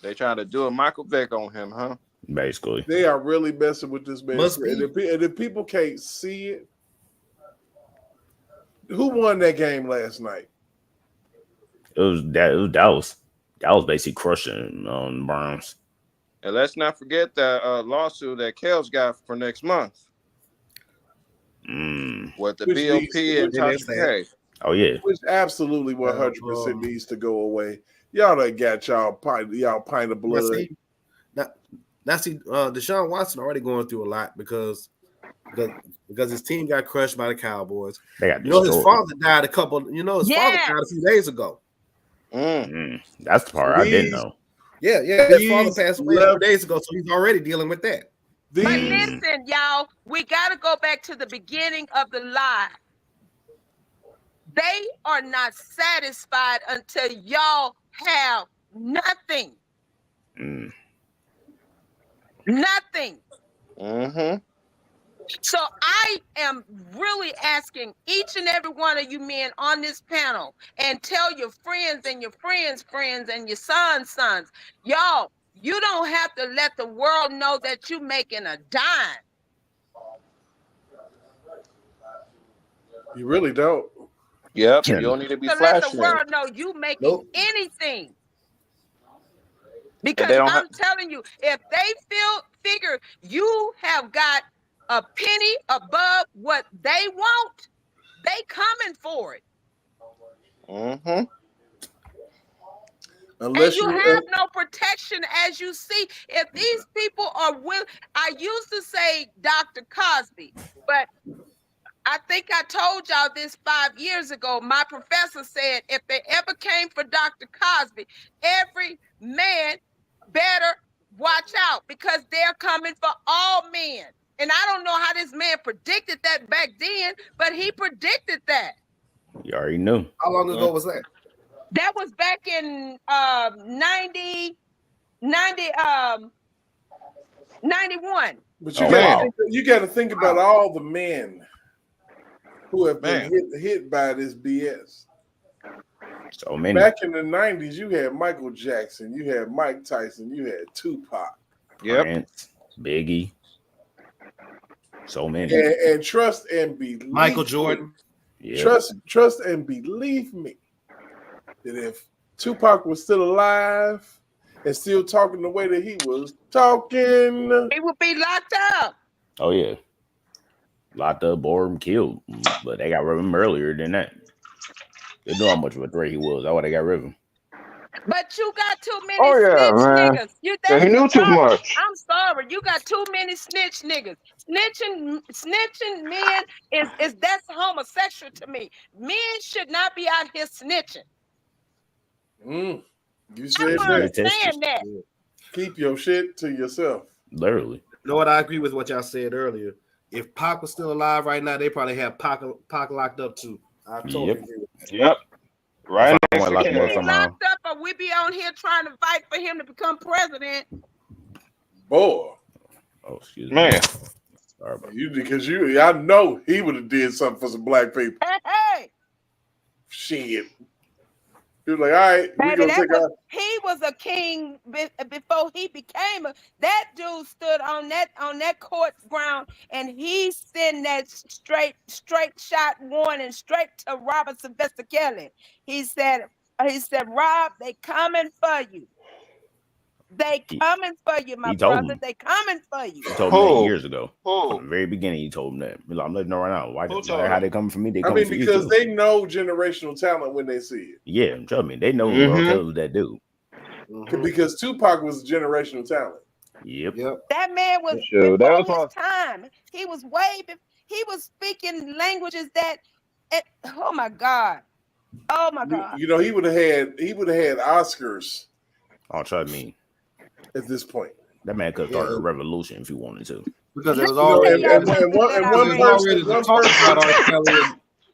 They trying to do a Michael Vick on him, huh? Basically, they are really messing with this man. Must be. And if people can't see it, who won that game last night? it was Dallas. Dallas basically crushing on the Browns. And let's not forget that lawsuit that Kellz got for next month with the BOP and Tasha K. Oh yeah, which absolutely 100% needs to go away. Y'all done got y'all pint of blood. Deshaun Watson already going through a lot because his team got crushed by the Cowboys. His father died his father died a few days ago. That's the part I didn't know. Yeah, his father passed away a few days ago, so he's already dealing with that. But listen, y'all, we got to go back to the beginning of the lie. They are not satisfied until y'all have nothing. Nothing. Mm-hmm. So I am really asking each and every one of you men on this panel, and tell your friends and your friends' friends and your sons' sons, y'all, you don't have to let the world know that you're making a dime. You really don't. Yep, you don't need to be flashing. Let the world know you making anything. Because I'm telling you, if they figure you have got a penny above what they want, they coming for it. Mm-hmm. And you have no protection, as you see. If these people are willing, I used to say Dr. Cosby, but I think I told y'all this 5 years ago. My professor said if they ever came for Dr. Cosby, every man better watch out, because they're coming for all men. And I don't know how this man predicted that back then, but he predicted that. You already knew. How long ago was that? That was back in 91. But you got to think about all the men who have been hit by this BS. So many. Back in the 90s, you had Michael Jackson, you had Mike Tyson, you had Tupac. Prince, Biggie. So many. And trust and believe Michael Jordan. Yep. Trust and believe me that if Tupac was still alive and still talking the way that he was talking, he would be locked up. Oh yeah. Locked up or killed. But they got rid of him earlier than that. They knew how much of a threat he was. That's why they got rid of him. But you got too many snitch niggas. He knew too much. I'm sorry, you got too many snitch niggas. Snitching men is that's homosexual to me. Men should not be out here snitching. You said I don't understand that. Keep your shit to yourself. Literally. You know what? I agree with what y'all said earlier. If Pac was still alive right now, they probably have Pac locked up too. I totally agree with that. Yep. Right. He locked up, or we be on here trying to fight for him to become president. Boy. Oh, excuse me. Man. Sorry about you. I know he would have did something for some black people. Hey. Shit. He was like, all right, baby, he was a king before he became that dude stood on that court ground, and he sent that straight shot warning straight to Robert Sylvester Kelly. He said, Rob, they coming for you. They coming for you, my brother. They coming for you. He told me that years ago. From the very beginning, he told him that. I'm letting you know right now. Why how they coming for me? They coming for you because too. they know generational talent when they see it. Yeah, trust me. They know that dude. Because Tupac was generational talent. Yep. That man was before his time. He was he was speaking languages that, oh my God. Oh my God! You know, he would have had Oscars. Oh, trust me. At this point, that man could start a revolution if he wanted to. Because there was already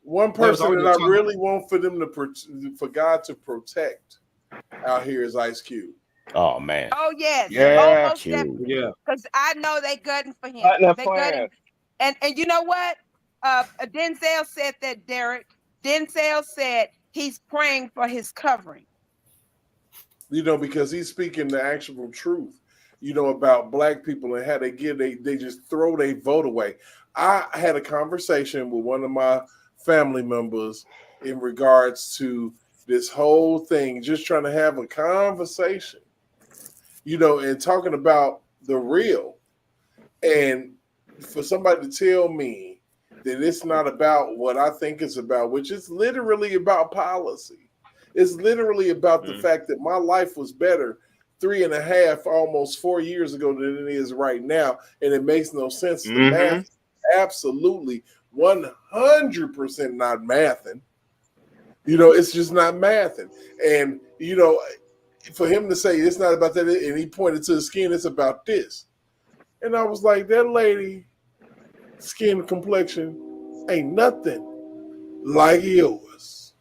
one person that I really want for God to protect out here is Ice Cube. Oh man. Oh yes. Yeah. Almost definitely. Because I know they gutting for him. They gutting. And you know what? Denzel said that, Derek. Denzel said he's praying for his covering. You know, because he's speaking the actual truth, you know, about black people and how they just throw their vote away. I had a conversation with one of my family members in regards to this whole thing, just trying to have a conversation, you know, and talking about the real. And for somebody to tell me that it's not about what I think it's about, which is literally about policy. It's literally about the fact that my life was better 3.5, almost 4 years ago than it is right now. And it makes no sense. The math is absolutely 100% not mathing. You know, it's just not mathing. And, you know, for him to say it's not about that, and he pointed to the skin, it's about this. And I was like, that lady, skin complexion ain't nothing like yours.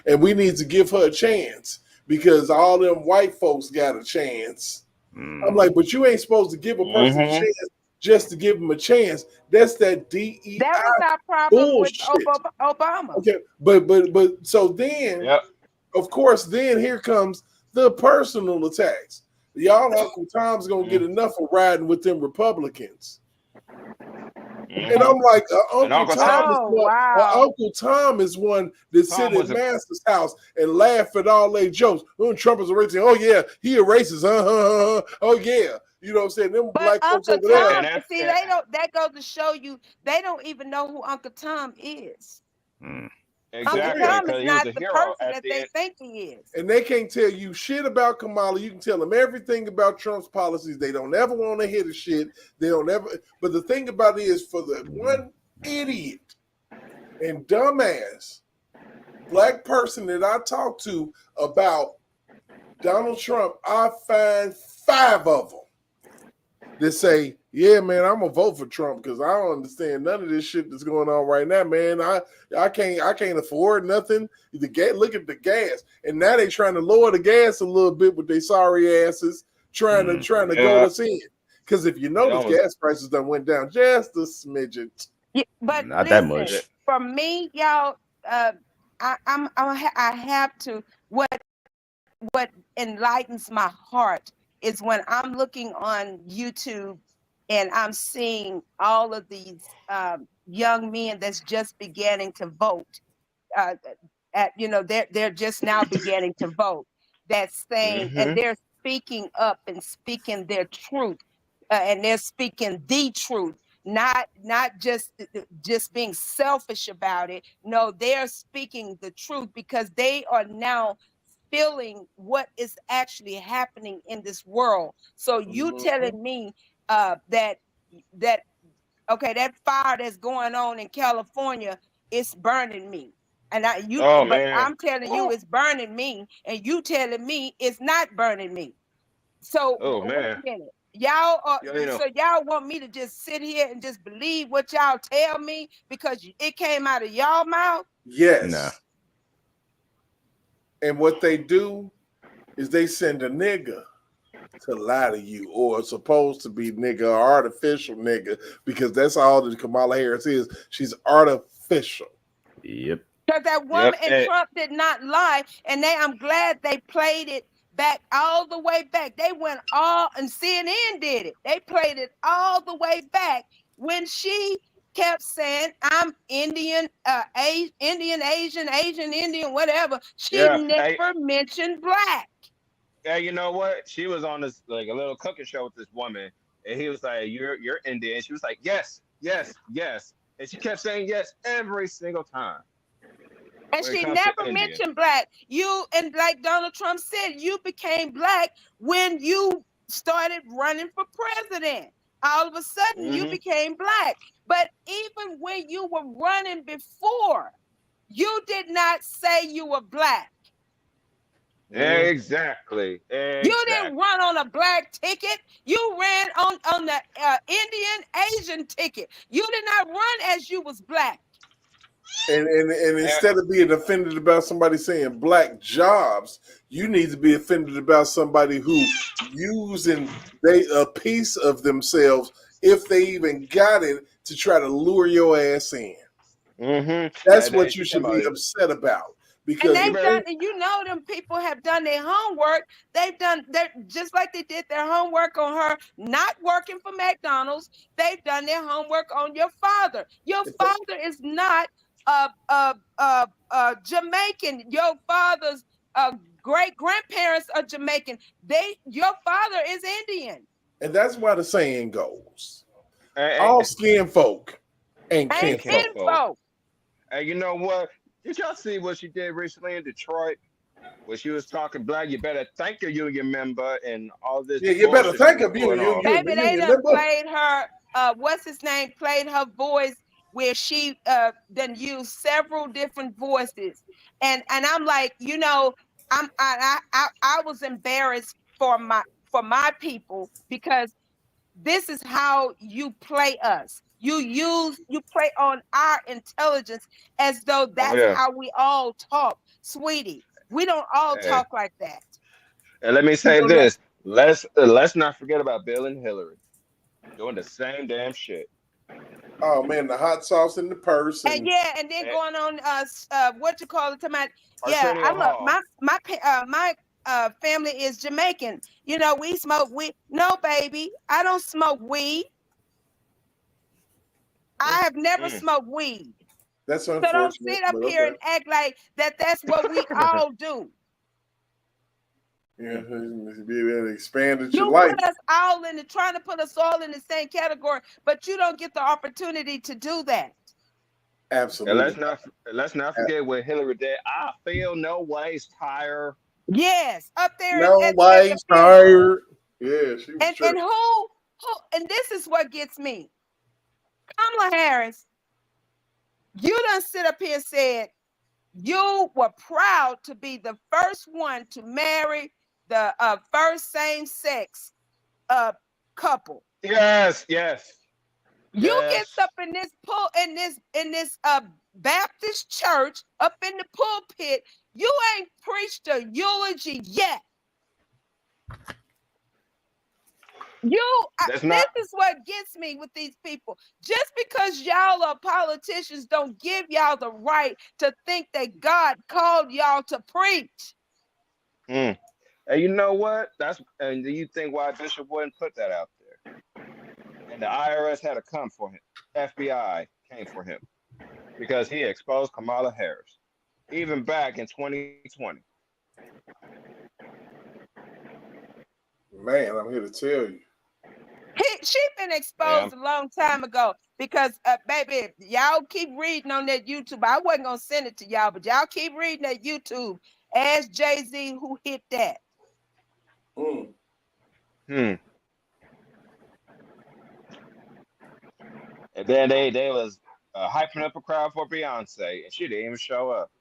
And we need to give her a chance because all them white folks got a chance. I'm like, but you ain't supposed to give a person a chance just to give them a chance. That's that DEI. That was our problem bullshit. with Obama. Okay, but so then, of course, then here comes the personal attacks. Y'all Uncle Tom's gonna get enough of riding with them Republicans. And I'm like, Uncle Tom is one that sit at Master's house and laugh at all their jokes. Trump is a racist. Oh yeah, he a racist. Oh yeah. You know what I'm saying? Them black folks over there. See, they don't. That goes to show you they don't even know who Uncle Tom is. Exactly. Uncle Tom is not the person that they think he is. And they can't tell you shit about Kamala. You can tell them everything about Trump's policies. They don't ever want to hear the shit. They don't ever. But the thing about it is, for the one idiot and dumbass black person that I talk to about Donald Trump, I find 5 of them that say, yeah, man, I'm gonna vote for Trump because I don't understand none of this shit that's going on right now, man. I can't afford nothing. Look at the gas, and now they trying to lower the gas a little bit with their sorry asses, trying to go us in. Because if you notice, gas prices done went down just a smidgen. Yeah, but not listen, that much. For me, y'all, I have to. What enlightens my heart is when I'm looking on YouTube and I'm seeing all of these young men that's just beginning to vote. They're just now beginning to vote. That's saying, and they're speaking up and speaking their truth, and they're speaking the truth, not just being selfish about it. No, they're speaking the truth because they are now feeling what is actually happening in this world. So you telling me that fire that's going on in California is burning me, and I'm telling you it's burning me, and you telling me it's not burning me. So wait a minute. Y'all so y'all want me to just sit here and just believe what y'all tell me because it came out of y'all mouth? Yes. Nah. And what they do is they send a nigga to lie to you, or supposed to be nigga, or artificial nigga, because that's all that Kamala Harris is. She's artificial. Yep. Because that woman and Trump did not lie, and I'm glad they played it back all the way back. They went and CNN did it. They played it all the way back when she kept saying, I'm Indian, Indian, Asian, Indian, whatever. She never mentioned black. Yeah, you know what? She was on this like a little cooking show with this woman, and he was like, "You're Indian." She was like, "Yes, yes, yes," and she kept saying yes every single time. And she never mentioned black. You, and like Donald Trump said, you became black when you started running for president. All of a sudden, you became black. But even when you were running before, You did not say you were black. Exactly. You didn't run on a black ticket. You ran on the Indian Asian ticket. You did not run as you was black. And instead of being offended about somebody saying black jobs, you need to be offended about somebody who using a piece of themselves, if they even got it, to try to lure your ass in. That's what you should be upset about. Because and they've done, and you know, them people have done their homework. They're just like they did their homework on her not working for McDonald's. They've done their homework on your father. Your father is not Jamaican. Your father's great grandparents are Jamaican. Your father is Indian. And that's why the saying goes: all skin folk ain't kin folk. And you know what? Did y'all see what she did recently in Detroit? Where she was talking black, you better thank your union member and all this. Yeah, you better thank a union. Baby, they done played her, what's his name, played her voice where she then used several different voices. And I'm like, you know, I was embarrassed for my people, because this is how you play us. You play on our intelligence as though that's how we all talk. Sweetie, we don't all talk like that. And let me say this. Let's not forget about Bill and Hillary doing the same damn shit. Oh man, the hot sauce in the purse. And then going on what you call it tonight. Yeah, I love my family is Jamaican. You know, we smoke weed. No, baby, I don't smoke weed. I have never smoked weed. That's unfortunate. So don't sit up here and act like that's what we all do. Yeah, be expanded your life. Put us all trying to put us all in the same category, but you don't get the opportunity to do that. Absolutely. And let's not forget what Hillary did. I feel no ways tired. Yes, up there. No ways tired. Yeah, she was and who and this is what gets me. Kamala Harris, you done sit up here and said you were proud to be the first one to marry the first same-sex couple. Yes. You get up in this Baptist church up in the pulpit. You ain't preached a eulogy yet. This is what gets me with these people. Just because y'all are politicians don't give y'all the right to think that God called y'all to preach. And you know what? And do you think why Bishop wouldn't put that out there? And the IRS had to come for him. FBI came for him because he exposed Kamala Harris, even back in 2020. Man, I'm here to tell you. She been exposed a long time ago because, baby, y'all keep reading on that YouTube. I wasn't going to send it to y'all, but y'all keep reading that YouTube. Ask Jay-Z who hit that. And then they was hyping up a crowd for Beyonce, and she didn't even show up.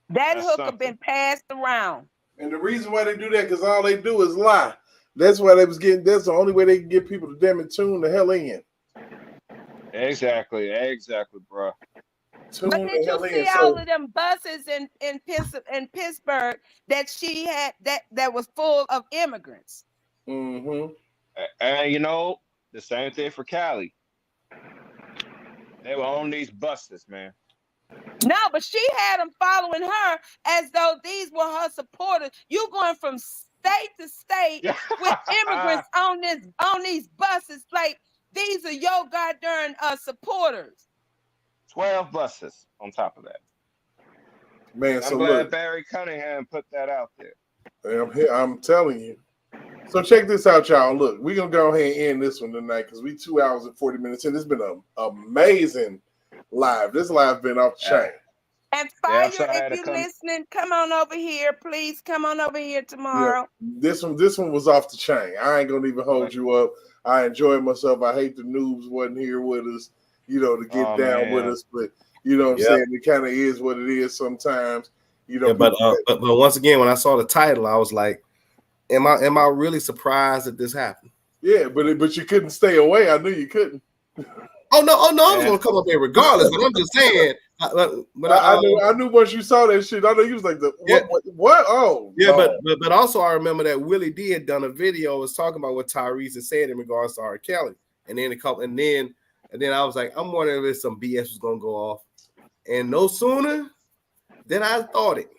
That's hook have been passed around. And the reason why they do that, because all they do is lie. That's why they was getting. That's the only way they can get people to damn it tune the hell in. Exactly, bro. But did you see all of them buses in Pittsburgh that she had that was full of immigrants? And you know, the same thing for Cali. They were on these buses, man. No, but she had them following her as though these were her supporters. You going from state to state with immigrants on these buses, like these are your goddamn supporters. 12 buses on top of that. Man, I'm glad Barry Cunningham put that out there. I'm telling you. So check this out, y'all. Look, we're gonna go ahead and end this one tonight because we 2 hours and 40 minutes in. It's been an amazing live. This live been off the chain. And Fire, if you're listening, come on over here. Please come on over here tomorrow. Yeah, this one was off the chain. I ain't gonna even hold you up. I enjoyed myself. I hate the noobs wasn't here with us, to get down with us. But you know what I'm saying? It kind of is what it is sometimes. But once again, when I saw the title, I was like, am I really surprised that this happened? Yeah, but you couldn't stay away. I knew you couldn't. Oh no, I was gonna come up there regardless. But I'm just saying. I knew once you saw that shit. I know you was like what? Oh yeah, no. but also I remember that Willie D had done a video was talking about what Tyrese had said in regards to R. Kelly, and then I was like, I'm wondering if some BS was gonna go off, and no sooner than I thought it.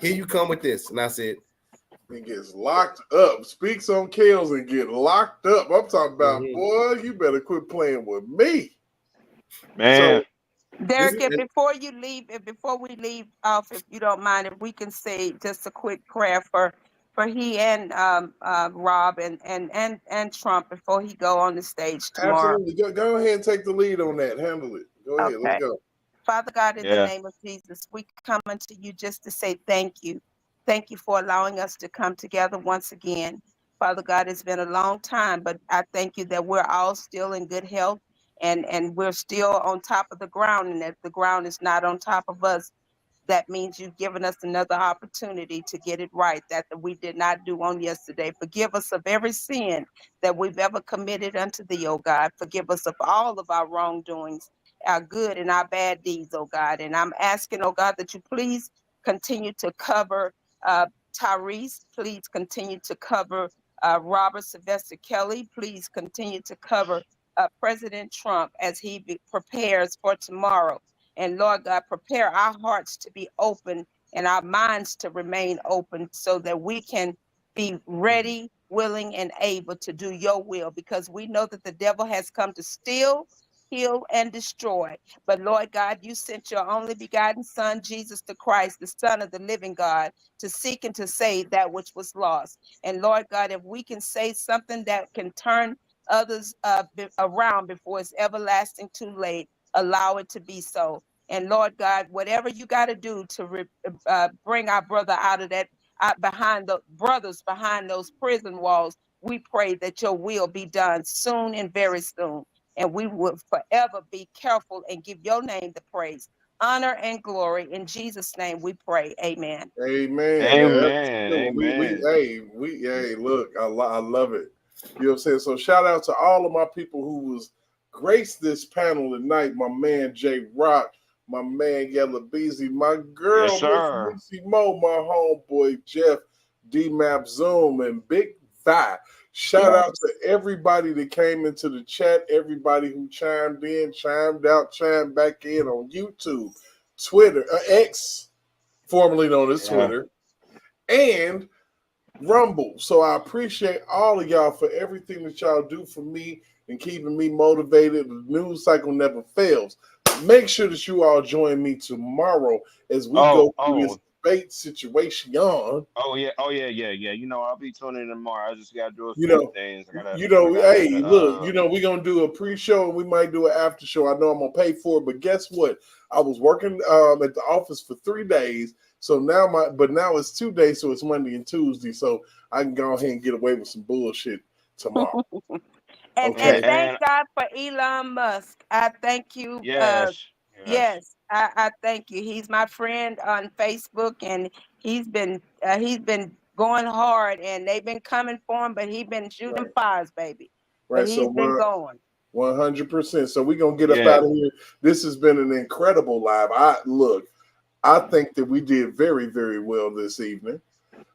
Here you come with this, and I said. He gets locked up, speaks on Kellz and get locked up. I'm talking about, boy, you better quit playing with me. Man. So, Derek, before we leave off, if you don't mind, if we can say just a quick prayer for he and Rob and Trump before he go on the stage tomorrow. Absolutely. Go ahead and take the lead on that. Handle it. Go ahead. Let's go. Father God, in the name of Jesus, we come unto you just to say thank you. Thank you for allowing us to come together once again. Father God, it's been a long time, but I thank you that we're all still in good health and we're still on top of the ground, and that the ground is not on top of us. That means you've given us another opportunity to get it right, that we did not do on yesterday. Forgive us of every sin that we've ever committed unto thee, oh God. Forgive us of all of our wrongdoings, our good and our bad deeds, oh God. And I'm asking, oh God, that you please continue to cover Tyrese. Please continue to cover Robert Sylvester Kelly. Please continue to cover President Trump as he prepares for tomorrow. And Lord God, prepare our hearts to be open and our minds to remain open so that we can be ready, willing, and able to do your will, because we know that the devil has come to steal, kill, and destroy. But Lord God, you sent your only begotten Son, Jesus the Christ, the Son of the living God, to seek and to save that which was lost. And Lord God, if we can say something that can turn others around before it's everlasting too late, allow it to be so. And Lord God, whatever you got to do to bring our brother out of that, behind the brothers behind those prison walls, we pray that your will be done soon and very soon. And we will forever be careful and give your name the praise, honor, and glory. In Jesus' name we pray. Amen. Amen. Hey, look, I love it. You know what I'm saying? So shout out to all of my people who was graced this panel tonight. My man Jay Rock, my man Yella Beezy, my girl Miss Missy Mo, my homeboy Jeff, D-Map Zoom, and Big Vi. Shout out to everybody that came into the chat, everybody who chimed in, chimed out, chimed back in on YouTube, Twitter, X, formerly known as Twitter, and Rumble. So I appreciate all of y'all for everything that y'all do for me and keeping me motivated. The news cycle never fails. Make sure that you all join me tomorrow as we go through this debate situation. Oh yeah. You know, I'll be tuning in tomorrow. I just gotta do a few things. Look, we're gonna do a pre-show and we might do an after show. I know I'm gonna pay for it, but guess what? I was working at the office for 3 days. So now now it's 2 days, so it's Monday and Tuesday. So I can go ahead and get away with some bullshit tomorrow. And thank God for Elon Musk. I thank you. Yes, I thank you. He's my friend on Facebook, and he's been going hard, and they've been coming for him, but he's been shooting fires, baby. Right, but he's been going. 100%. So we're gonna get up out of here. This has been an incredible live. I think that we did very, very well this evening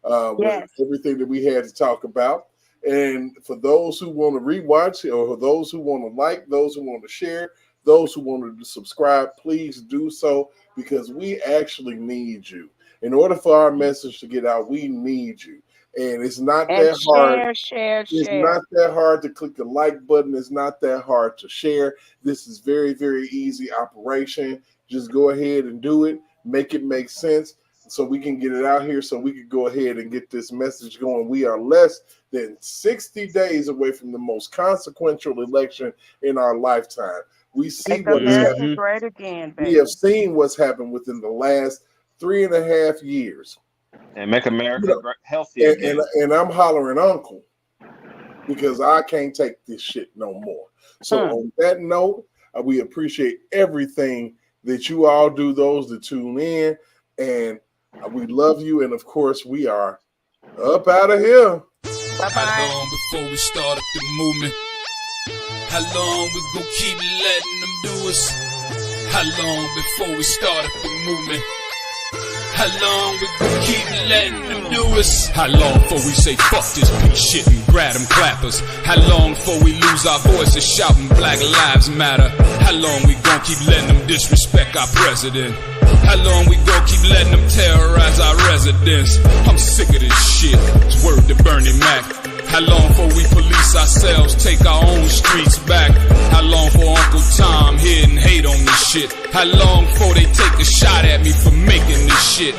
with everything that we had to talk about. And for those who want to rewatch, or those who want to like, those who want to share, those who want to subscribe, please do so, because we actually need you. In order for our message to get out, we need you. And it's not that hard. It's not that hard to click the like button. It's not that hard to share. This is very, very easy operation. Just go ahead and do it. Make it make sense so we can get it out here, so we can go ahead and get this message going. We are less than 60 days away from the most consequential election in our lifetime. We see what has happened. Great again, baby. We have seen what's happened within the last 3.5 years. And make America healthy again. And I'm hollering uncle. because I can't take this shit no more. So on that note, we appreciate everything that you all do, those that tune in, and we love you. And of course, we are up out of here. How long before we start up the movement? How long we gon' keep letting them do us? How long before we start up the movement? How long we gon' keep letting them do us? How long before we say fuck this piece shit and grab them clappers? How long before we lose our voices shouting Black Lives Matter? How long we gon' keep letting them disrespect our president? How long we gon' keep letting them terrorize our residents? I'm sick of this shit. It's word to Bernie Mac. How long before we police ourselves, take our own streets back? How long for Uncle Tom here and hate on this shit? How long before they take a shot at me for making this shit?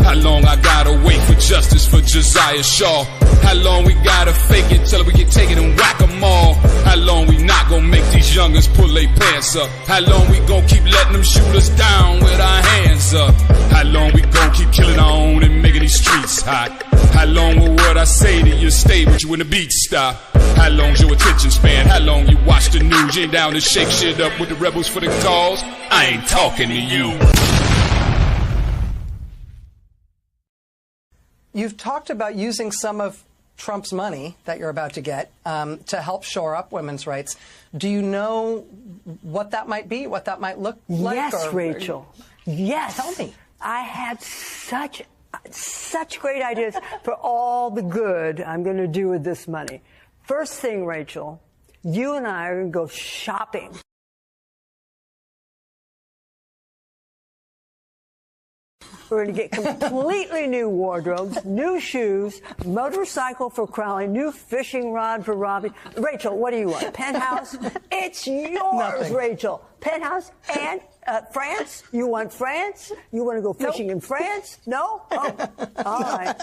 How long I gotta wait for justice for Josiah Shaw? How long we gotta fake it till we get taken and whack 'em all? How long we not gonna make these youngins pull their pants up? How long we gonna keep letting them shoot us down with our hands up? How long we gonna keep killing our own and making these streets hot? How long will what I say to you stay with you when the beat stop? How long's your attention span? How long you watch the news? You ain't down to shake shit up with the rebels for the cause? I ain't talking to you. You've talked about using some of Trump's money that you're about to get to help shore up women's rights. Do you know what that might be, what that might look like? Yes, Rachel. Yes. Tell me. I had such great ideas for all the good I'm going to do with this money. First thing, Rachel, you and I are going to go shopping. We're going to get completely new wardrobes, new shoes, motorcycle for Crowley, new fishing rod for Robbie. Rachel, what do you want? Penthouse? It's yours, Nothing. Rachel. Penthouse and France? You want France? You want to go fishing in France? No? Oh, all right,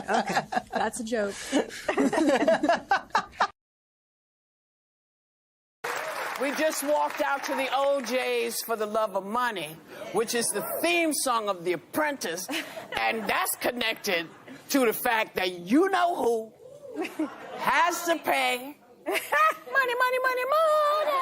okay. That's a joke. We just walked out to the OJ's for the Love of Money, which is the theme song of The Apprentice, and that's connected to the fact that you know who has to pay money, money, money, money.